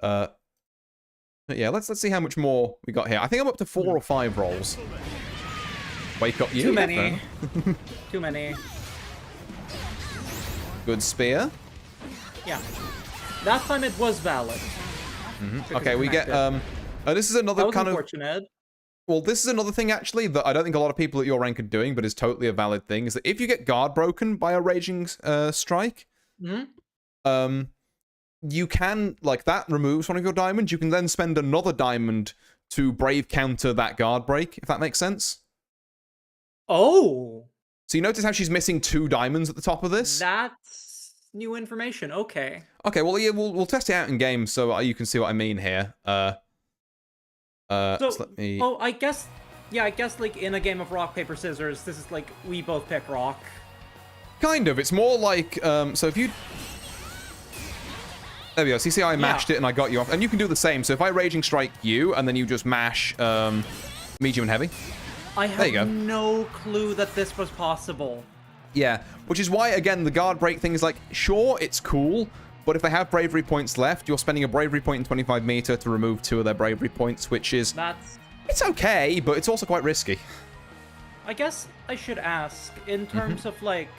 But yeah, let's see how much more we got here. I think I'm up to 4 or 5 rolls. Wake up you. Too many. Too many. Good spear. Yeah. That time it was valid. Okay, we get this is another That was kind of unfortunate. well, this is another thing actually that I don't think a lot of people at your rank are doing, but is totally a valid thing. Is that if you get guard broken by a raging strike, you can, like, that removes one of your diamonds. You can then spend another diamond to brave counter that guard break, if that makes sense. Oh! So you notice how she's missing 2 diamonds at the top of this? That's new information. Okay. Okay, well, yeah, we'll test it out in game so you can see what I mean here. So let me... Oh, I guess, like, in a game of rock, paper, scissors, this is like, we both pick rock. Kind of. It's more like, so if you... There we go. So you see I mashed it and I got you off. And you can do the same. So if I Raging Strike you, and then you just mash medium and heavy. I have no clue that this was possible. Yeah, which is why, again, the guard break thing is like, sure, it's cool, but if they have bravery points left, you're spending a bravery point in 25 meter to remove 2 of their bravery points, which is... It's okay, but it's also quite risky. I guess I should ask, in terms of, like,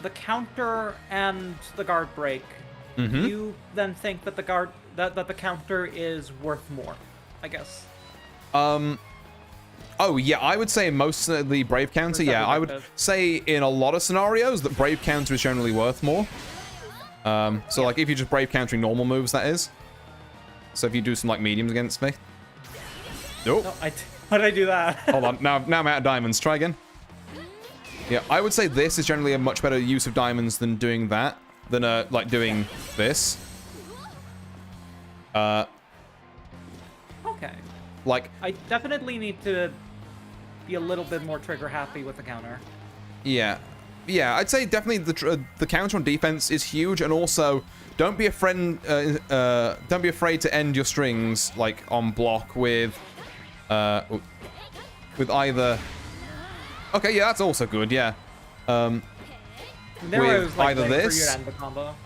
the counter and the guard break, you then think that the counter is worth more, I guess. Oh, yeah, I would say most of the Brave counter, yeah. I would say in a lot of scenarios that Brave counter is generally worth more. So, like, if you're just Brave countering normal moves, that is. So if you do some, like, mediums against me. Nope. No, how did I do that? Hold on, now I'm out of diamonds. Try again. Yeah, I would say this is generally a much better use of diamonds than doing that. Than, like, doing this. Okay. Like... I definitely need to be a little bit more trigger happy with the counter. Yeah. Yeah, I'd say definitely the counter on defense is huge, and also don't be afraid to end your strings, like, on block with either... Okay, yeah, that's also good, yeah. With either this,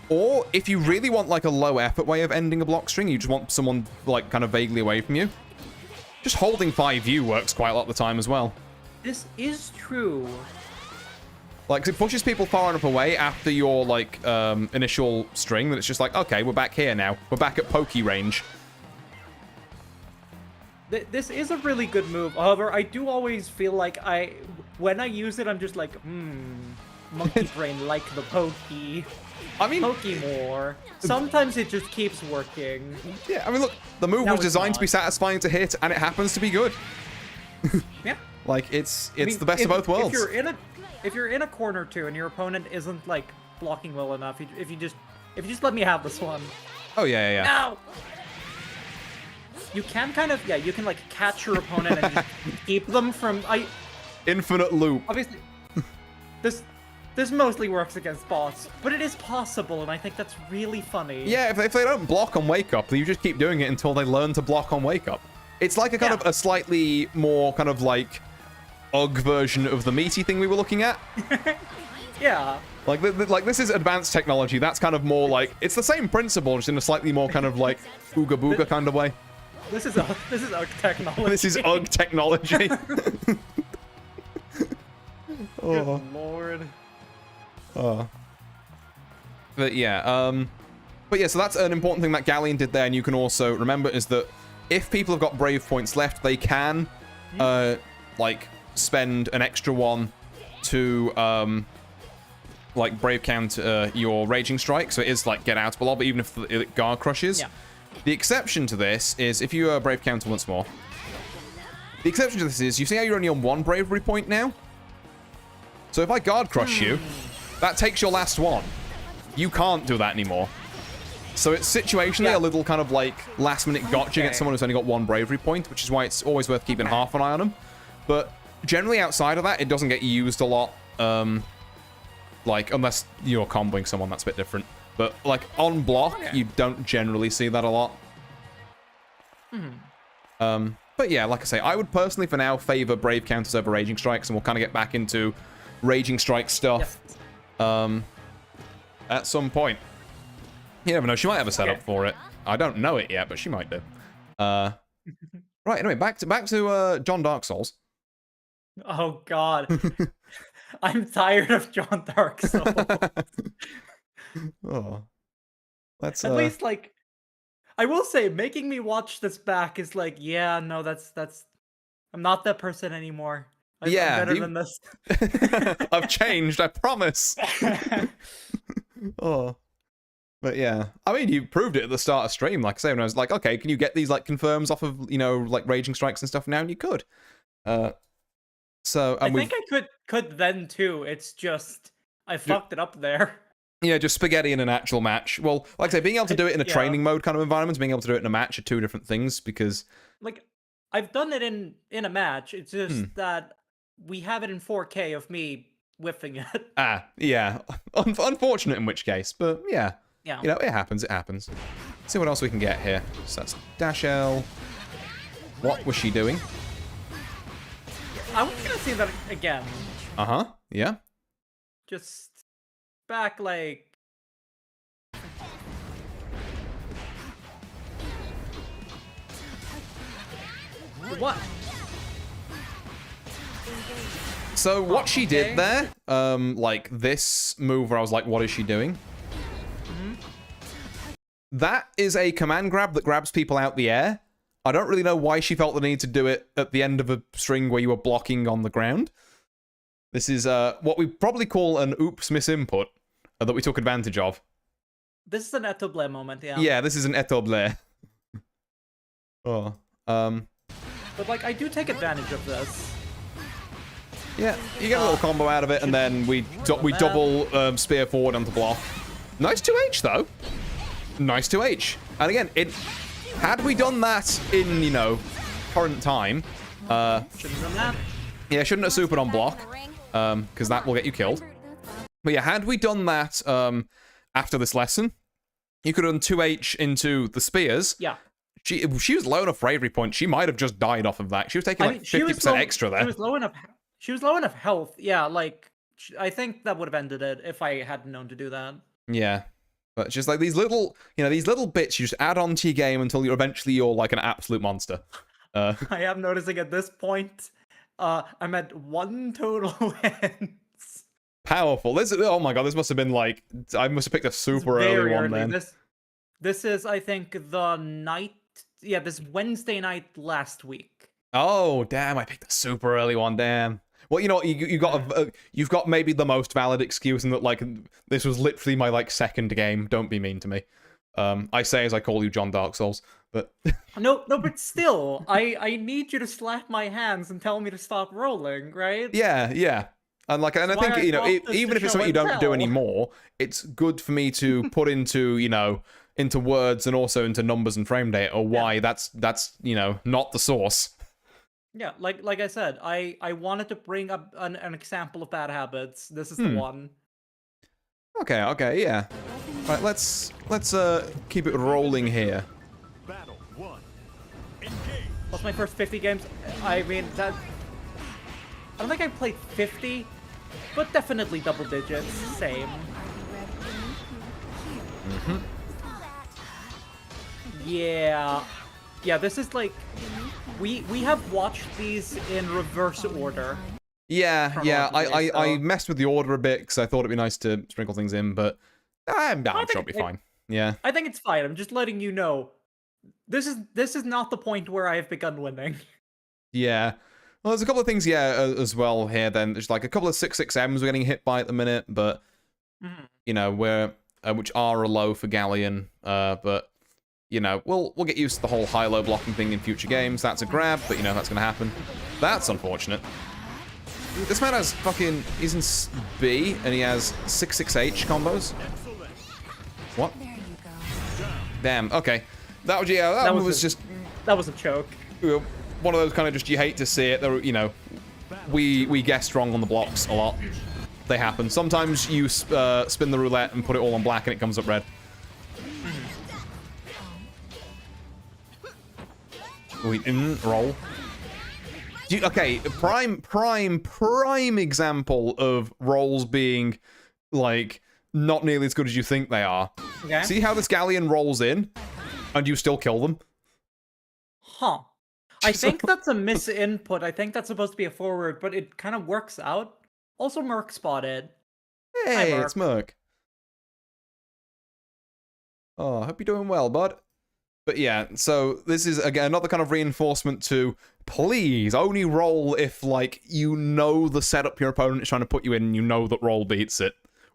or if you really want, like, a low effort way of ending a block string, you just want someone, like, kind of vaguely away from you. Just holding 5U works quite a lot of the time as well. This is true. Like, 'cause it pushes people far enough away after your, like, initial string that it's just like, okay, we're back here now. We're back at pokey range. This is a really good move. However, I do always feel like when I use it, I'm just like, monkey brain like the pokey. I mean... Pokey more. Sometimes it just keeps working. Yeah, I mean, look, the move was designed to be satisfying to hit, and it happens to be good. Yeah. Like, it's the best of both worlds. If you're in a corner too, and your opponent isn't, like, blocking well enough, if you just let me have this one. Oh, yeah. No! You can kind of, you can, like, catch your opponent and just keep them from... Infinite loop. Obviously, this mostly works against bots, but it is possible, and I think that's really funny. Yeah, if they don't block on Wake Up, you just keep doing it until they learn to block on Wake Up. It's like a kind of a slightly more kind of, like, UG version of the meaty thing we were looking at. Yeah. Like, this is advanced technology. That's kind of more like... It's the same principle, just in a slightly more kind of, like, ooga booga kind of way. This is UG technology. This is UG technology. Good lord. Oh. But yeah, so that's an important thing that Galleon did there, and you can also remember is that if people have got brave points left, they can, like, spend an extra one to, like, brave count your Raging Strike, so it is, like, get out of a lot, but even if the guard crushes. Yeah. The exception to this is, if you brave counter once more, the exception to this is, you see how you're only on 1 bravery point now? So if I guard crush you, that takes your last one. You can't do that anymore. So it's situationally a little kind of like last minute gotcha against someone who's only got 1 bravery point, which is why it's always worth keeping half an eye on them. But generally outside of that, it doesn't get used a lot. Like, unless you're comboing someone, that's a bit different. But like on block, you don't generally see that a lot. But yeah, like I say, I would personally for now favor Brave counters over Raging Strikes, and we'll kind of get back into Raging Strike stuff at some point. You never know, she might have a setup for it. I don't know it yet, but she might do. Right, anyway, back to John Dark Souls. Oh god. I'm tired of John Dark Souls. Oh. That's At least, like, I will say, making me watch this back is like, yeah, no, that's I'm not that person anymore. I'm better than this. I've changed, I promise. Oh. But yeah, I mean, you proved it at the start of stream, like I say, when I was like, okay, can you get these, like, confirms off of, you know, like, Raging Strikes and stuff now? And you could. So, I think I could then, too. It's just, I fucked it up there. Yeah, just spaghetti in an actual match. Well, like I say, being able to do it in a training mode kind of environment, being able to do it in a match are two different things, because... Like, I've done it in a match, it's just that we have it in 4K of me whiffing it. Ah, yeah. Unfortunate in which case, but yeah. Yeah. You know, it happens, it happens. Let's see what else we can get here. So that's Dash L. What was she doing? I was gonna see that again. Uh-huh, yeah. Just back, like... What? So what she did there, like this move where I was like, what is she doing? That is a command grab that grabs people out the air. I don't really know why she felt the need to do it at the end of a string where you were blocking on the ground. This is what we probably call an oops misinput that we took advantage of. This is an Etoble moment, yeah. Yeah, this is an Etoble. Oh, But, like, I do take advantage of this. Yeah, you get a little combo out of it, and then we double spear forward onto block. Nice 2H, though. Nice 2H. And again, had we done that in, you know, current time... Shouldn't have done that. Yeah, shouldn't have supered on block, because that will get you killed. But yeah, had we done that after this lesson, you could have done 2H into the spears. Yeah. She was low enough bravery point, she might have just died off of that. She was taking like 50% extra there. She was low enough health. Yeah, like, I think that would have ended it if I hadn't known to do that. Yeah. But just like these little, you know, these little bits you just add on to your game until you're like an absolute monster. I am noticing at this point, I'm at 1 total wins. Powerful. This, oh my god, this must have been like, I must have picked a super early one then. This is, I think, the night, yeah, this Wednesday night last week. Oh, damn, I picked a super early one, damn. Well, you know, you've got maybe the most valid excuse in that, like, this was literally my, like, second game. Don't be mean to me. I say as I call you John Dark Souls, but... No, but still, I need you to slap my hands and tell me to stop rolling, right? Yeah. And, like, and I think, you know, even if it's something you don't do anymore, it's good for me to put into, you know, into words and also into numbers and frame data, or why that's, you know, not the source. Yeah, like I said, I wanted to bring up an example of bad habits. This is the one. Okay, yeah. Right, let's keep it rolling here. Battle 1. Engage. That's my first 50 games. I mean, that... I don't think I played 50, but definitely double digits. Same. Yeah. Yeah, this is like... We have watched these in reverse order. Yeah. I messed with the order a bit because I thought it'd be nice to sprinkle things in, but I'm sure it'll be fine. Yeah. I think it's fine. I'm just letting you know. This is not the point where I have begun winning. Yeah. Well, there's a couple of things, as well here. Then there's like a couple of 6/6Ms we're getting hit by at the minute, but you know which are a low for Galleon, but. You know, we'll get used to the whole high-low blocking thing in future games. That's a grab, but you know, that's gonna happen. That's unfortunate. This man has fucking... He's in B, and he has 6/6H combos. What? Damn, okay. That was, yeah, that was just... That was a choke. One of those kind of just, you hate to see it. There, you know, we guess wrong on the blocks a lot. They happen. Sometimes you spin the roulette and put it all on black and it comes up red. We didn't roll. Okay, prime example of rolls being, like, not nearly as good as you think they are. Okay. See how this galleon rolls in, and you still kill them? Huh. I think that's a misinput. I think that's supposed to be a forward, but it kind of works out. Also, Merc spotted. Hey, Merc. it's Merc. Oh, I hope you're doing well, bud. But yeah, so this is, again, another kind of reinforcement to, please, only roll if, like, you know the setup your opponent is trying to put you in and you know that roll beats it.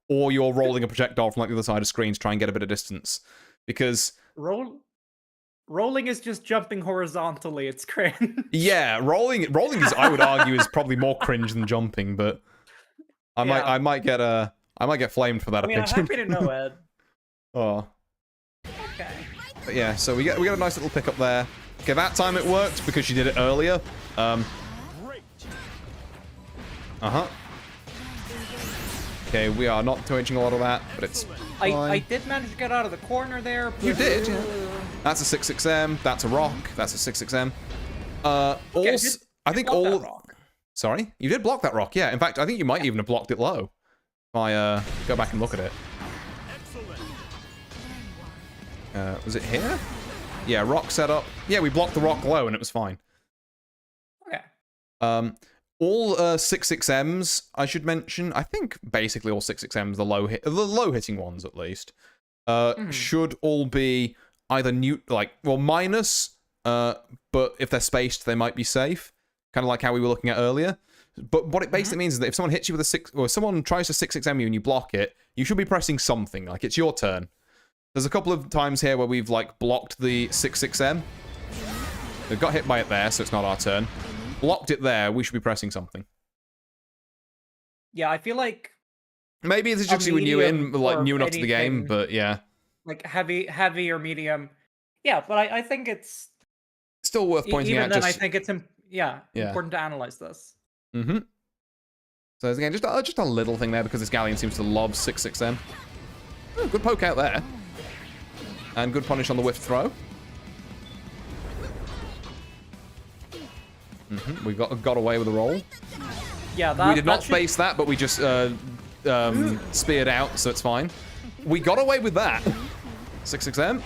Or you're rolling a projectile from, like, the other side of screen to try and get a bit of distance. Because... Rolling is just jumping horizontally. It's cringe. Yeah, rolling is, I would argue, is probably more cringe than jumping, but... I might get flamed for that opinion. I'm happy to know, Ed. Oh. Okay. But yeah, so we get a nice little pickup there. Okay, that time it worked because she did it earlier. Okay, we are not touching a lot of that, but it's fine. I did manage to get out of the corner there. But... You did, yeah. That's a 6-6M. That's a rock. That's a 6-6M. Okay, I think all... Rock. Sorry? You did block that rock, yeah. In fact, I think you might even have blocked it low. If I go back and look at it. Was it here? Yeah, rock setup. Yeah, we blocked the rock low and it was fine. Okay. All 6-6Ms, I should mention. I think basically all 6-6Ms, the low hitting ones at least, should all be either minus, but if they're spaced, they might be safe. Kind of like how we were looking at earlier. But what it basically means is that if someone hits you with a 6, or someone tries to 6-6M you and you block it, you should be pressing something. Like, it's your turn. There's a couple of times here where we've, like, blocked the 6-6M. We've got hit by it there, so it's not our turn. Blocked it there, we should be pressing something. Yeah, I feel like... Maybe it's just we new in, like, new enough to the game, but yeah. Like, heavy or medium. Yeah, but I think it's... Still worth pointing out. Even then, I think it's important to analyze this. Mm-hmm. So again, just a little thing there because this galleon seems to love 6-6M. Oh, good poke out there. And good punish on the whiff throw. We got away with a roll. Yeah, we did not space that, but we just speared out, so it's fine. We got away with that. 6-6M.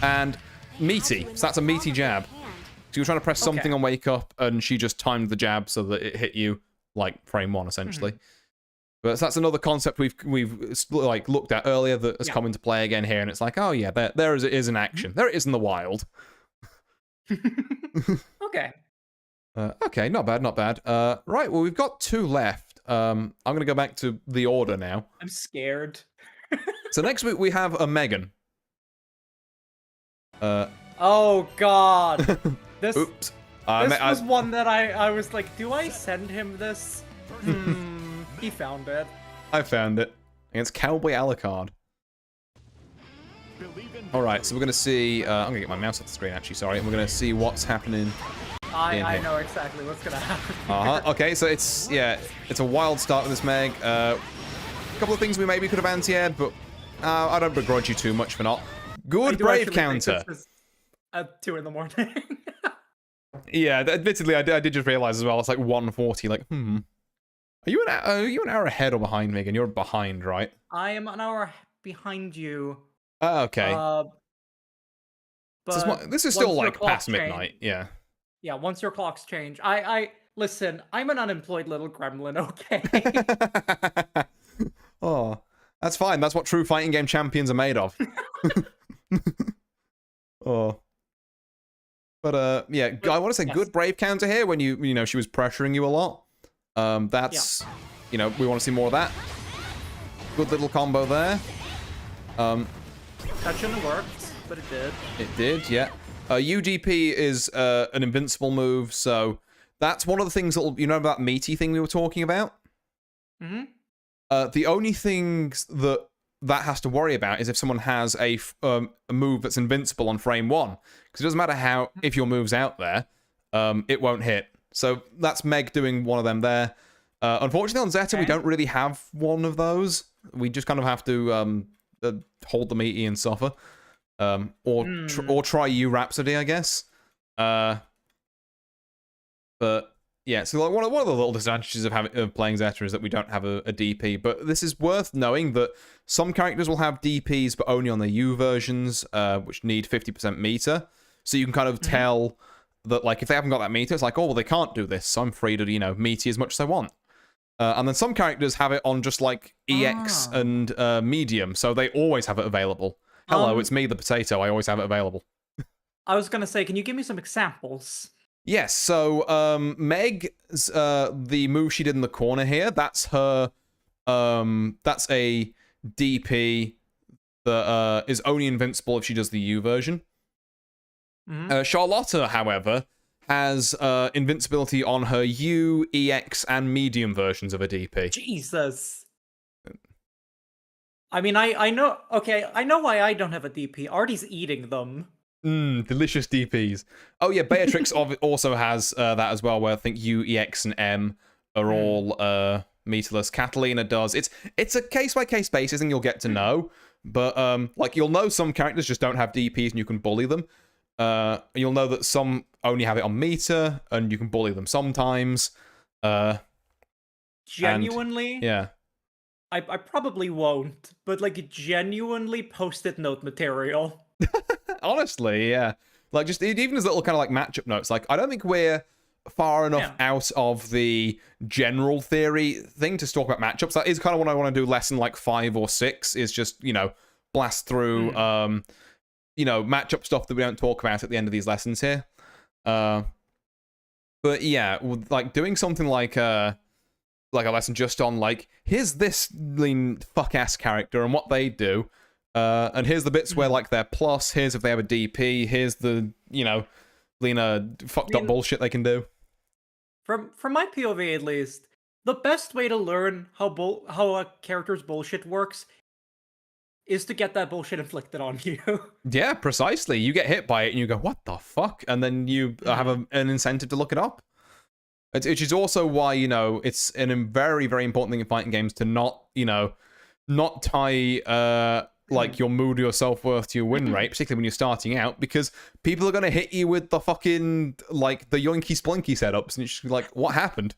And meaty. So that's a meaty jab. So you were trying to press something on wake up, and she just timed the jab so that it hit you like frame 1, essentially. But that's another concept we've like looked at earlier that has come into play again here, and it's like, oh yeah, there is an action. There it is in the wild. Okay. Okay, not bad, not bad. Right, well, we've got 2 left. I'm going to go back to the order now. I'm scared. So next week we have a Megan. Oh, God. This, Oops. This was one that I was like, do I send him this? He found it. I found it. Against Cowboy Alucard. Alright, so we're going to see... I'm going to get my mouse off the screen, actually, sorry. We're going to see what's happening. I know exactly what's going to happen. Okay, so it's a wild start with this Meg. A couple of things we maybe could have anti-aired, but I don't begrudge you too much for not. Good brave counter. At 2 in the morning. Yeah, admittedly, I did just realize as well. It's like 1:40. Like, Are you an hour ahead or behind, Megan? You're behind, right? I am an hour behind you. Okay. But this is still like past midnight. Yeah. Yeah. Once your clocks change, listen. I'm an unemployed little gremlin. Okay. Oh, that's fine. That's what true fighting game champions are made of. Oh. But yeah, I want to say good brave counter here when you know she was pressuring you a lot. That's we want to see more of that. Good little combo there. That shouldn't have worked, but it did. It did, yeah. UDP is an invincible move, so that's one of the things that that meaty thing we were talking about. The only things that has to worry about is if someone has a move that's invincible on frame 1, because it doesn't matter if your move's out there, it won't hit. So that's Meg doing one of them there. Unfortunately on Zeta we don't really have one of those. We just kind of have to hold the meaty and suffer, or try you Rhapsody, I guess. But Yeah, so like one of the little disadvantages of playing Zeta is that we don't have a DP, but this is worth knowing that some characters will have DPs, but only on the U versions, which need 50% meter. So you can kind of tell that, like, if they haven't got that meter, it's like, oh, well, they can't do this, so I'm free to, meaty as much as I want. And then some characters have it on just, like, EX and medium, so they always have it available. Hello, it's me, the potato, I always have it available. I was gonna say, can you give me some examples? Yes, so Meg's the move she did in the corner here, that's her that's a DP that is only invincible if she does the U version. Charlotta, however, has invincibility on her U, EX, and medium versions of a DP. Jesus. I mean, I know, okay, I know why I don't have a DP. Artie's eating them. Delicious DPs. Oh yeah, Beatrix also has that as well, where I think U, EX, and M are all meterless. Catalina does. It's a case-by-case basis, and you'll get to know. But like, you'll know some characters just don't have DPs, and you can bully them. You'll know that some only have it on meter, and you can bully them sometimes. Genuinely? Yeah. I probably won't, but like, genuinely post-it note material. Honestly, yeah. Like, just even as little kind of like matchup notes. Like, I don't think we're far enough out of the general theory thing to talk about matchups. That is kind of what I want to do lesson like 5 or 6, is just, blast through, matchup stuff that we don't talk about at the end of these lessons here. But yeah, like doing something like a lesson just on like, here's this lean fuck-ass character and what they do. And here's the bits where, like, they're plus, here's if they have a DP, here's the, Lena fucked up bullshit they can do. From my POV, at least, the best way to learn how a character's bullshit works is to get that bullshit inflicted on you. Yeah, precisely. You get hit by it and you go, what the fuck? And then you have an incentive to look it up. Which is also why, it's a very, very important thing in fighting games to not tie... like your mood or your self-worth to your win rate, particularly when you're starting out, because people are going to hit you with the fucking, like, the yoinky splunky setups, and it's just like, what happened?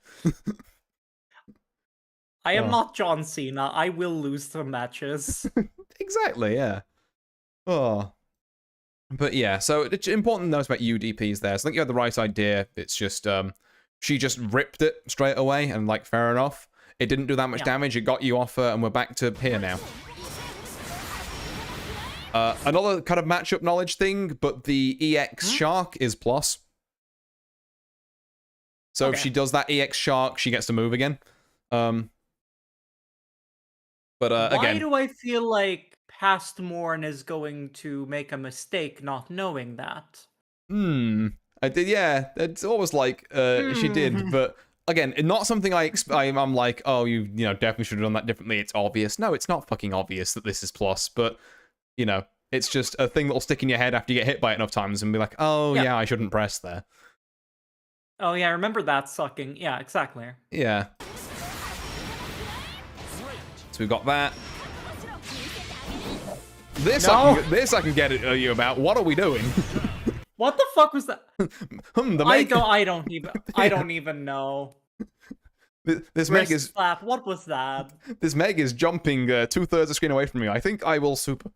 I am not John Cena. I will lose some matches. Exactly, yeah. Oh. But yeah, so it's important to note about UDPs there. So I think you had the right idea. It's just, she just ripped it straight away, and, like, fair enough. It didn't do that much damage. It got you off her, and we're back to here now. Another kind of matchup knowledge thing, but the EX Shark is plus. So if she does that EX Shark, she gets to move again. But again... Why do I feel like past Mourn is going to make a mistake not knowing that? I did, yeah. It's almost like she did, but... Again, not something I'm like, oh, you definitely should have done that differently. It's obvious. No, it's not fucking obvious that this is plus, but... it's just a thing that'll stick in your head after you get hit by it enough times and be like, oh, yeah, I shouldn't press there. Oh, yeah, I remember that sucking. Yeah, exactly. Yeah. So we've got that. This I can get at you about. What are we doing? What the fuck was that? I don't even know. This Meg is slap. What was that? This Meg is jumping 2/3 the screen away from me. I think I will super.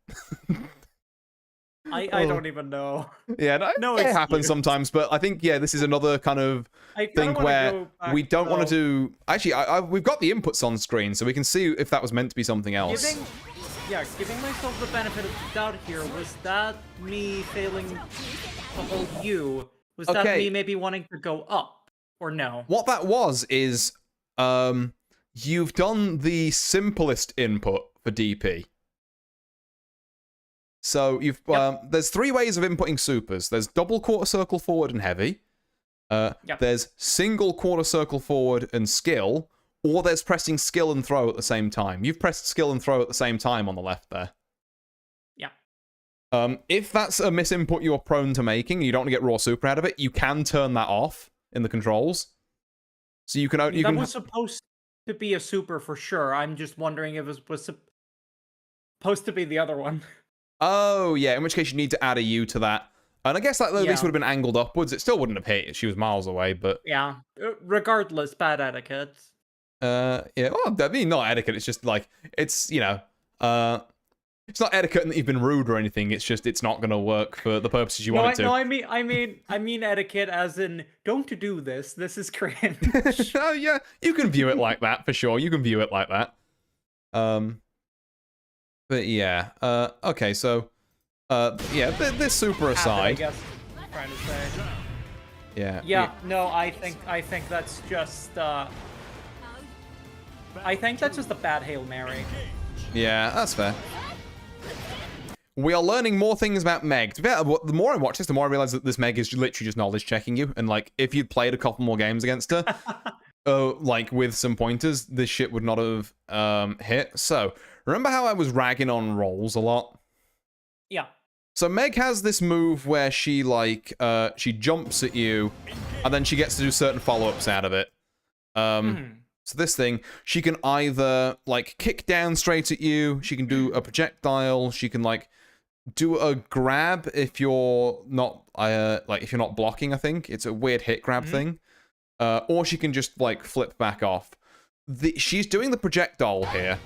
I don't even know. Yeah, no, it happens sometimes, but I think this is another kind of thing where we don't want to do. Actually, we've got the inputs on screen, so we can see if that was meant to be something else. Giving myself the benefit of the doubt here. Was that me failing to hold U? Was that me maybe wanting to go up, or no? What that was is. You've done the simplest input for DP. So you've there's 3 ways of inputting supers. There's double quarter circle forward and heavy. There's single quarter circle forward and skill, or there's pressing skill and throw at the same time. You've pressed skill and throw at the same time on the left there. Yeah. If that's a misinput you're prone to making, you don't want to get raw super out of it, you can turn that off in the controls. So you can. That was supposed to be a super for sure. I'm just wondering if it was supposed to be the other one. Oh yeah, in which case you need to add a U to that. And I guess that at least Yeah. would have been angled upwards. It still wouldn't have hit. She was miles away, but Yeah. Regardless, bad etiquette. yeah. Well, I mean, not etiquette. It's just like it's it's not etiquette that you've been rude or anything. It's just it's not going to work for the purposes you want it to. No, I mean etiquette as in don't do this. This is cringe. Oh yeah, you can view it like that for sure. You can view it like that. But yeah. Okay, so yeah, this super aside. I guess I'm trying to say. Yeah. Yeah, no, I think that's just I think that's just a bad Hail Mary. Yeah, that's fair. We are learning more things about Meg. The more I watch this, the more I realize that this Meg is literally just knowledge checking you. And like, if you'd played a couple more games against her, like with some pointers, this shit would not have hit. So remember how I was ragging on rolls a lot? Yeah. So Meg has this move where she like she jumps at you, and then she gets to do certain follow-ups out of it. So this thing, she can either like kick down straight at you, she can do a projectile, she can like do a grab if you're not if you're not blocking, I think. It's a weird hit grab thing. Or she can just like flip back off. She's doing the projectile here.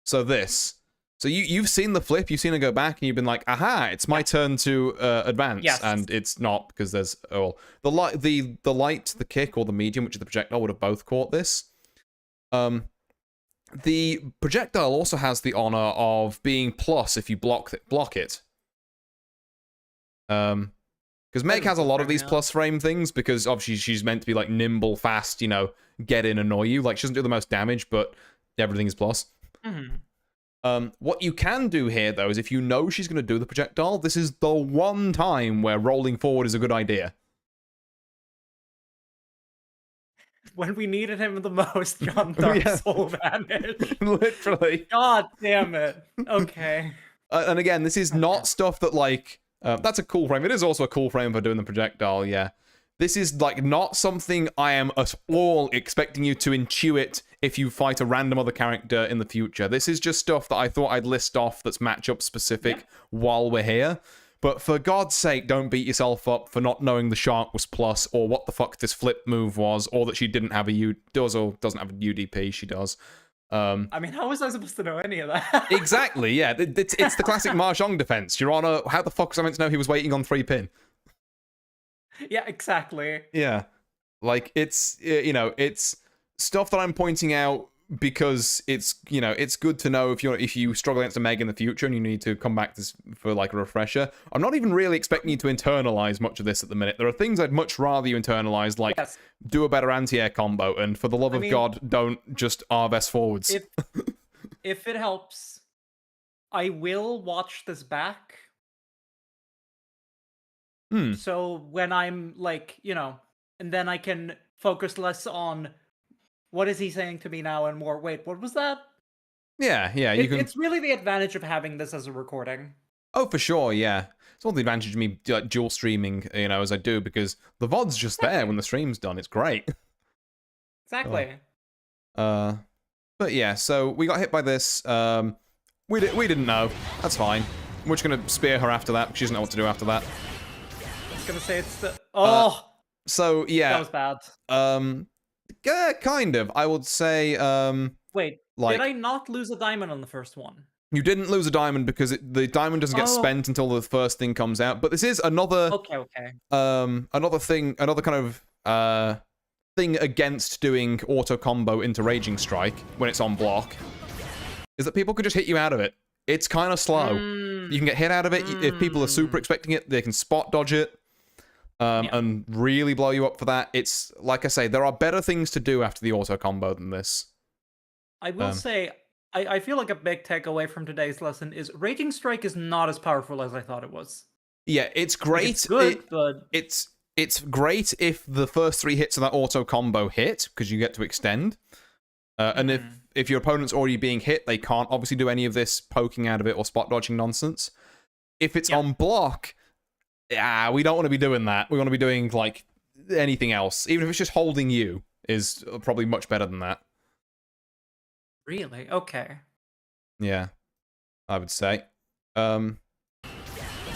So this. So you've seen the flip, you've seen her go back, and you've been like, aha, it's my turn to advance. Yes. And it's not, because there's the light, the kick, or the medium, which is the projectile, would have both caught this. The projectile also has the honor of being plus if you block it. Because Meg has a lot of these plus frame things, because obviously she's meant to be like nimble, fast, get in, annoy you. Like, she doesn't do the most damage, but everything is plus. What you can do here, though, is if you know she's going to do the projectile, this is the one time where rolling forward is a good idea. When we needed him the most, John Dark Soul vanished. Literally. God damn it. Okay. And again, this is not stuff that, like... that's a cool frame. It is also a cool frame for doing the projectile, yeah. This is, like, not something I am at all expecting you to intuit if you fight a random other character in the future. This is just stuff that I thought I'd list off that's matchup specific while we're here. But for God's sake, don't beat yourself up for not knowing the shark was plus, or what the fuck this flip move was, or that she didn't have does or doesn't have a UDP. She does. I mean, how was I supposed to know any of that? Exactly, yeah. It's the classic Mahjong defense. Your Honor, how the fuck was I meant to know he was waiting on 3-pin? Yeah, exactly. Yeah. Like, it's, it's stuff that I'm pointing out because it's, it's good to know if you struggle against a Meg in the future and you need to come back to this for, like, a refresher. I'm not even really expecting you to internalize much of this at the minute. There are things I'd much rather you internalize, like, do a better anti-air combo, and for the love of God, don't just RVS forwards. If it helps, I will watch this back. So when I'm, like, and then I can focus less on what is he saying to me now and more, wait, what was that? Yeah, you can... It's really the advantage of having this as a recording. Oh, for sure, yeah. It's all the advantage of me like, dual streaming, as I do, because the VOD's just there when the stream's done. It's great. Exactly. But yeah, so we got hit by this. We didn't know. That's fine. We're just going to spear her after that, because she doesn't know what to do after that. I was going to say it's the... Oh! So, yeah. That was bad. Yeah, kind of. I would say, Wait, like, did I not lose a diamond on the first one? You didn't lose a diamond because the diamond doesn't get spent until the first thing comes out. But this is another... Okay. Another thing, another kind of, thing against doing auto combo into Raging Strike when it's on block, is that people could just hit you out of it. It's kind of slow. You can get hit out of it. If people are super expecting it, they can spot dodge it. And really blow you up for that. It's, like I say, there are better things to do after the auto combo than this. I will say, I feel like a big takeaway from today's lesson is Raging Strike is not as powerful as I thought it was. Yeah, it's great. It's good, but... It's great if the first 3 hits of that auto combo hit, because you get to extend. And if your opponent's already being hit, they can't obviously do any of this poking out of it or spot dodging nonsense. If it's on block... Yeah, we don't want to be doing that. We want to be doing, like, anything else. Even if it's just holding you is probably much better than that. Really? Okay. Yeah, I would say.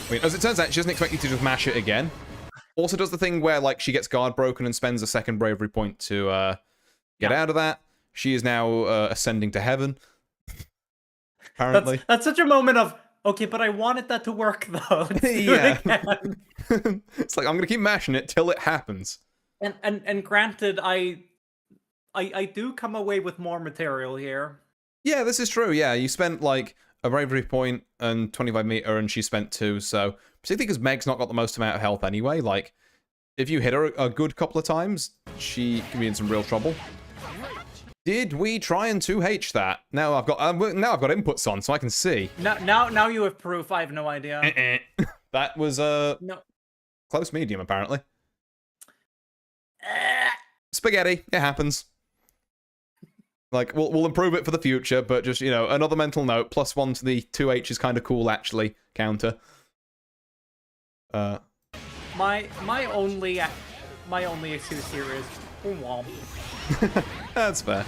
I mean, as it turns out, she doesn't expect you to just mash it again. Also does the thing where, like, she gets guard broken and spends a second bravery point to get out of that. She is now ascending to heaven. Apparently. That's such a moment of, okay, but I wanted that to work, though. Let's do it again. It's like, I'm going to keep mashing it till it happens. And granted, I do come away with more material here. Yeah, this is true. Yeah, you spent, like, a bravery point and 25 meter, and she spent 2, so... Particularly because Meg's not got the most amount of health anyway. Like, if you hit her a good couple of times, she can be in some real trouble. Did we try and 2H that? Now I've got inputs on, so I can see. Now you have proof. I have no idea. That was no. Close medium apparently. Spaghetti. It happens. Like we'll improve it for the future, but just another mental note. +1 to the 2H is kind of cool actually. Counter. My only excuse here is womp. That's fair.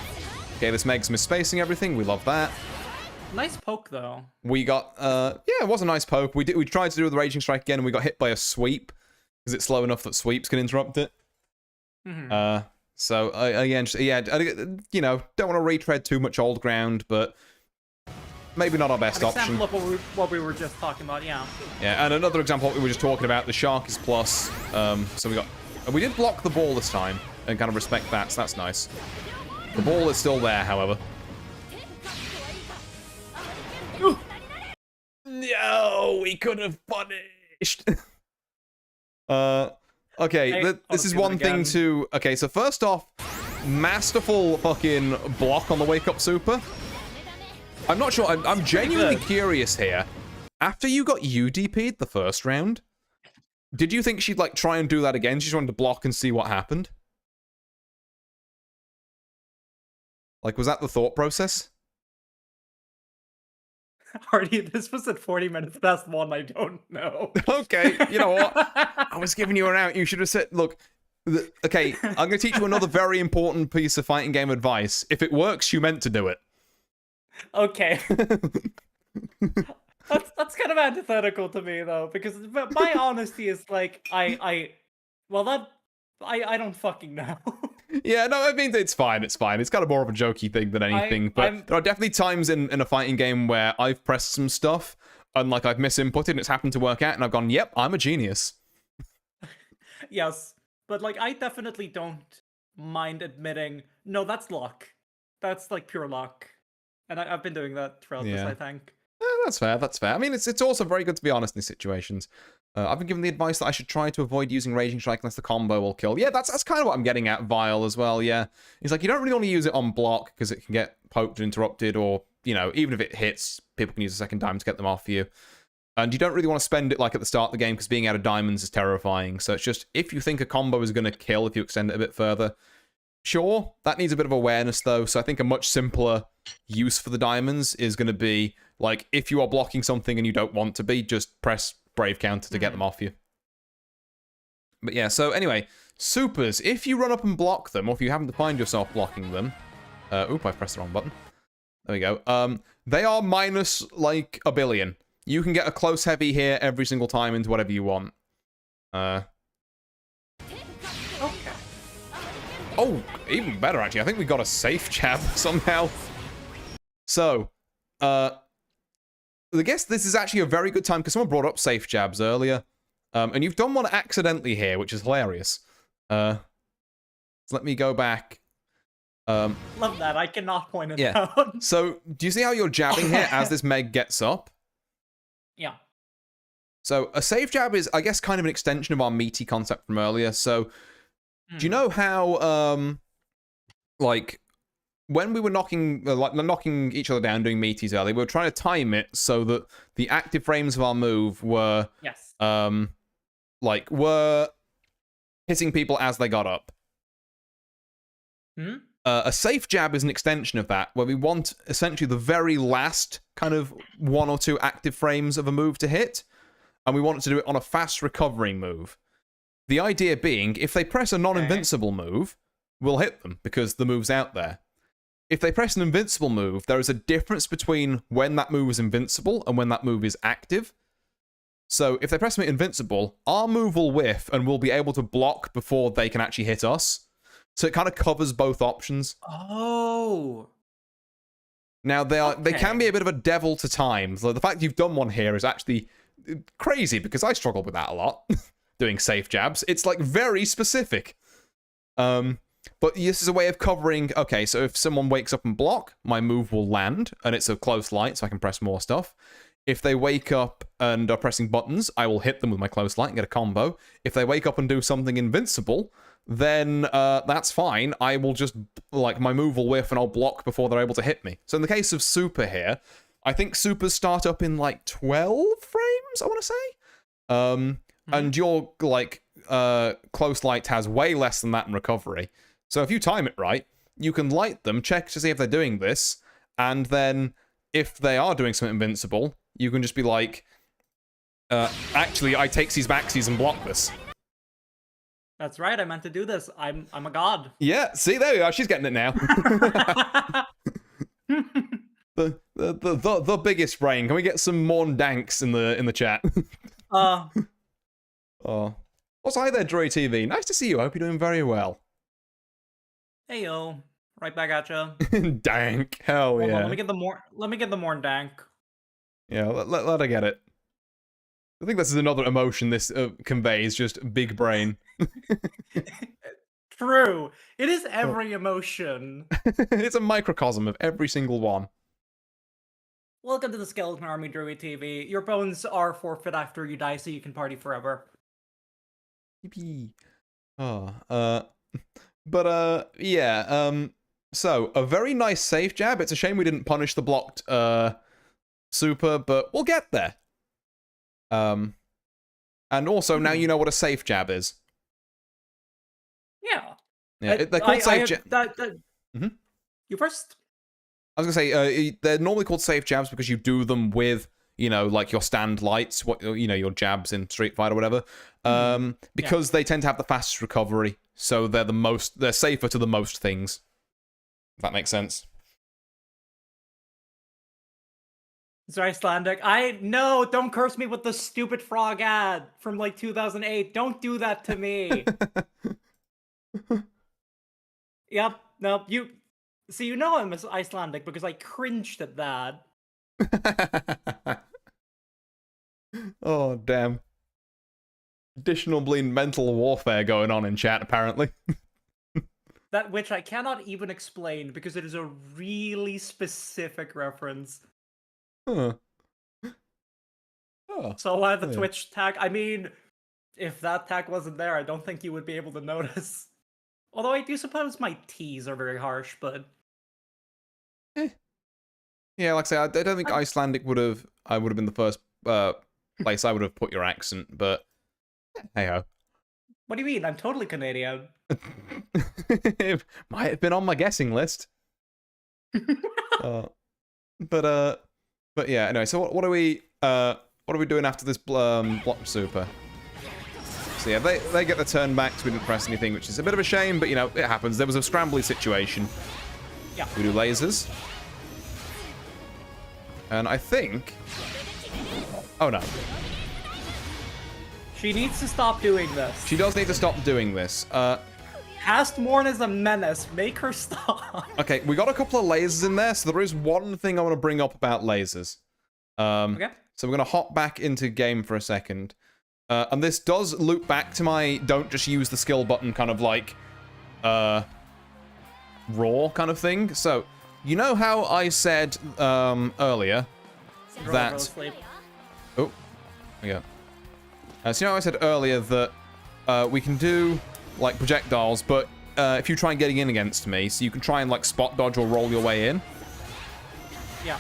Okay, this Meg's misspacing everything. We love that. Nice poke though. We got yeah, it was a nice poke. We tried to do the Raging Strike again, and we got hit by a sweep because it's slow enough that sweeps can interrupt it. So again, yeah, don't want to retread too much old ground, but. Maybe not our best option. Example of what we were just talking about, yeah. Yeah, and another example of what we were just talking about, the shark is plus. So we did block the ball this time and kind of respect that, so that's nice. The ball is still there, however. No, we could have punished. Okay, this is one thing to... Okay, so first off, masterful fucking block on the wake up super. I'm not sure. I'm genuinely curious here. After you got UDP'd the first round, did you think she'd like try and do that again? She just wanted to block and see what happened. Like, was that the thought process? Hardy, this was at 40 minutes past 1. I don't know. Okay, you know what? I was giving you an out. You should have said, look, okay, I'm going to teach you another very important piece of fighting game advice. If it works, you meant to do it. Okay. That's kind of antithetical to me though, because my honesty is like I don't fucking know. Yeah, no, I mean it's fine. It's kind of more of a jokey thing than anything. But there are definitely times in a fighting game where I've pressed some stuff and like I've misinputted and it's happened to work out and I've gone, yep, I'm a genius. Yes, but like I definitely don't mind admitting, no, that's luck. That's like pure luck. And I've been doing that throughout this, I think. That's fair, that's fair. I mean, it's also very good to be honest in these situations. I've been given the advice that I should try to avoid using Raging Strike unless the combo will kill. Yeah, that's kind of what I'm getting at, Vile, as well, yeah. It's like, you don't really want to use it on block, because it can get poked and interrupted, or, even if it hits, people can use a second time to get them off you. And you don't really want to spend it, like, at the start of the game, because being out of diamonds is terrifying. So it's just, if you think a combo is going to kill if you extend it a bit further, sure, that needs a bit of awareness, though. So I think a much simpler use for the diamonds is going to be, like, if you are blocking something and you don't want to be, just press Brave Counter to get them off you. But yeah, so anyway, supers. If you run up and block them, or if you happen to find yourself blocking them... oop, I pressed the wrong button. There we go. They are minus, like, 1 billion. You can get a close heavy here every single time into whatever you want. Okay. Oh, even better, actually. I think we got a safe jab somehow. So, I guess this is actually a very good time, because someone brought up safe jabs earlier. And you've done one accidentally here, which is hilarious. So let me go back. Love that. I cannot point it out. So, do you see how you're jabbing here as this Meg gets up? Yeah. So, a safe jab is, I guess, kind of an extension of our meaty concept from earlier. So, do you know how, like, when we were knocking each other down, doing meaties earlier, we were trying to time it so that the active frames of our move were, were hitting people as they got up. A safe jab is an extension of that, where we want essentially the very last kind of 1 or 2 active frames of a move to hit, and we want to do it on a fast recovering move. The idea being, if they press a non-invincible move, we'll hit them, because the move's out there. If they press an invincible move, there is a difference between when that move is invincible and when that move is active. So if they press me invincible, our move will whiff and we'll be able to block before they can actually hit us. So it kind of covers both options. Oh. Now, they can Okay. be a bit of a devil to time. So the fact you've done one here is actually crazy, because I struggle with that a lot, doing safe jabs. It's, like, very specific. But this is a way of covering... Okay, so if someone wakes up and block, my move will land, and it's a close light, so I can press more stuff. If they wake up and are pressing buttons, I will hit them with my close light and get a combo. If they wake up and do something invincible, then that's fine. I will just, like, my move will whiff and I'll block before they're able to hit me. So in the case of Super here, I think Supers start up in, like, 12 frames, I want to say. And your, like, close light has way less than that in recovery. So if you time it right, you can light them, check to see if they're doing this, and then if they are doing something invincible, you can just be like, actually, I take these backsies and block this. That's right, I meant to do this. I'm a god. Yeah, see, there we are. She's getting it now. the biggest brain. Can we get some Mourn danks in the chat? Oh, what's hi there, Droid TV? Nice to see you. I hope you're doing very well. Hey yo, right back at ya. Dank, hell Hold yeah. on, let me get the more dank. Yeah, let her get it. I think this is another emotion this conveys, just big brain. True. It is every emotion. It's a microcosm of every single one. Welcome to the Skeleton Army Druid TV. Your bones are forfeit after you die, so you can party forever. Yippee. Yeah, so, a very nice safe jab. It's a shame we didn't punish the blocked, super, but we'll get there. And also, now you know what a safe jab is. Yeah. Yeah, they're called safe jabs. You first. I was gonna say, they're normally called safe jabs because you do them with, you know, like your stand lights, your jabs in Street Fighter or whatever. Because they tend to have the fastest recovery, so they're safer to the most things. If that makes sense. It's Icelandic. No, don't curse me with the stupid frog ad from like 2008. Don't do that to me. Yep. No, you know I'm Icelandic because I cringed at that. Oh, damn. Additional bleed mental warfare going on in chat, apparently. That which I cannot even explain because it is a really specific reference. Huh. Oh. So I have the Twitch tag. I mean, if that tag wasn't there, I don't think you would be able to notice. Although I do suppose my T's are very harsh, but... Yeah, like I say, I don't think Icelandic would have been the first place I would have put your accent, but hey-ho. What do you mean? I'm totally Canadian. It might have been on my guessing list. But yeah, anyway, so what are we doing after this block super? So yeah, they get the turn back, so we didn't press anything, which is a bit of a shame, but you know, it happens. There was a scrambly situation. Yeah. We do lasers. And I think... Oh no. She needs to stop doing this. She does need to stop doing this. Cast Mourn is a menace. Make her stop. Okay, we got a couple of lasers in there, so there is one thing I want to bring up about lasers. Okay. So we're going to hop back into game for a second. And this does loop back to my don't just use the skill button kind of like raw kind of thing. So, you know how I said earlier that... Oh, there we go. So you know how I said earlier that we can do like projectiles, but if you try getting in against me, so you can try and like spot dodge or roll your way in. Yeah.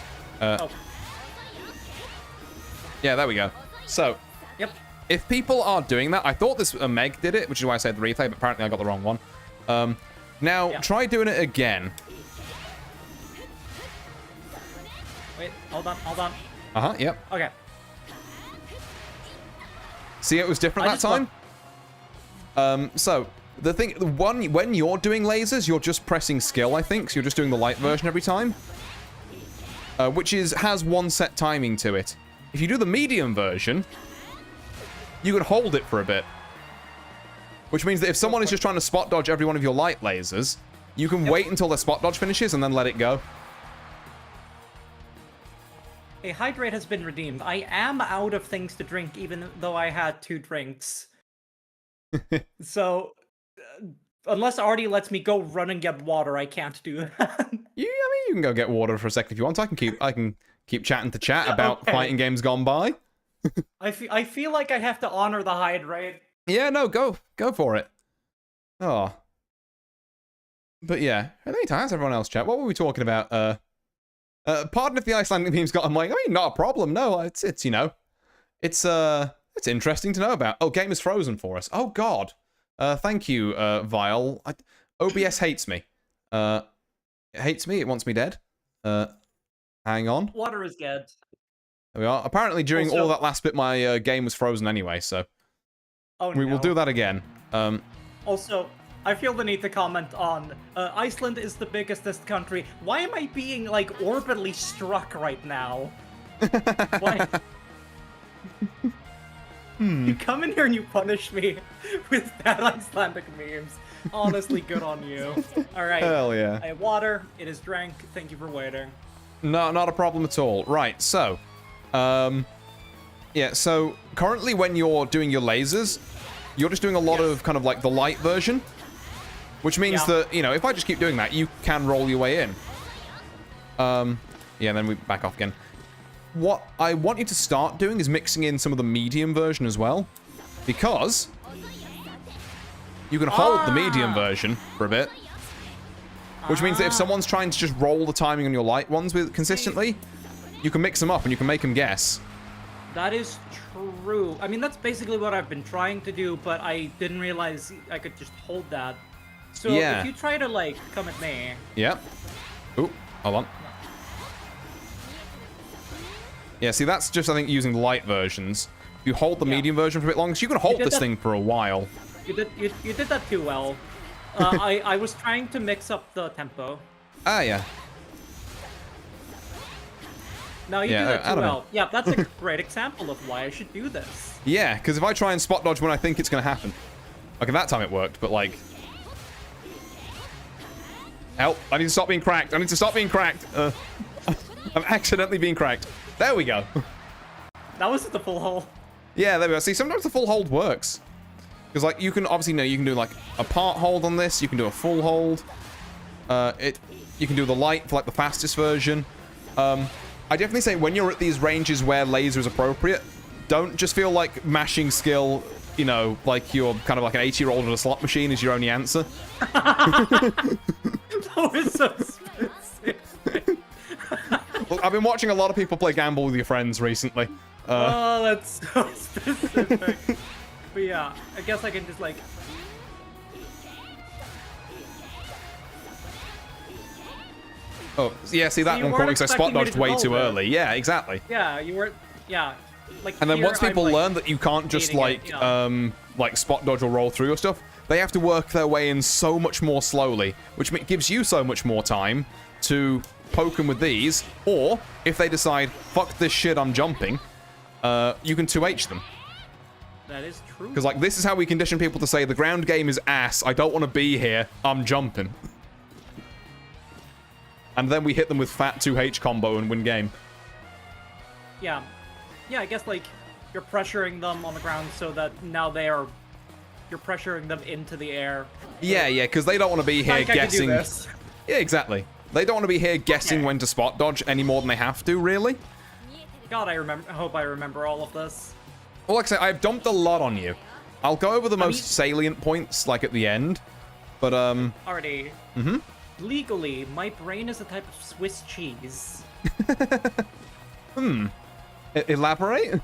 Yeah, there we go. So, Yep. if people are doing that, I thought this Meg did it, which is why I said the replay, but apparently I got the wrong one. Now, try doing it again. Wait, hold on. Uh-huh, yep. Okay. See, it was different that time? So, the thing, when you're doing lasers, you're just pressing skill, I think, so you're just doing the light version every time. Which has one set timing to it. If you do the medium version, you can hold it for a bit. Which means that if someone is just trying to spot dodge every one of your light lasers, you can wait until their spot dodge finishes and then let it go. A hydrate has been redeemed. I am out of things to drink, even though I had 2 drinks. So, unless Artie lets me go run and get water, I can't do that. I mean, you can go get water for a second if you want. I can keep chatting to chat about fighting games gone by. I feel like I have to honor the hydrate. Yeah, no, go for it. Oh. But yeah, I think how's everyone else chat? What were we talking about? Pardon if the Icelandic meme's got. I'm like, I mean, not a problem. No, it's you know, it's interesting to know about. Oh, game is frozen for us. Oh God. Thank you, Vile. OBS hates me. It hates me. It wants me dead. Hang on. Water is dead. There we are. Apparently, during Also, all that last bit, my game was frozen anyway. So we will do that again. Also, I feel the need to comment on Iceland is the biggest country. Why am I being like orbitally struck right now? Why? You come in here and you punish me with bad Icelandic memes. Honestly, good on you. All right. Hell yeah. I have water. It is drank. Thank you for waiting. No, not a problem at all. Right. So, yeah. So currently, when you're doing your lasers, you're just doing a lot of kind of like the light version. Which means that, you know, if I just keep doing that, you can roll your way in. Yeah, then we back off again. What I want you to start doing is mixing in some of the medium version as well. Because you can hold the medium version for a bit. Which means that if someone's trying to just roll the timing on your light ones consistently, you can mix them up and you can make them guess. That is true. I mean, that's basically what I've been trying to do, but I didn't realize I could just hold that. So if you try to, like, come at me... Yep. Ooh, hold on. Yeah, see, that's just, I think, using light versions. If you hold the medium version for a bit longer, so you can hold this thing for a while. You did that too well. I was trying to mix up the tempo. Ah, yeah. No, you do that too well. Yeah, that's a great example of why I should do this. Yeah, because if I try and spot dodge when I think it's going to happen... Like, at that time it worked, but, like... Help, I need to stop being cracked. I need to stop being cracked. I'm accidentally being cracked. There we go. That was the full hold. Yeah, there we go. See, sometimes the full hold works. Because, like, you can obviously know you can do, like, a part hold on this. You can do a full hold. You can do the light for, like, the fastest version. I definitely say when you're at these ranges where laser is appropriate, don't just feel like mashing skill, you know, like you're kind of like an 80-year-old in a slot machine is your only answer. That was so specific. Look, I've been watching a lot of people play Gamble with Your Friends recently. Oh, that's so specific. But yeah, I guess I can just like... Oh, yeah, see that one because I spot dodged way too early. Yeah, exactly. Yeah, you weren't... Yeah. Like, and then once people learn that you can't just like spot dodge or roll through your stuff, they have to work their way in so much more slowly, which gives you so much more time to poke them with these, or if they decide, fuck this shit, I'm jumping, you can 2H them. That is true. Because, like, this is how we condition people to say, the ground game is ass, I don't want to be here, I'm jumping. And then we hit them with fat 2H combo and win game. Yeah. Yeah, I guess, like, you're pressuring them on the ground so that now you're pressuring them into the air. Yeah, yeah, because they don't want to be here guessing. I can do this. Yeah, exactly. They don't want to be here guessing when to spot dodge any more than they have to, really. God, I hope I remember all of this. Well, like I say, I've dumped a lot on you. I'll go over the most salient points, like, at the end. But, Already. Legally, my brain is a type of Swiss cheese. Elaborate?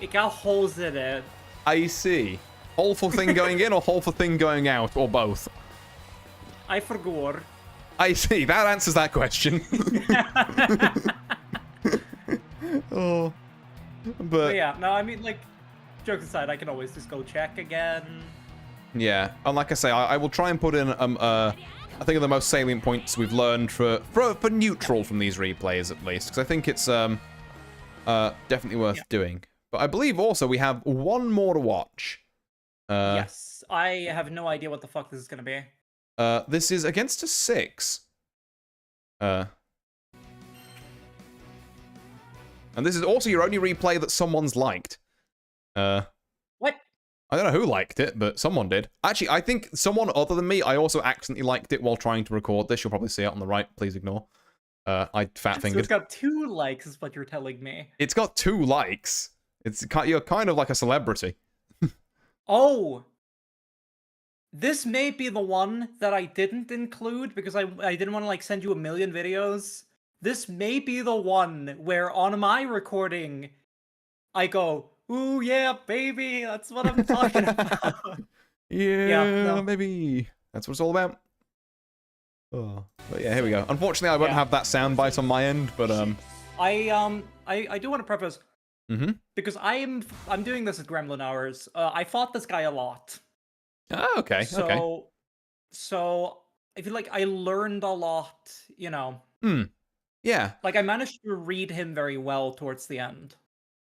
It got holes in it. I see. Hole for thing going in or hole for thing going out, or both? I forgot. I see. That answers that question. Oh. But yeah, no, I mean, like, jokes aside, I can always just go check again. Yeah, and like I say, I will try and put in, I think of the most salient points we've learned for neutral from these replays, at least, because I think it's, definitely worth doing. But I believe also we have one more to watch. Yes, I have no idea what the fuck this is gonna be. This is against a 6. And this is also your only replay that someone's liked. What? I don't know who liked it, but someone did. Actually, I think someone other than me, I also accidentally liked it while trying to record this. You'll probably see it on the right. Please ignore. I fat-fingered. So it's got 2 likes, is what you're telling me. It's got 2 likes. You're kind of like a celebrity. Oh! This may be the one that I didn't include because I didn't want to like send you a million videos. This may be the one where on my recording, I go, ooh yeah, baby, that's what I'm talking about. Yeah, maybe. That's what it's all about. Oh, but yeah, here we go. Unfortunately, I won't have that soundbite on my end, but I do want to preface because I'm doing this at Gremlin Hours. I fought this guy a lot. Oh, okay. So I feel like I learned a lot, you know. Yeah. Like I managed to read him very well towards the end.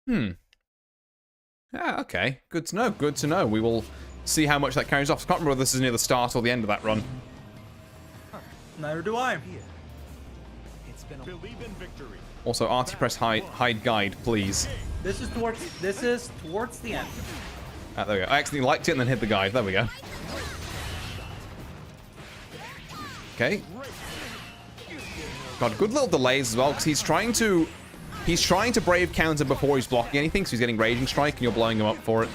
Yeah, okay. Good to know. Good to know. We will see how much that carries off. I can't remember whether this is near the start or the end of that run. Neither do I. Believe in victory. Also, RT press hide guide, please. This is towards the end. There we go. I accidentally liked it and then hit the guide. There we go. Okay. God, good little delays as well, because he's trying to brave counter before he's blocking anything, so he's getting Raging Strike and you're blowing him up for it.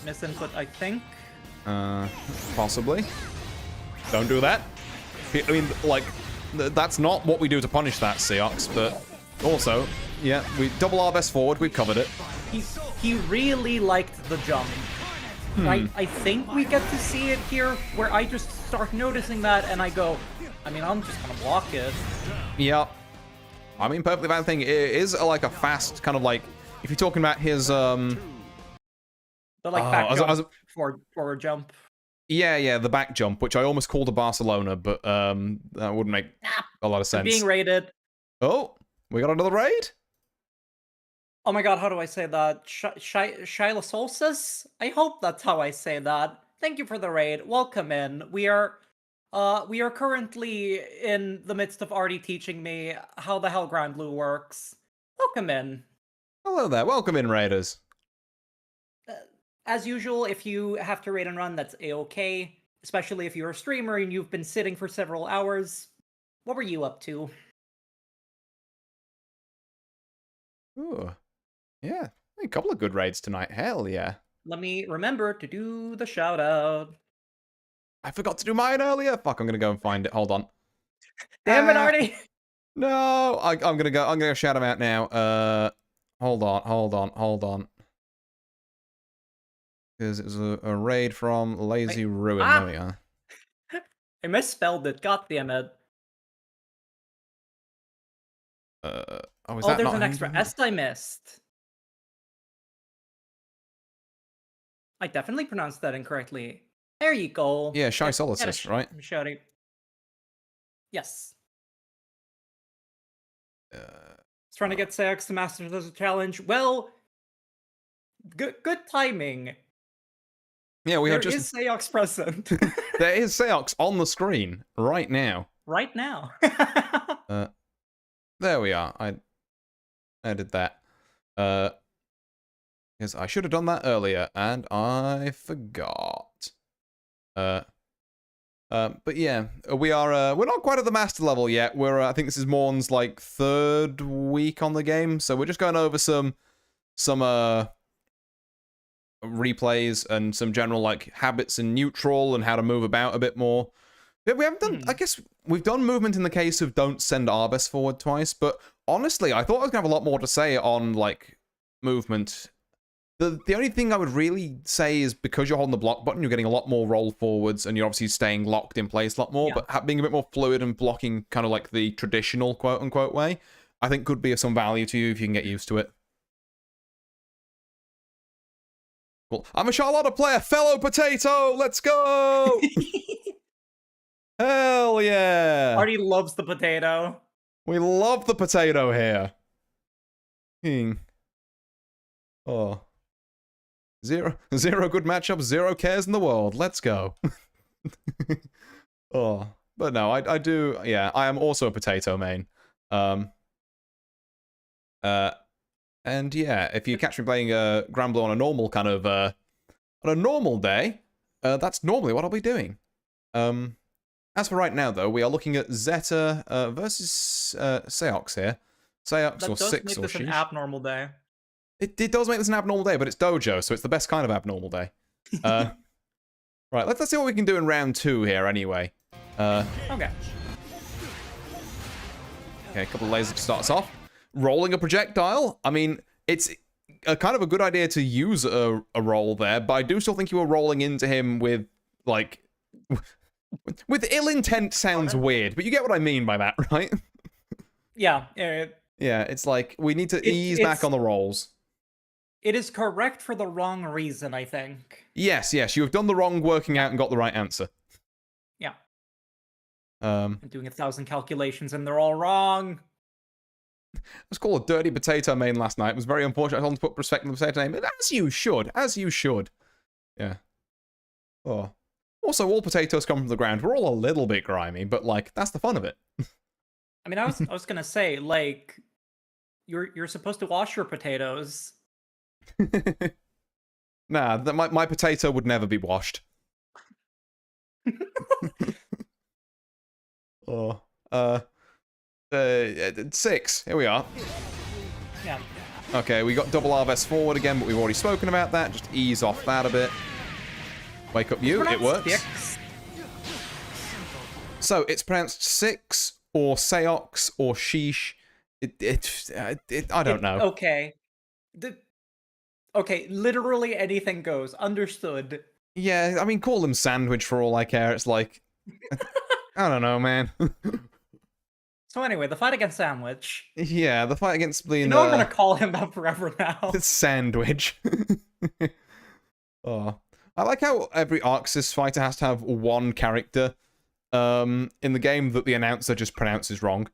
Misinput, I think. Possibly. Don't do that. I mean, like, that's not what we do to punish that, Seox, but also, yeah, we double our best forward, we've covered it. He really liked the jump. I think we get to see it here, where I just start noticing that and I go, I mean, I'm just gonna block it. Yeah. I mean, perfectly valid thing. It is like a fast kind of like, if you're talking about his, The like back jump, forward jump. Yeah, the back jump, which I almost called a Barcelona, but that wouldn't make a lot of sense. Being raided. Oh, we got another raid? Oh my god, how do I say that? Shyla Solstice? I hope that's how I say that. Thank you for the raid. Welcome in. We are currently in the midst of Artie teaching me how the hell Grand Blue works. Welcome in. Hello there. Welcome in, raiders. As usual, if you have to raid and run, that's a-okay. Especially if you're a streamer and you've been sitting for several hours. What were you up to? Ooh. Yeah. A couple of good raids tonight. Hell yeah. Let me remember to do the shout out. I forgot to do mine earlier. Fuck, I'm gonna go and find it. Hold on. Damn it, Artie! No, I'm gonna go shout him out now. Hold on. Because it was a raid from Lazy Ruin. There we are. I misspelled it. God damn it. There's an extra S I missed. I definitely pronounced that incorrectly. There you go. Yeah, Shy Solstice, right? I'm shouting. Yes. Trying to get Seox to master this challenge. Well, good timing. Yeah, we have There is Seox present. There is Seox on the screen right now. Right now. There we are. I did that. Because I should have done that earlier, and I forgot. But yeah, we're not quite at the master level yet. I think this is Mourn's like 3rd week on the game, so we're just going over some replays and some general like habits in neutral and how to move about a bit more. We haven't done. I guess we've done movement in the case of don't send Arbus forward twice, but honestly, I thought I was gonna have a lot more to say on like movement. The only thing I would really say is because you're holding the block button, you're getting a lot more roll forwards, and you're obviously staying locked in place a lot more. Yeah. But being a bit more fluid and blocking kind of like the traditional quote unquote way, I think could be of some value to you if you can get used to it. Cool. I'm a Charlotta player, fellow potato. Let's go. Hell yeah. Artie loves the potato. We love the potato here. King. Oh. Zero good matchup, zero cares in the world. Let's go. Oh. But no, I do, yeah, I am also a potato main. And yeah, if you catch me playing Granblue on a normal kind of, on a normal day, that's normally what I'll be doing. As for right now, though, we are looking at Zeta versus Seox here. Seox or Six or That does make this an Sheesh. abnormal day. It does make this an abnormal day, but it's DOJO, so it's the best kind of abnormal day. Right, let's see what we can do in round 2 here anyway. Okay. Okay, a couple of lasers to start us off. Rolling a projectile. I mean, it's a kind of a good idea to use a roll there, but I do still think you were rolling into him with, like... with ill intent sounds weird, but you get what I mean by that, right? Yeah. Yeah, it's like, we need to ease back on the rolls. It is correct for the wrong reason, I think. Yes, you have done the wrong working out and got the right answer. Yeah. I'm doing 1,000 calculations and they're all wrong. I was called a dirty potato main last night. It was very unfortunate. I told him to put respect on the potato name. As you should. Yeah. Oh. Also, all potatoes come from the ground. We're all a little bit grimy, but, like, that's the fun of it. I mean, I was gonna say, like, you're supposed to wash your potatoes. Nah, my potato would never be washed. Oh. 6. Here we are. Yeah. Okay, we got double harvest forward again, but we've already spoken about that. Just ease off that a bit. Wake up you. It works. Six. So, it's pronounced Six, or Seox, or Sheesh. I don't know. Okay. Okay, literally anything goes. Understood. Yeah, I mean, call them Sandwich for all I care. It's like... I don't know, man. So anyway, the fight against Sandwich. Yeah, the fight against being... You know I'm gonna call him that forever now. Sandwich. Oh. I like how every Arxis fighter has to have one character in the game that the announcer just pronounces wrong.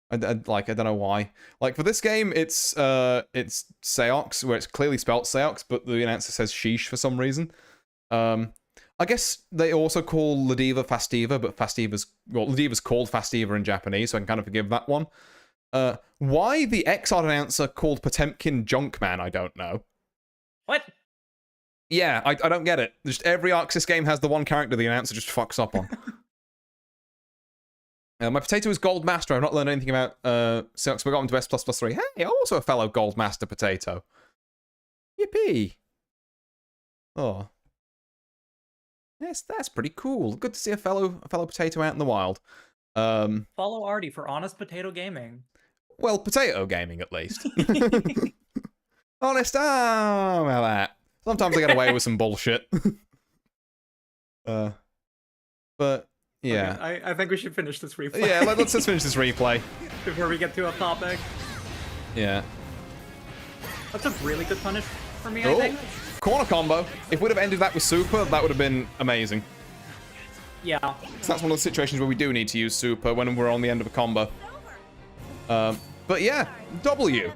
I don't know why. Like, for this game, it's Seox, where it's clearly spelt Seox, but the announcer says Sheesh for some reason. I guess they also call Ladiva Fastiva, but Ladiva's called Fastiva in Japanese, so I can kind of forgive that one. Why the Xrd announcer called Potemkin Junkman, I don't know. What? Yeah, I don't get it. Just every Arxis game has the one character the announcer just fucks up on. My potato is Gold Master. I've not learned anything about Seox, but I got him to S++3. Hey, also a fellow Gold Master potato. Yippee. Oh. Yes, that's pretty cool. Good to see a fellow potato out in the wild. Follow Artie for Honest Potato Gaming. Well, potato gaming at least. Honest, about that. Sometimes I get away with some bullshit. But yeah, Okay, I think we should finish this replay. yeah. Let's just finish this replay. Before we get to a topic. Yeah. That's a really good punish for me, I Oh, think. corner combo. If we'd have ended that with super, that would have been amazing. Yeah. So that's one of the situations where we do need to use super when we're on the end of a combo. But yeah, W.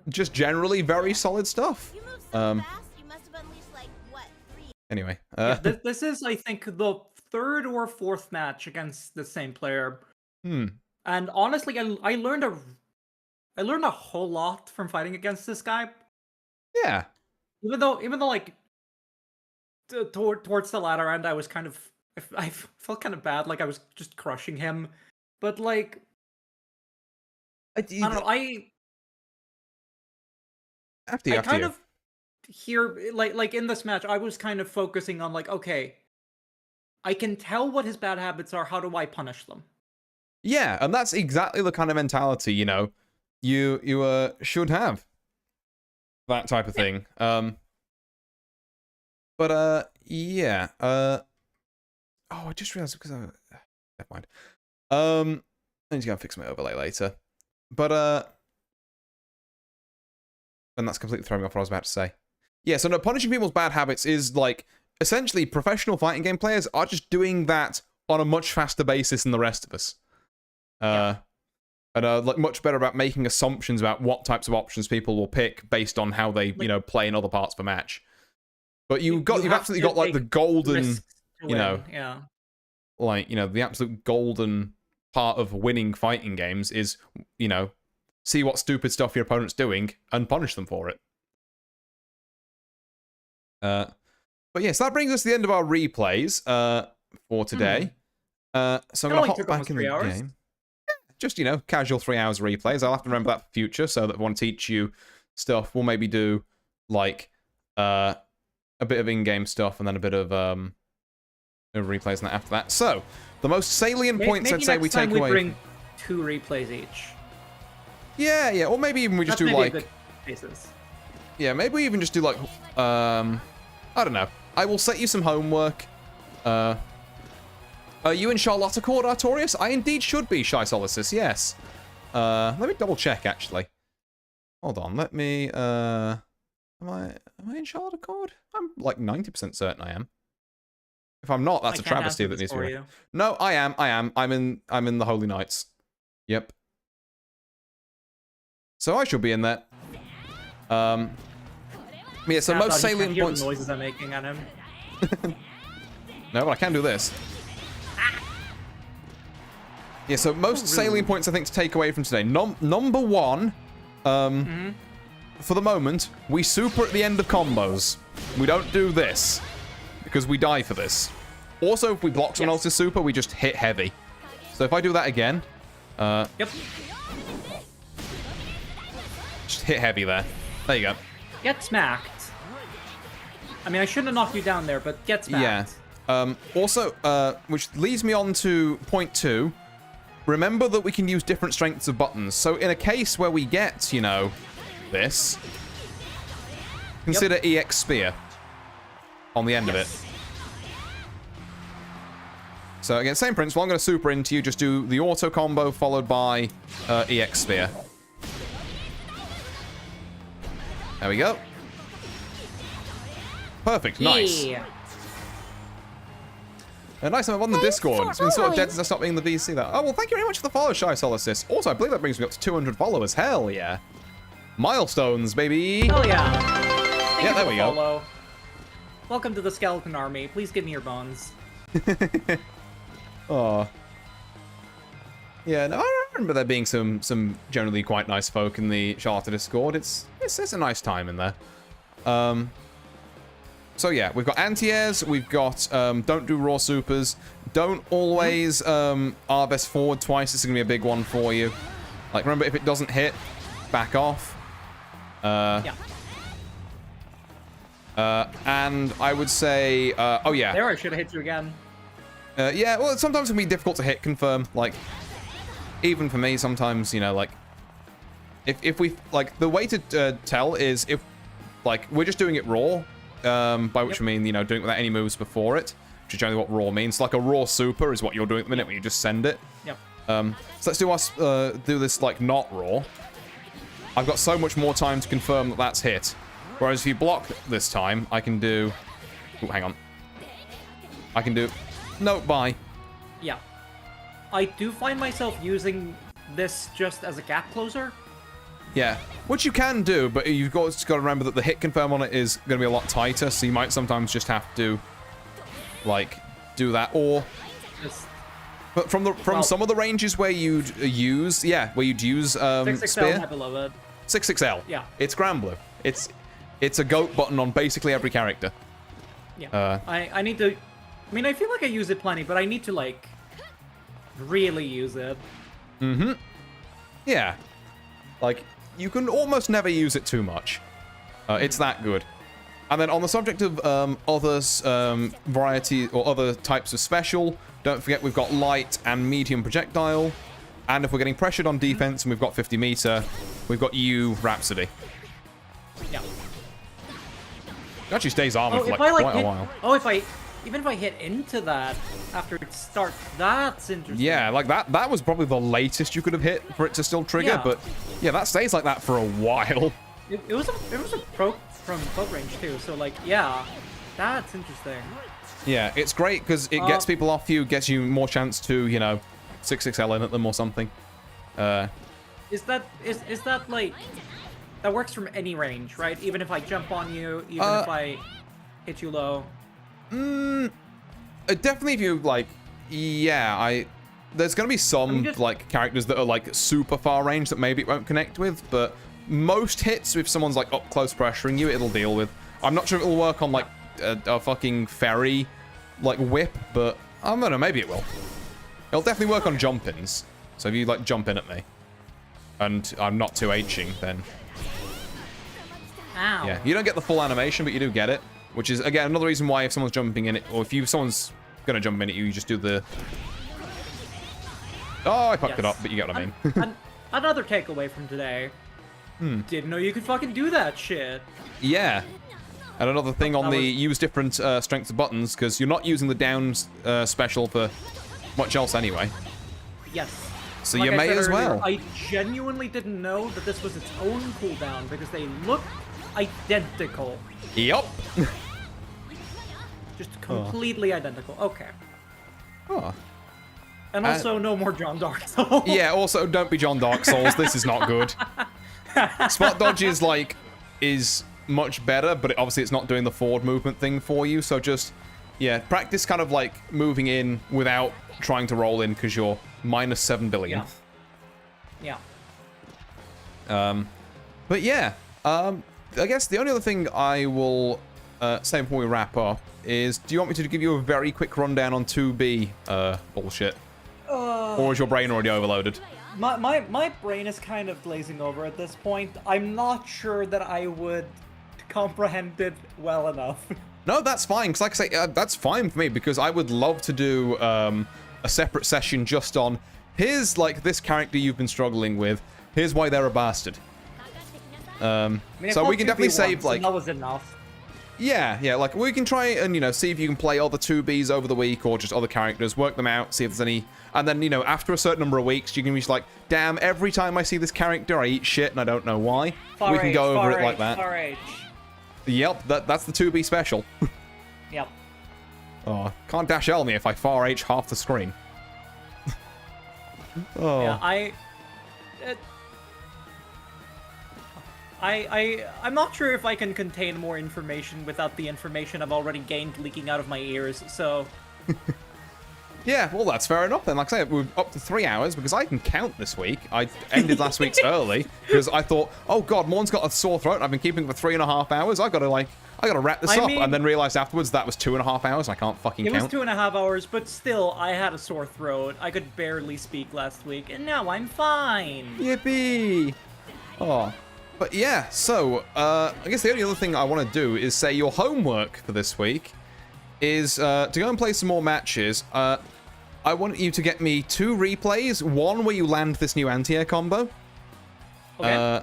Just generally very solid stuff. You move so fast, you must have unleashed like what, 3? Anyway, This is, I think, the 3rd or 4th match against the same player. And honestly, I learned a whole lot from fighting against this guy. yeah. Even though like towards the latter end, I was kind of I felt kind of bad, like I was just crushing him. But like I don't know, I kind of here like in this match, I was kind of focusing on like, okay, I can tell what his bad habits are. How do I punish them? Yeah, and that's exactly the kind of mentality, you know, you should have. That type of thing. But yeah. Oh, I just realized because never mind. I need to go and fix my overlay later. But and that's completely throwing me off what I was about to say. Yeah, so no, punishing people's bad habits is like essentially professional fighting game players are just doing that on a much faster basis than the rest of us. And like much better about making assumptions about what types of options people will pick based on how they, Like, play in other parts of a match. But you've have absolutely to got like the take golden, risks to you know, win, yeah. like, the absolute golden part of winning fighting games is, see what stupid stuff your opponent's doing and punish them for it. But yes, that brings us to the end of our replays for today. So I'm going to hop back in the game. Just, casual 3 hours replays. I'll have to remember that for future, so that if I want to teach you stuff, we'll maybe do, like, a bit of in-game stuff and then a bit of replays and that after that. So, the most salient points I'd say we take away... Maybe next time we bring 2 replays each. Yeah, or maybe even we just do, like... Basis. Yeah, maybe we even just do, like, I don't know. I will set you some homework. Are you in Charlotta Court, Artorius? I indeed should be, Shy Solicus, yes. Let me double check, actually. Hold on, let me, am I in Charlotta Court? I'm like 90% certain I am. If I'm not, that's a travesty that needs to be. No, I am. I'm in the Holy Knights. Yep. So I should be in there. Yeah, so most salient points. The noises I'm making at him. No, but I can do this. Yeah, so most salient points I think to take away from today. Number one, for the moment, we super at the end of combos. We don't do this because we die for this. Also, if we block someone else's super, we just hit heavy. So if I do that again, yep. Just hit heavy there. There you go. Get smacked. I mean, I shouldn't have knocked you down there, but get smacked. Yeah. Also, which leads me on to point 2. Remember that we can use different strengths of buttons. So in a case where we get, this, consider EX Spear on the end of it. So again, same principle. I'm going to super into you. Just do the auto combo followed by EX Spear. There we go. Perfect. Nice. Yeah. Nice, I'm on the Discord. It's been sort of dead since I stopped being the VC there. Oh, well, thank you very much for the follow, Shy Solicus. Also, I believe that brings me up to 200 followers. Hell yeah. Milestones, baby. Hell yeah. Yeah, there we go. Follow. Welcome to the Skeleton Army. Please give me your bones. Oh. Yeah, no, I remember there being some generally quite nice folk in the Charlotte Discord. It's a nice time in there. So yeah, we've got anti-airs, we've got don't do raw supers, don't always RBS forward twice. This is gonna be a big one for you. Like, remember, if it doesn't hit, back off. Yeah. And I would say, oh yeah. There, I should have hit you again. Yeah, well, sometimes it can be difficult to hit confirm. Like, even for me, sometimes, like, if we, like, the way to tell is if, like, we're just doing it raw. By which I mean, doing it without any moves before it, which is generally what raw means. Like a raw super is what you're doing at the minute when you just send it. Yep. So let's do this like not raw. I've got so much more time to confirm that that's hit. Whereas if you block this time, I can do... Oh, hang on. I can do... No, bye. Yeah. I do find myself using this just as a gap closer. Yeah, which you can do, but you've got to remember that the hit confirm on it is going to be a lot tighter, so you might sometimes just have to, like, do that, or... But from some of the ranges where you'd use, spear. 6XL, my beloved. 6XL. Yeah. It's Granblue. It's a goat button on basically every character. Yeah. I need to... I mean, I feel like I use it plenty, but I need to, like, really use it. Mm-hmm. Yeah. Like... You can almost never use it too much. It's that good. And then on the subject of others, variety or other types of special, don't forget we've got light and medium projectile. And if we're getting pressured on defense and we've got 50 meter, we've got U Rhapsody. Yeah. It actually stays armored for like quite a while. Oh, even if I hit into that after it starts, that's interesting. Yeah, like that was probably the latest you could have hit for it to still trigger, yeah. But yeah, that stays like that for a while. It was a pro from close range too, so like yeah, that's interesting. Yeah, it's great because it gets people off you, gets you more chance to 6XL in at them or something. Is that like that works from any range, right? Even if I jump on you, even if I hit you low. Definitely if you like, yeah, there's gonna be some like characters that are like super far range that maybe it won't connect with, but most hits, if someone's like up close pressuring you, it'll deal with. I'm not sure if it'll work on like a fucking fairy like whip, but I don't know, maybe it will. It'll definitely work on jump-ins. So if you like jump in at me and I'm not 2Hing, then Ow. yeah, you don't get the full animation, but you do get it, which is again another reason why if someone's jumping in it, or if someone's gonna jump in at you, you just do the. Oh, I fucked it up, but you get what I mean. Another takeaway from today. Didn't know you could fucking do that shit. Yeah. And another thing on the use different strengths of buttons, because you're not using the down special for much else anyway. Yes. So Like you I may said as earlier, well. I genuinely didn't know that this was its own cooldown because they look identical. Yup. Just completely identical. Okay. Oh. And also, no more John Dark Souls. Yeah, also, don't be John Dark Souls. This is not good. Spot dodge is much better, but obviously it's not doing the forward movement thing for you, so just, yeah, practice kind of like moving in without trying to roll in because you're minus 7 billion. Yeah. But yeah, I guess the only other thing I will say before we wrap up is, do you want me to give you a very quick rundown on 2B bullshit? Or is your brain already overloaded? My brain is kind of glazing over at this point. I'm not sure that I would comprehend it well enough. No, that's fine, because like I say, that's fine for me, because I would love to do a separate session just on, here's, like, this character you've been struggling with, here's why they're a bastard. I mean, So we can definitely save, like... That was enough. Yeah, like, we can try and, you know, see if you can play other 2Bs over the week, or just other characters, work them out, see if there's any... And then, you know, after a certain number of weeks, you can be just like, damn, every time I see this character, I eat shit, and I don't know why. We can go over it like that. Yep, that's the 2B special. Yep. Oh, can't dash L me if I far H half the screen. Oh. Yeah, I'm not sure if I can contain more information without the information I've already gained leaking out of my ears, so... Yeah, well, that's fair enough then. Like I said, we're up to 3 hours because I can count this week. I ended last week's early because I thought, oh god, Mourn's got a sore throat. I've been keeping it for 3.5 hours. I gotta wrap this up. And then realized afterwards that was 2.5 hours. I can't fucking count. It was 2.5 hours, but still, I had a sore throat. I could barely speak last week, and now I'm fine. Yippee! Oh. But yeah, so, I guess the only other thing I want to do is say your homework for this week is to go and play some more matches. I want you to get me 2 replays. One where you land this new anti-air combo. Okay.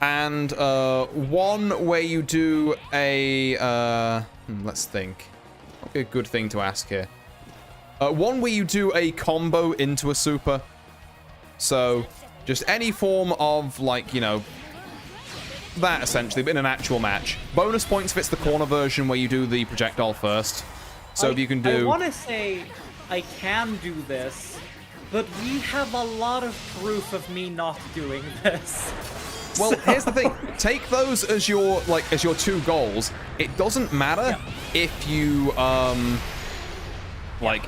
And one where you do a... let's think. That'd be a good thing to ask here. One where you do a combo into a super. So, just any form of, like, you know... That, essentially, but in an actual match. Bonus points if it's the corner version where you do the projectile first. So if you can do... I want to say I can do this, but we have a lot of proof of me not doing this. Well, here's the thing. Take those as your 2 goals. It doesn't matter if you,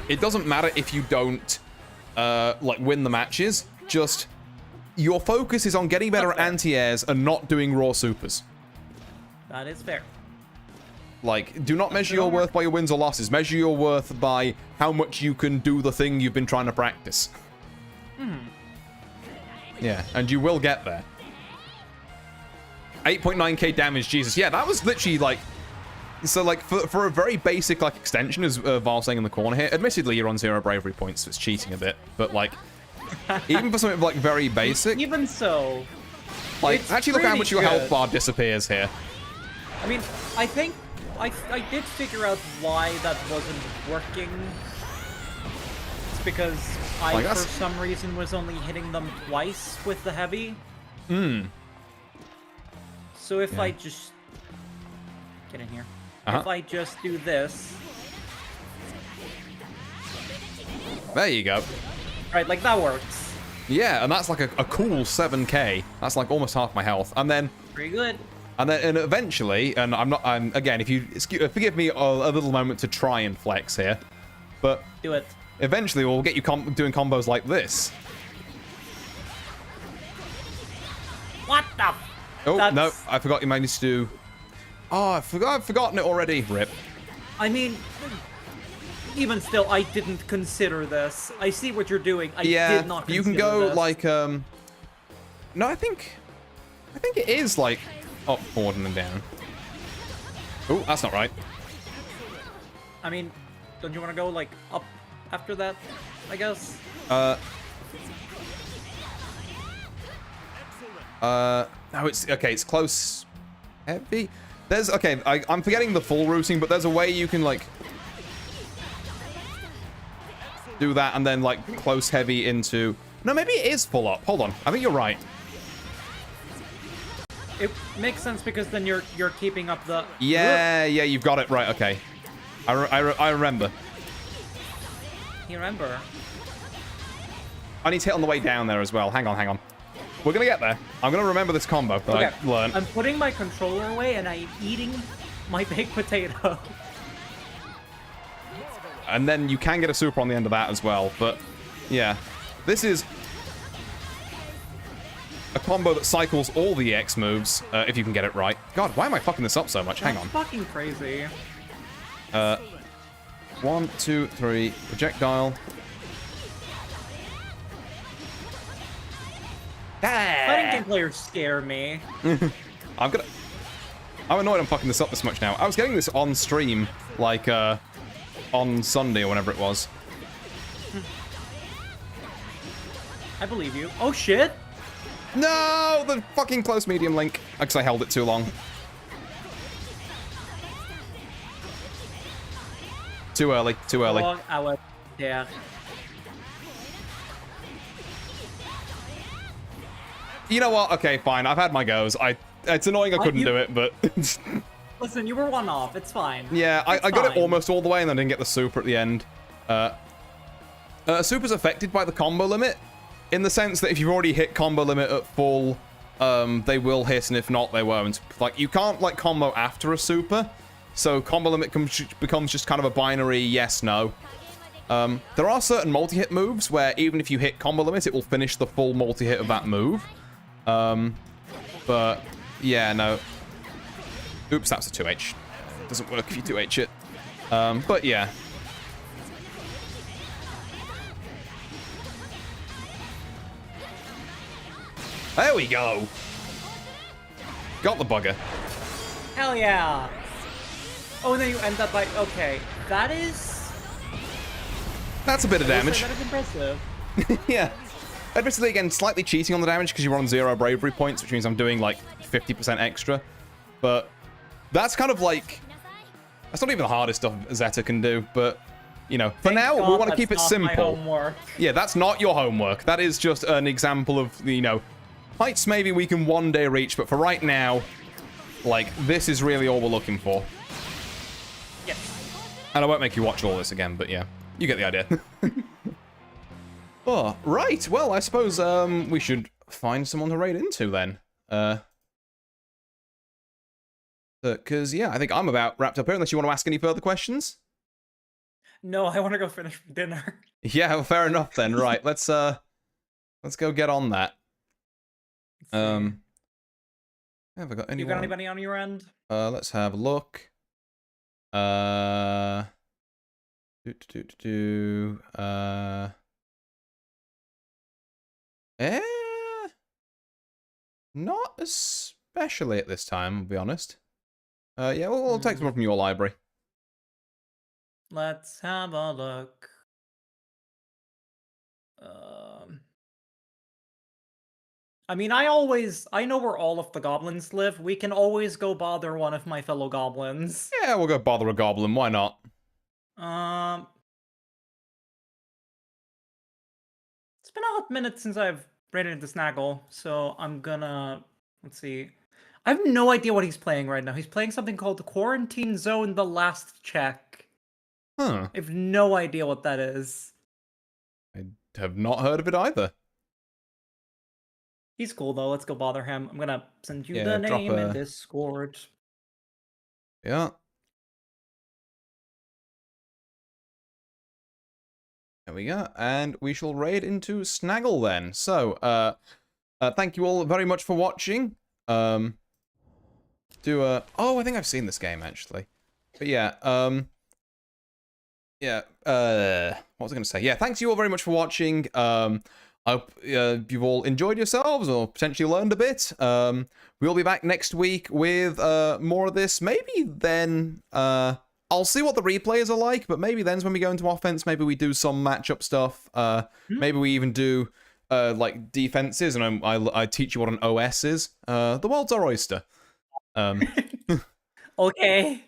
it doesn't matter if you don't, win the matches. Just... Your focus is on getting better at anti-airs and not doing raw supers. That is fair. Like, do not measure your worth by your wins or losses. Measure your worth by how much you can do the thing you've been trying to practice. Yeah, and you will get there. 8.9k damage, Jesus. Yeah, that was literally, like... So, like, for a very basic, like, extension, as Val saying in the corner here, admittedly, you're on 0 bravery points, so it's cheating a bit, but, like... Even for something like very basic. Even so, like actually look how much your health bar disappears here. I mean, I think I did figure out why that wasn't working. It's because I for some reason was only hitting them twice with the heavy. So if I just get in here, if I just do this, there you go. Right, like that works. Yeah, and that's like a cool 7k. That's like almost half my health. And then Pretty good. and eventually, and I'm again, if you forgive me a little moment to try and flex here, but Do it. eventually we'll get you doing combos like this. What the? Oh, That's... no, I forgot you managed to do... Oh, I've forgotten it already. Rip. I mean, even still, I didn't consider this. I see what you're doing. I did not consider you can go this. like, no, I think it is like up, forward, and then down. Oh, that's not right. I mean, don't you want to go like up after that? I guess. No, it's okay. It's close, heavy. There's okay. I'm forgetting the full routing, but there's a way you can like do that and then like close heavy into. No, maybe it is full up. Hold on. I think you're right. It makes sense because then you're keeping up the. Yeah, yeah, you've got it right. Okay, I remember. You remember? I need to hit on the way down there as well. Hang on. We're gonna get there. I'm gonna remember this combo that I learned. I'm putting my controller away and I'm eating my baked potato. And then you can get a super on the end of that as well. But yeah, this is a combo that cycles all the EX moves if you can get it right. God, why am I fucking this up so much? Hang on. Fucking crazy. 1, 2, 3, projectile. Fighting game players scare me. I'm annoyed I'm fucking this up this much now. I was getting this on stream, like, on Sunday or whenever it was. I believe you. Oh shit! No! The fucking close medium link. Because I held it too long. Too early. Oh, I was there. You know what? Okay, fine. I've had my goes. It's annoying I couldn't do it, but... Listen, you were one off. It's fine. Yeah, I got it almost all the way and I didn't get the super at the end. Super's affected by the combo limit, in the sense that if you've already hit combo limit at full, they will hit, and if not, they won't. Like, you can't, like, combo after a super, so combo limit becomes just kind of a binary yes-no. There are certain multi-hit moves where even if you hit combo limit, it will finish the full multi-hit of that move. But, yeah, no. Oops, that's a 2H. Doesn't work if you 2H it. But, yeah. There we go. Got the bugger. Hell yeah! Oh, and then you end up like, okay, that is... That's a bit of damage. That is impressive. Yeah. Admittedly, again, slightly cheating on the damage because you're on 0 bravery points, which means I'm doing like 50% extra. But that's kind of like... That's not even the hardest stuff Zeta can do, but... You know, for now, we want to keep it simple. Yeah, that's not your homework. That is just an example of, you know, heights maybe we can one day reach, but for right now, like, this is really all we're looking for. Yes. And I won't make you watch all this again, but yeah, you get the idea. Oh, right. Well, I suppose we should find someone to raid into then. Because, yeah, I think I'm about wrapped up here, unless you want to ask any further questions. No, I want to go finish dinner. Yeah, well, fair enough then. Right, let's go get on that. Have I got anyone? You got anybody on your end? Let's have a look. Not especially at this time, I'll be honest. Yeah, we'll take someone from your library. Let's have a look. I mean, I know where all of the goblins live. We can always go bother one of my fellow goblins. Yeah, we'll go bother a goblin. Why not? It's been a hot minute since I've raided into Snaggle, so I'm gonna... Let's see. I have no idea what he's playing right now. He's playing something called Quarantine Zone: The Last Check. Huh. I have no idea what that is. I have not heard of it either. He's cool though. Let's go bother him. I'm gonna send you Yeah, the drop name in a- Discord. Yeah. There we go. And we shall raid into Snaggle then. So, thank you all very much for watching. Oh, I think I've seen this game actually. But yeah, yeah, what was I going to say? Yeah, thanks you all very much for watching. I hope you've all enjoyed yourselves or potentially learned a bit. We'll be back next week with more of this. Maybe then, I'll see what the replays are like, but maybe then's when we go into offense. Maybe we do some matchup stuff. Maybe we even do like defenses, and I teach you what an OS is. The world's our oyster. Okay.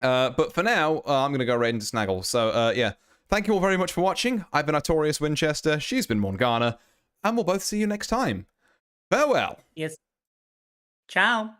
But for now, I'm going to go raid into Snaggle. So, yeah. Thank you all very much for watching. I've been Artorius Winchester. She's been Morgana. And we'll both see you next time. Farewell. Yes. Ciao.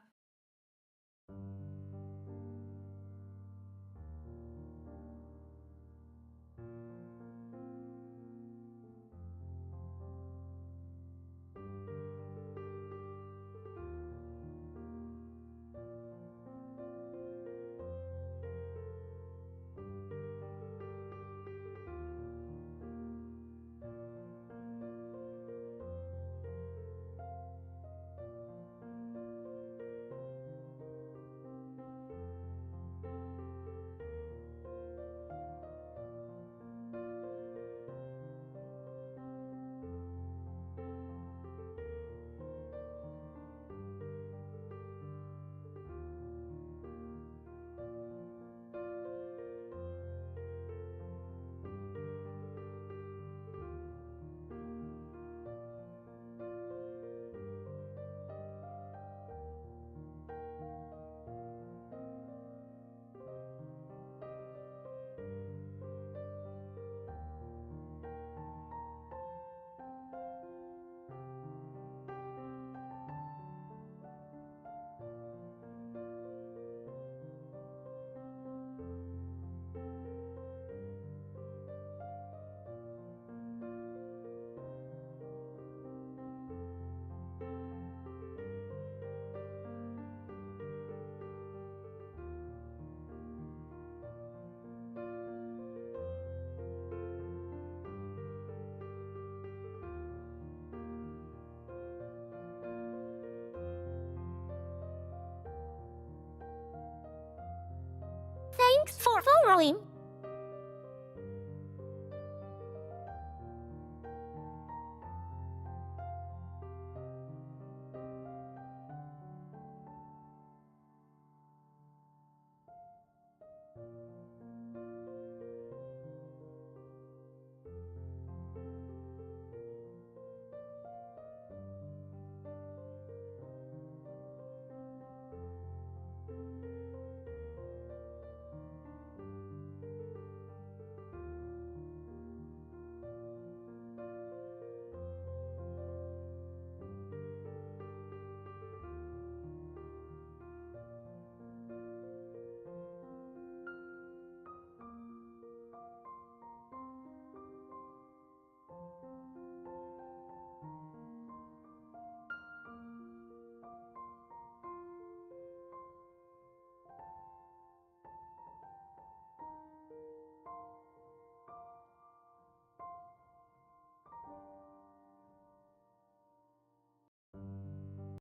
Thanks for following.